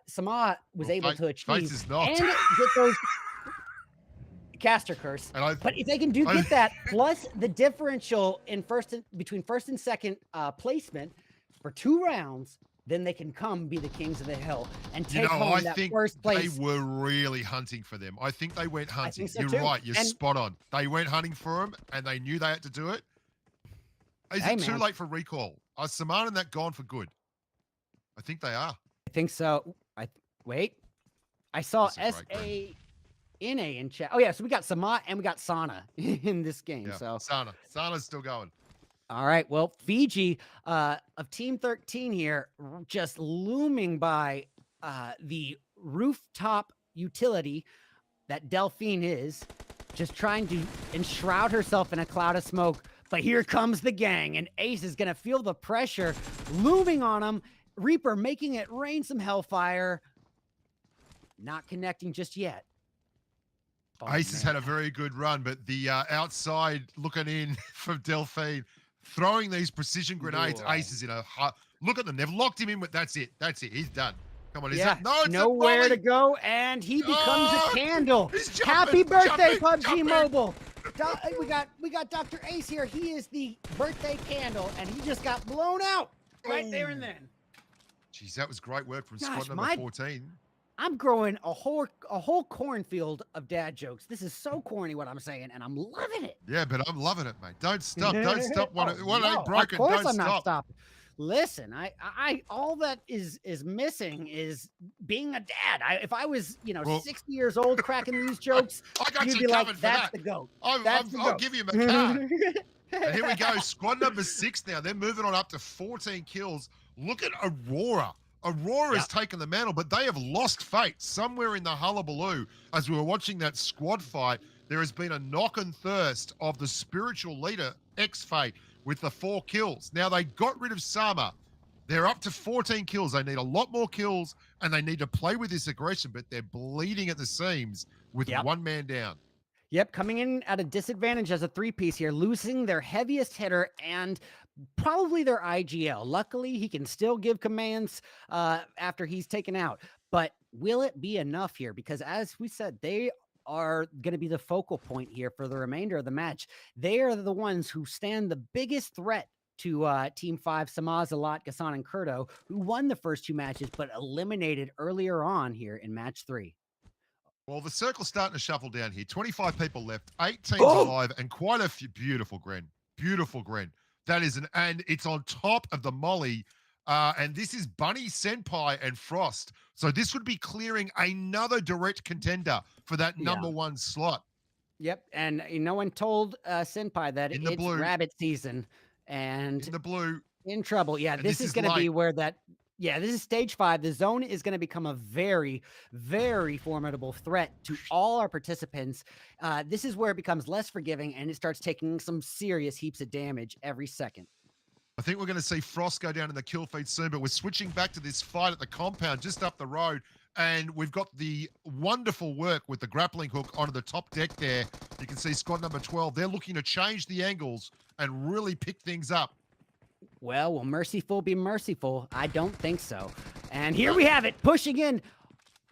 [SPEAKER 2] Sama was able to achieve and get those caster curse, but if they can get that plus the differential in between first and second placement for 2 rounds, then they can come be the kings of the hill and take home that first place.
[SPEAKER 1] They were really hunting for them. I think they went hunting. You're right. You're spot on. They went hunting for them, and they knew they had to do it. Is it too late for recall? Are Saman and that gone for good? I think they are.
[SPEAKER 2] I think so. Wait. I saw SANA in chat. Oh, yeah. So we got Saman and we got Sana in this game.
[SPEAKER 1] Yeah,
[SPEAKER 2] so
[SPEAKER 1] Sana's still going.
[SPEAKER 2] All right. Well, Fiji of Team 13 here, just looming by the rooftop utility that Delphine is, just trying to enshroud herself in a cloud of smoke. But here comes the gang, and Ace is going to feel the pressure looming on him. Reaper making it rain some hellfire. Not connecting just yet.
[SPEAKER 1] Oh, Ace has had a very good run, but the outside looking in from Delphine, throwing these precision grenades. Ace is in a look at them. They've locked him in with that's it. He's done. Come on, it's
[SPEAKER 2] nowhere to go, and he becomes a candle. Happy birthday, PUBG Mobile. We got Dr. Ace here. He is the birthday candle, and he just got blown out right there and then.
[SPEAKER 1] Jeez, that was great work from squad number 14.
[SPEAKER 2] I'm growing a whole cornfield of dad jokes. This is so corny what I'm saying, and I'm loving it.
[SPEAKER 1] Yeah, but I'm loving it, mate. Don't stop. Don't stop. What ain't broken,
[SPEAKER 2] of course
[SPEAKER 1] don't
[SPEAKER 2] I'm
[SPEAKER 1] stop.
[SPEAKER 2] Not stopping. Listen, I all that is missing is being a dad. If I was 60 years old cracking these jokes, you'd be like, "That's the GOAT."
[SPEAKER 1] I'll give you a card. And here we go. Squad number 6 now. They're moving on up to 14 kills. Look at Aurora. Aurora has taken the mantle, but they have lost Fate somewhere in the hullabaloo. As we were watching that squad fight, there has been a knock and thirst of the spiritual leader, X-Fate, with the 4 kills. Now, they got rid of Sama. They're up to 14 kills. They need a lot more kills, and they need to play with this aggression, but they're bleeding at the seams with
[SPEAKER 2] Yep.
[SPEAKER 1] one man down.
[SPEAKER 2] Yep, coming in at a disadvantage as a three-piece here, losing their heaviest hitter and probably their IGL. Luckily, he can still give commands after he's taken out. But will it be enough here? Because as we said, they are going to be the focal point here for the remainder of the match. They are the ones who stand the biggest threat to Team 5, Samaz, Alat, Gassan, and Kurdo, who won the first two matches, but eliminated earlier on here in match 3.
[SPEAKER 1] Well, the circle's starting to shuffle down here. 25 people left, 8 teams alive, and quite a few. Beautiful, Gren. Beautiful, Gren. That is and it's on top of the Molly. And this is Bunny, Senpai, and Frost. So this would be clearing another direct contender for that number 1 slot.
[SPEAKER 2] Yep, and no one told Senpai that
[SPEAKER 1] In the
[SPEAKER 2] it's
[SPEAKER 1] blue.
[SPEAKER 2] rabbit season, and
[SPEAKER 1] In the blue.
[SPEAKER 2] in trouble. Yeah,
[SPEAKER 1] And
[SPEAKER 2] this is going to be where that. Yeah, this is stage 5. The zone is going to become a very, very formidable threat to all our participants. This is where it becomes less forgiving, and it starts taking some serious heaps of damage every second.
[SPEAKER 1] I think we're going to see Frost go down in the kill feed soon, but we're switching back to this fight at the compound just up the road. And we've got the wonderful work with the grappling hook onto the top deck there. You can see squad number 12. They're looking to change the angles and really pick things up.
[SPEAKER 2] Well, will merciful be merciful? I don't think so. And here we have it, pushing in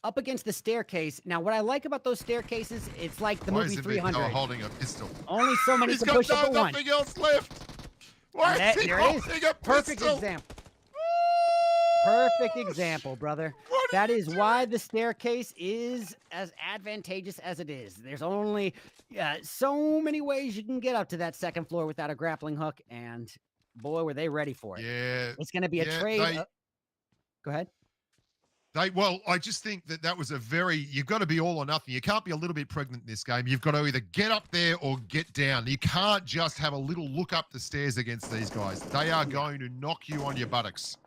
[SPEAKER 2] up against the staircase. Now, what I like about those staircases, it's like the movie 300.
[SPEAKER 1] Holding a pistol.
[SPEAKER 2] Only so many
[SPEAKER 1] He's
[SPEAKER 2] can
[SPEAKER 1] got
[SPEAKER 2] push up at once.
[SPEAKER 1] nothing else left. Why is he
[SPEAKER 2] There it is.
[SPEAKER 1] holding a
[SPEAKER 2] Perfect
[SPEAKER 1] pistol?
[SPEAKER 2] example. Perfect example, brother.
[SPEAKER 1] What
[SPEAKER 2] That
[SPEAKER 1] are you
[SPEAKER 2] is why the staircase is as advantageous as it is. There's only so many ways you can get up to that second floor without a grappling hook, and boy, were they ready for it.
[SPEAKER 1] Yeah.
[SPEAKER 2] It's going to be a trade. Go ahead.
[SPEAKER 1] Well, I just think that was a you've got to be all or nothing. You can't be a little bit pregnant in this game. You've got to either get up there or get down. You can't just have a little look up the stairs against these guys. They are going to knock you on your buttocks.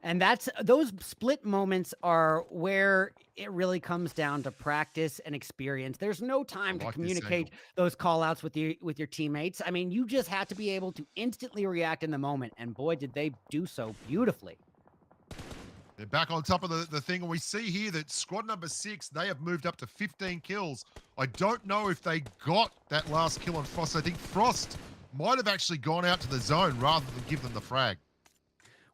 [SPEAKER 2] And those split moments are where it really comes down to practice and experience. There's no time to communicate those call outs with your teammates. I mean, you just have to be able to instantly react in the moment. And boy, did they do so beautifully.
[SPEAKER 1] They're back on top of the thing. And we see here that squad number 6, they have moved up to 15 kills. I don't know if they got that last kill on Frost. I think Frost might have actually gone out to the zone rather than give them the frag.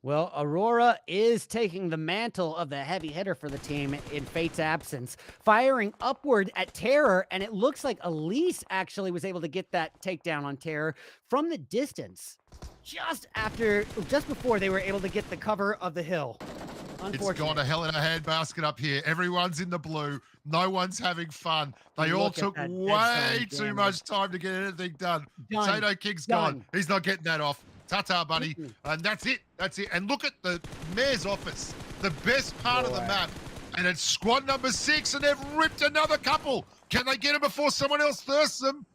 [SPEAKER 2] Well, Aurora is taking the mantle of the heavy hitter for the team in Fate's absence, firing upward at Terror, and it looks like Elise actually was able to get that takedown on Terror from the distance, just before they were able to get the cover of the hill.
[SPEAKER 1] It's gone to hell in a handbasket up here. Everyone's in the blue. No one's having fun. They all took way too much time to get anything done. Potato King's gone. He's not getting that off. Ta-ta, buddy. And that's it. That's it. And look at the mayor's office, the best part of the map. And it's squad number 6, and they've ripped another couple. Can they get them before someone else thirsts them?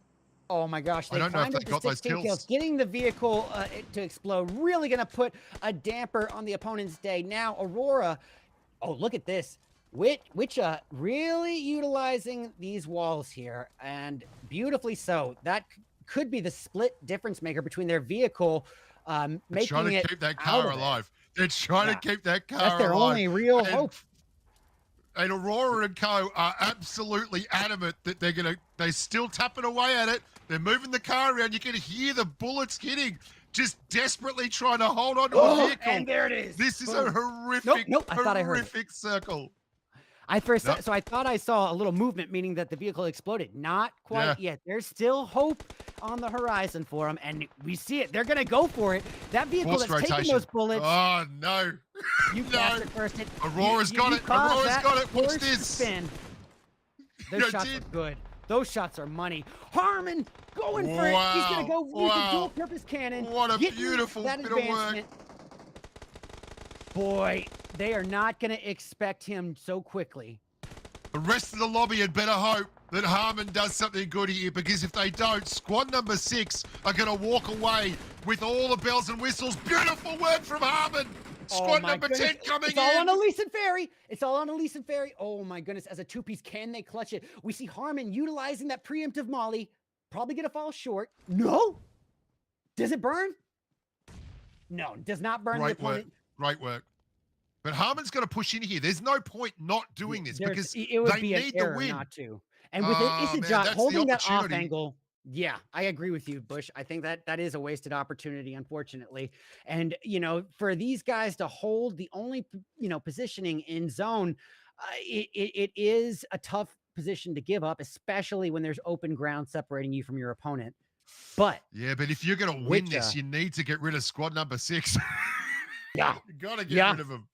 [SPEAKER 2] Oh my gosh,
[SPEAKER 1] I don't know if they got those kills.
[SPEAKER 2] Getting the vehicle to explode, really going to put a damper on the opponent's day. Now, Aurora, oh, look at this. Witcha really utilizing these walls here, and beautifully so. That could be the split difference maker between their vehicle making
[SPEAKER 1] trying to keep that car alive. They're trying to keep that car alive.
[SPEAKER 2] That's their only real hope.
[SPEAKER 1] And Aurora and co are absolutely adamant that they're still tapping away at it. They're moving the car around. You can hear the bullets hitting, just desperately trying to hold on to a vehicle.
[SPEAKER 2] And there it is.
[SPEAKER 1] This is a horrific, horrific circle.
[SPEAKER 2] I thought I saw a little movement, meaning that the vehicle exploded. Not quite yet. There's still hope on the horizon for them, and we see it. They're going to go for it. That vehicle that's taking those bullets.
[SPEAKER 1] Oh, no.
[SPEAKER 2] You bastard first.
[SPEAKER 1] Aurora's got it. Aurora's got it. Watch this.
[SPEAKER 2] Spin. Those shots are good. Those shots are money. Harmon going for it. He's going to go use the dual-purpose cannon.
[SPEAKER 1] What a beautiful bit of work.
[SPEAKER 2] Boy, they are not going to expect him so quickly.
[SPEAKER 1] The rest of the lobby had better hope that Harmon does something good here, because if they don't, squad number 6 are going to walk away with all the bells and whistles. Beautiful work from Harmon. Squad number 10 coming in.
[SPEAKER 2] It's all on Elise and Fairy. It's all on Elise and Fairy. Oh my goodness. As a two-piece, can they clutch it? We see Harmon utilizing that preemptive molly. Probably going to fall short. No. Does it burn? No, does not burn the opponent.
[SPEAKER 1] Great work. But Harmon's got to push in here. There's no point not doing this because
[SPEAKER 2] it would
[SPEAKER 1] they
[SPEAKER 2] be an
[SPEAKER 1] need the
[SPEAKER 2] error
[SPEAKER 1] win.
[SPEAKER 2] not to. And with it,
[SPEAKER 1] Man,
[SPEAKER 2] Isijot
[SPEAKER 1] that's the
[SPEAKER 2] holding that off
[SPEAKER 1] opportunity.
[SPEAKER 2] angle. Yeah, I agree with you, Bush. I think that is a wasted opportunity, unfortunately. And for these guys to hold the only positioning in zone, it is a tough position to give up, especially when there's open ground separating you from your opponent. But
[SPEAKER 1] yeah, but if you're going to win this, you need to get rid of squad number 6.
[SPEAKER 2] yeah,
[SPEAKER 1] you got to get rid of him.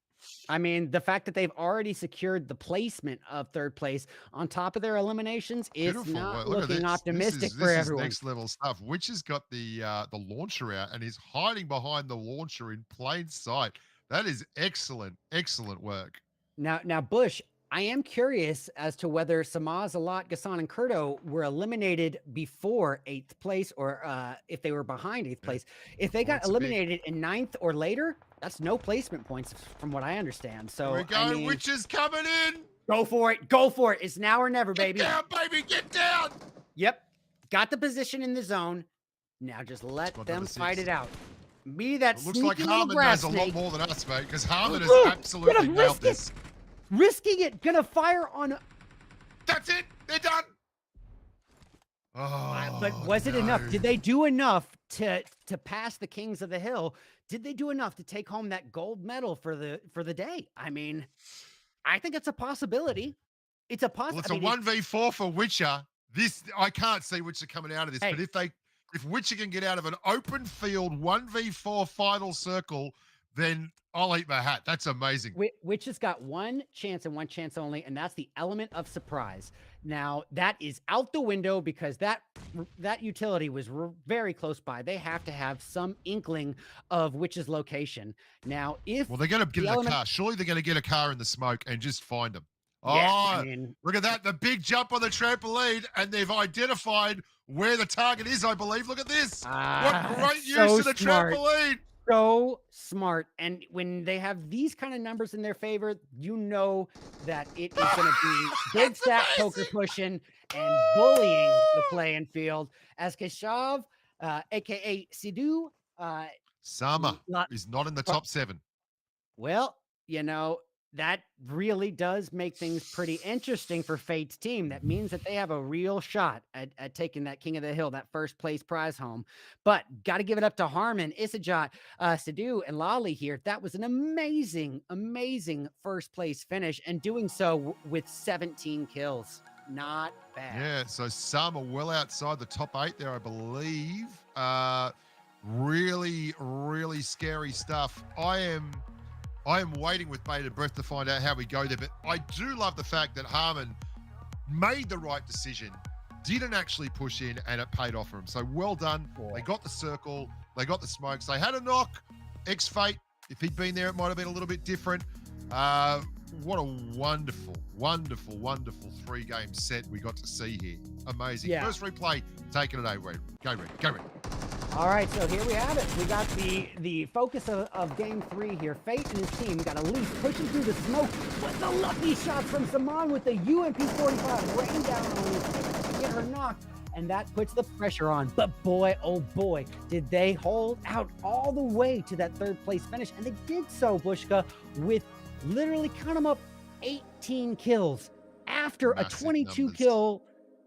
[SPEAKER 2] I mean, the fact that they've already secured the placement of 3rd place on top of their eliminations is not looking optimistic for everyone.
[SPEAKER 1] This is next level stuff. Witch has got the launcher out and is hiding behind the launcher in plain sight. That is excellent, excellent work.
[SPEAKER 2] Now, Bush, I am curious as to whether Samaz, Alat, Gassan, and Kurto were eliminated before 8th place or if they were behind 8th place. If they got eliminated in 9th or later, that's no placement points from what I understand. So
[SPEAKER 1] here we go. Witch is coming in.
[SPEAKER 2] Go for it. Go for it. It's now or never, baby.
[SPEAKER 1] Get down, baby. Get down.
[SPEAKER 2] Yep. Got the position in the zone. Now just let them fight it out. Me, that
[SPEAKER 1] looks like Harmon knows a lot more than us, mate, because Harmon has absolutely nailed this.
[SPEAKER 2] Risking it, gonna fire on.
[SPEAKER 1] That's it. They're done. Oh,
[SPEAKER 2] but was it enough? Did they do enough to pass the Kings of the Hill? Did they do enough to take home that gold medal for the day? I mean, I think it's a possibility. It's a possibility.
[SPEAKER 1] Well, it's a 1v4 for Witcher. I can't see Witcher coming out of this, but if Witcher can get out of an open field 1v4 final circle, then I'll eat my hat. That's amazing.
[SPEAKER 2] Witch has got one chance and one chance only, and that's the element of surprise. Now, that is out the window because that utility was very close by. They have to have some inkling of Witch's location. Now, they're going to get a car.
[SPEAKER 1] Surely they're going to get a car in the smoke and just find them.
[SPEAKER 2] Yeah,
[SPEAKER 1] I mean, look at that. The big jump on the trampoline, and they've identified where the target is, I believe. Look at this. What great use of the trampoline.
[SPEAKER 2] So smart. And when they have these kind of numbers in their favor, you know that it is going to be big stack poker pushing and bullying the playing field. As Keshav, a.k.a. Sidhu.
[SPEAKER 1] Sama is not in the top 7.
[SPEAKER 2] Well, that really does make things pretty interesting for Fate's team. That means that they have a real shot at taking that King of the Hill, that 1st place prize home. But got to give it up to Harmon, Isijot, Sidhu, and Lali here. That was an amazing, amazing 1st place finish, and doing so with 17 kills. Not bad.
[SPEAKER 1] Yeah, so some are well outside the top 8 there, I believe. Really, really scary stuff. I am waiting with bated breath to find out how we go there, but I do love the fact that Harmon made the right decision, didn't actually push in, and it paid off for him. So well done. They got the circle. They got the smokes. They had a knock. X-Fate, if he'd been there, it might have been a little bit different. What a wonderful, wonderful, wonderful 3-game set we got to see here. Amazing.
[SPEAKER 2] Yeah.
[SPEAKER 1] First replay, taking it over. Go, Red. Go, Red.
[SPEAKER 2] All right, so here we have it. We got the focus of game 3 here. Fate and his team got Elise pushing through the smoke, but the lucky shot from Saman with the UMP-45 rain down on Elise to get her knocked, and that puts the pressure on. But boy, oh boy, did they hold out all the way to that 3rd place finish, and they did so, Bushka, with literally, count them up, 18 kills after a 22 kill,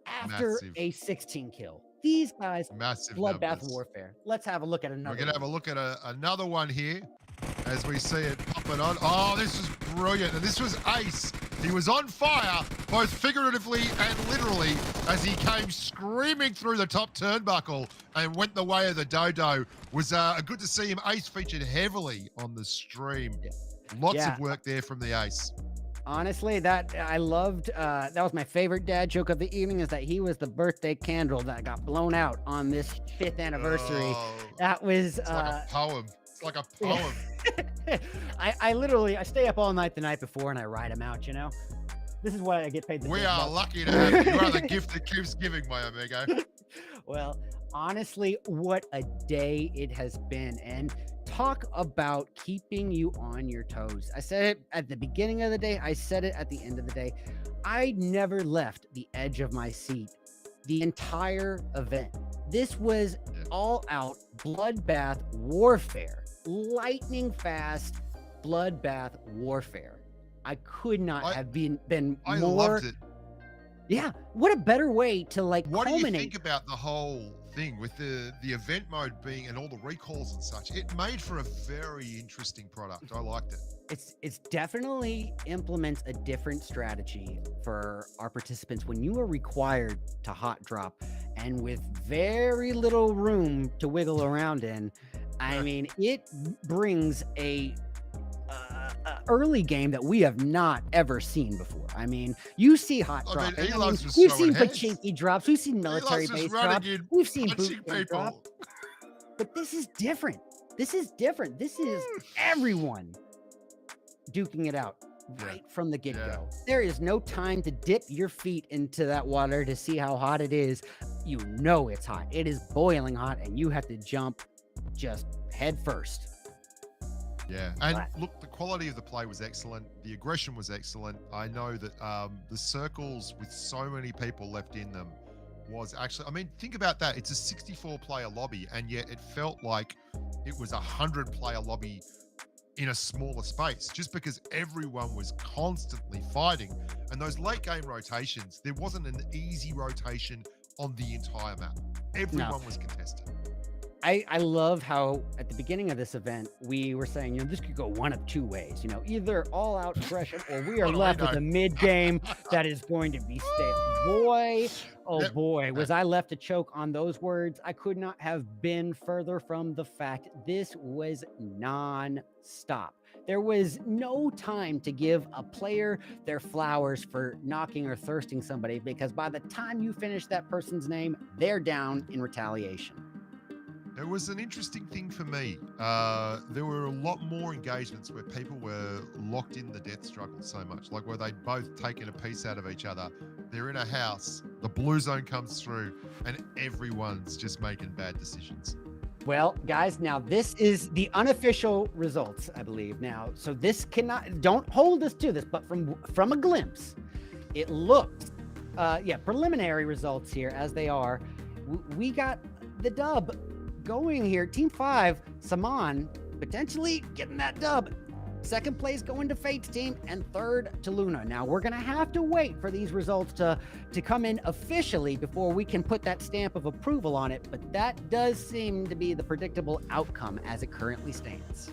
[SPEAKER 2] after a 16 kill. These guys, bloodbath warfare. Let's have a look at another.
[SPEAKER 1] We're going to have a look at another one here as we see it popping on. Oh, this is brilliant. And this was Ace. He was on fire, both figuratively and literally, as he came screaming through the top turnbuckle and went the way of the dodo. Was good to see him. Ace featured heavily on the stream. Lots of work there from the Ace.
[SPEAKER 2] Honestly, that I loved. That was my favorite dad joke of the evening, is that he was the birthday candle that got blown out on this 5th anniversary. That was
[SPEAKER 1] it's like a poem. It's like a poem.
[SPEAKER 2] I stay up all night the night before and I write them out. This is what I get paid.
[SPEAKER 1] We are lucky to have you. You are the gift that keeps giving, my amigo.
[SPEAKER 2] Well, honestly, what a day it has been, and talk about keeping you on your toes. I said it at the beginning of the day. I said it at the end of the day. I never left the edge of my seat the entire event. This was all out bloodbath warfare, lightning fast, bloodbath warfare. I could not have been
[SPEAKER 1] I
[SPEAKER 2] more.
[SPEAKER 1] loved it.
[SPEAKER 2] Yeah, what a better way to like
[SPEAKER 1] What do you
[SPEAKER 2] culminate.
[SPEAKER 1] think about the whole thing with the event mode being and all the recalls and such? It made for a very interesting product. I liked it.
[SPEAKER 2] It's definitely implements a different strategy for our participants when you are required to hot drop and with very little room to wiggle around in. I mean, it brings a early game that we have not ever seen before. I mean, you see hot
[SPEAKER 1] I
[SPEAKER 2] drop.
[SPEAKER 1] mean, Elon's just
[SPEAKER 2] We've
[SPEAKER 1] throwing
[SPEAKER 2] seen
[SPEAKER 1] heads.
[SPEAKER 2] pachinki drops. We've seen military
[SPEAKER 1] Elon's
[SPEAKER 2] base
[SPEAKER 1] just running
[SPEAKER 2] drops.
[SPEAKER 1] in,
[SPEAKER 2] We've seen
[SPEAKER 1] punching
[SPEAKER 2] boot camp drop.
[SPEAKER 1] people.
[SPEAKER 2] But this is different. This is different. This is everyone duking it out right from the get-go. There is no time to dip your feet into that water to see how hot it is. You know it's hot. It is boiling hot, and you have to jump just head first.
[SPEAKER 1] Yeah, and look, the quality of the play was excellent. The aggression was excellent. I know that the circles with so many people left in them was actually, I mean, think about that. It's a 64-player lobby, and yet it felt like it was a 100-player lobby in a smaller space, just because everyone was constantly fighting. And those late game rotations, there wasn't an easy rotation on the entire map. Everyone was contested.
[SPEAKER 2] I love how at the beginning of this event, we were saying, you know, this could go one of two ways, you know, either all out aggression or we are left with a mid game that is going to be stale. Boy, oh boy, was I left to choke on those words. I could not have been further from the fact this was non-stop. There was no time to give a player their flowers for knocking or thirsting somebody, because by the time you finish that person's name, they're down in retaliation.
[SPEAKER 1] It was an interesting thing for me. There were a lot more engagements where people were locked in the death struggle so much, like where they'd both taken a piece out of each other. They're in a house, the blue zone comes through, and everyone's just making bad decisions.
[SPEAKER 2] Well, guys, now this is the unofficial results, I believe. Now, so this cannot, don't hold us to this, but from a glimpse, it looked, preliminary results here as they are. We got the dub going here. Team 5, Saman, potentially getting that dub. Second place going to Fate's team, and third to Luna. Now, we're going to have to wait for these results to come in officially before we can put that stamp of approval on it, but that does seem to be the predictable outcome as it currently stands.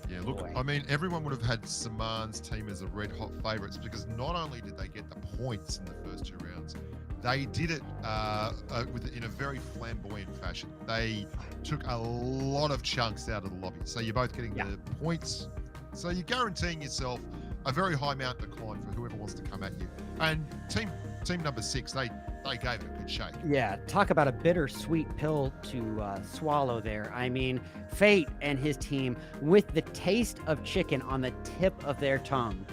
[SPEAKER 1] Yeah, look, I mean, everyone would have had Saman's team as a red-hot favourites, because not only did they get the points in the first 2 rounds, they did it in a very flamboyant fashion. They took a lot of chunks out of the lobby. So you're both getting the points. So you're guaranteeing yourself a very high mountain to climb for whoever wants to come at you. And team number 6, they gave it a good shake.
[SPEAKER 2] Yeah, talk about a bittersweet pill to swallow there. I mean, Fate and his team, with the taste of chicken on the tip of their tongue,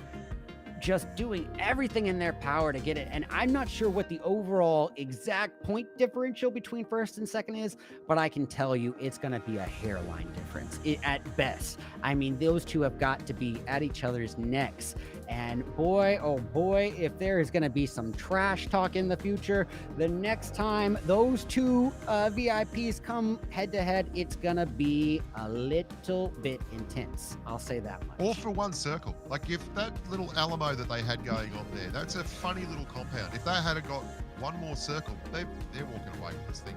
[SPEAKER 2] just doing everything in their power to get it. And I'm not sure what the overall exact point differential between first and second is, but I can tell you it's going to be a hairline difference at best. I mean, those two have got to be at each other's necks. And boy, oh boy, if there is going to be some trash talk in the future, the next time those two VIPs come head to head, it's going to be a little bit intense. I'll say that much.
[SPEAKER 1] All for one circle. Like, if that little Alamo that they had going on there, that's a funny little compound. If they had got one more circle, they're walking away with this thing.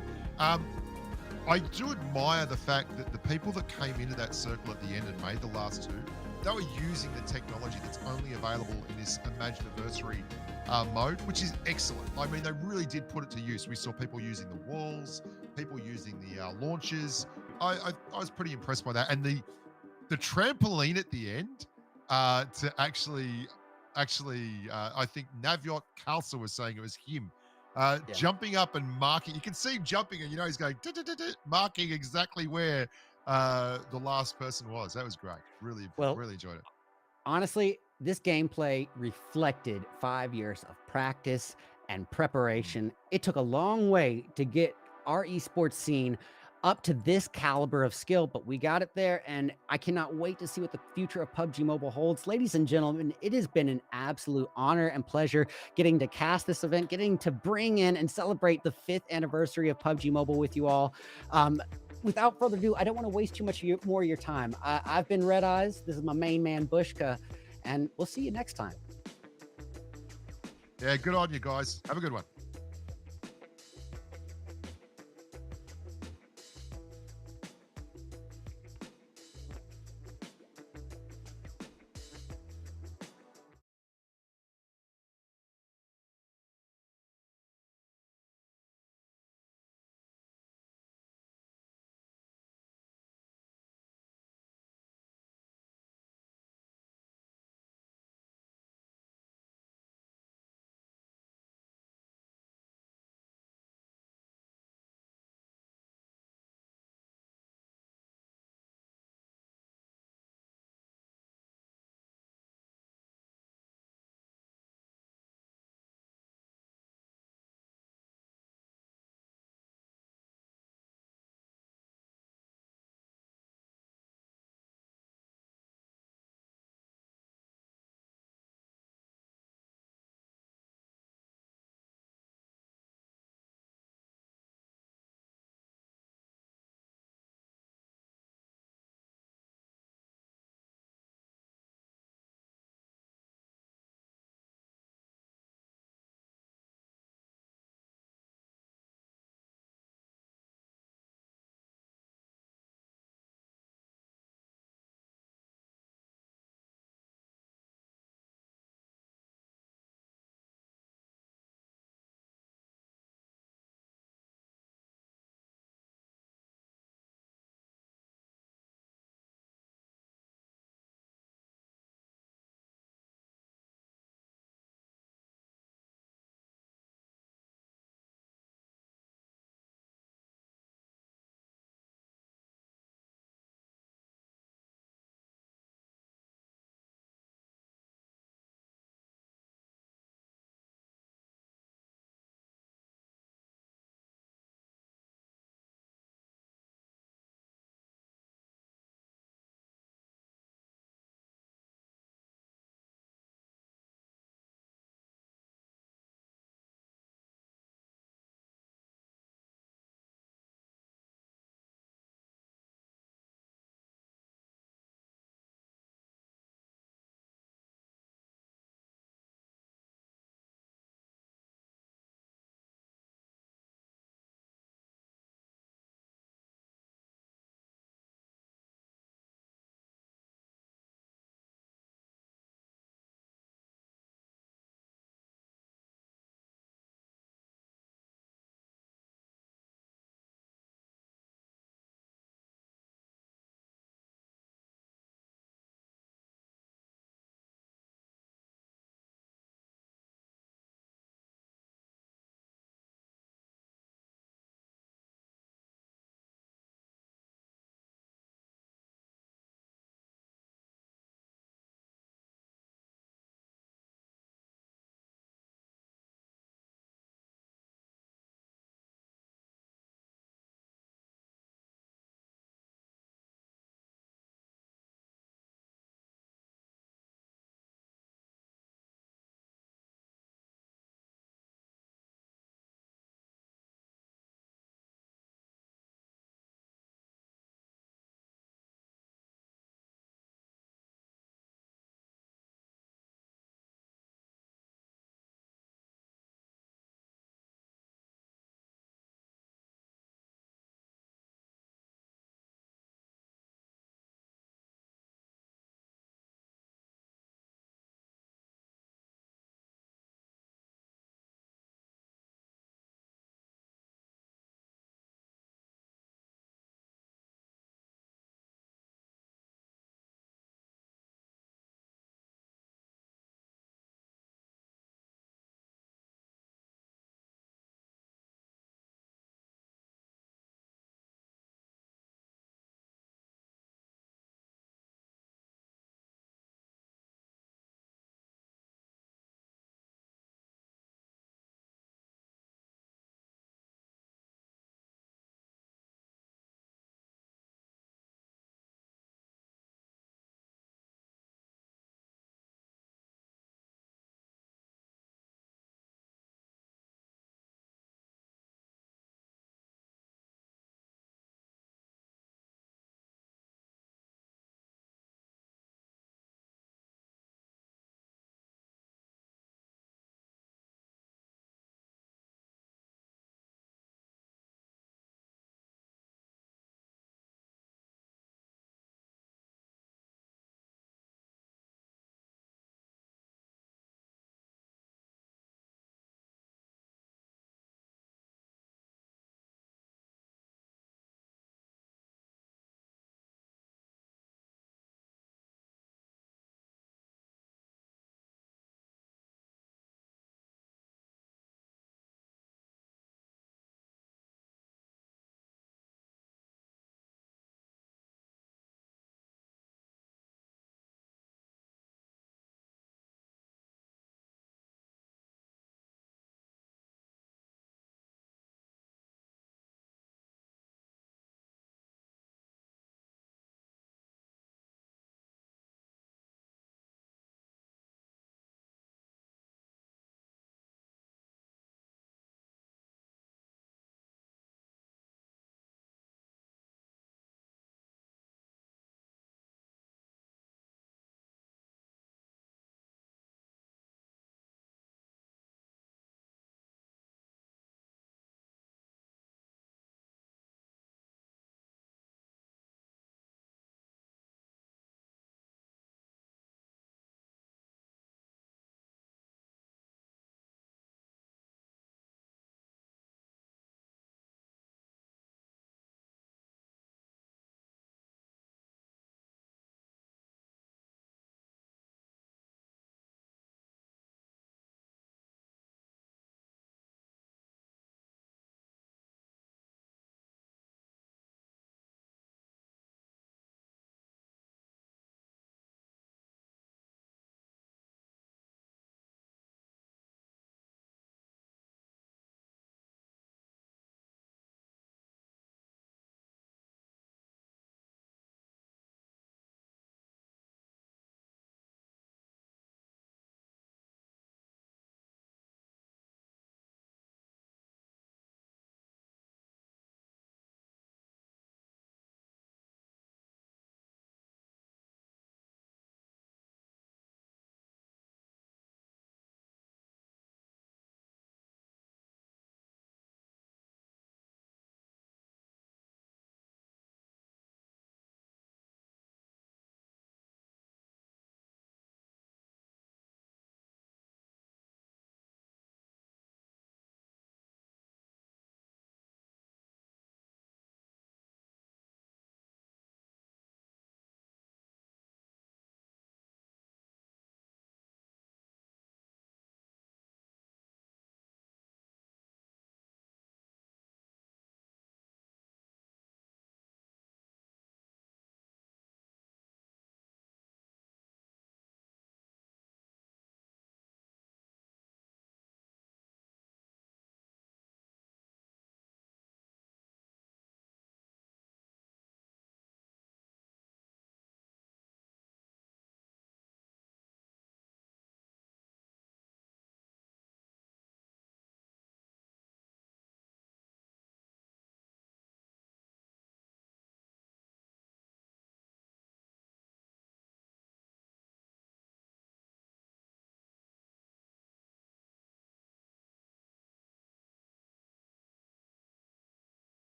[SPEAKER 1] I do admire the fact that the people that came into that circle at the end and made the last 2, they were using the technology that's only available in this Imaginiversary mode, which is excellent. I mean, they really did put it to use. We saw people using the walls, people using the launchers. I was pretty impressed by that. And the trampoline at the end to actually, I think Navyot Kalsa was saying it was him. Jumping up and marking. You can see him jumping, and he's going marking exactly where the last person was. That was great. Really enjoyed it.
[SPEAKER 2] Honestly, this gameplay reflected 5 years of practice and preparation. It took a long way to get our esports scene up to this caliber of skill, but we got it there, and I cannot wait to see what the future of PUBG Mobile holds. Ladies and gentlemen, it has been an absolute honor and pleasure getting to cast this event, getting to bring in and celebrate the 5th anniversary of PUBG Mobile with you all. without further ado, I don't want to waste too much more of your time. I've been Red Eyes. This is my main man, Bushka, and we'll see you next time.
[SPEAKER 1] Yeah, good on you guys. Have a good one.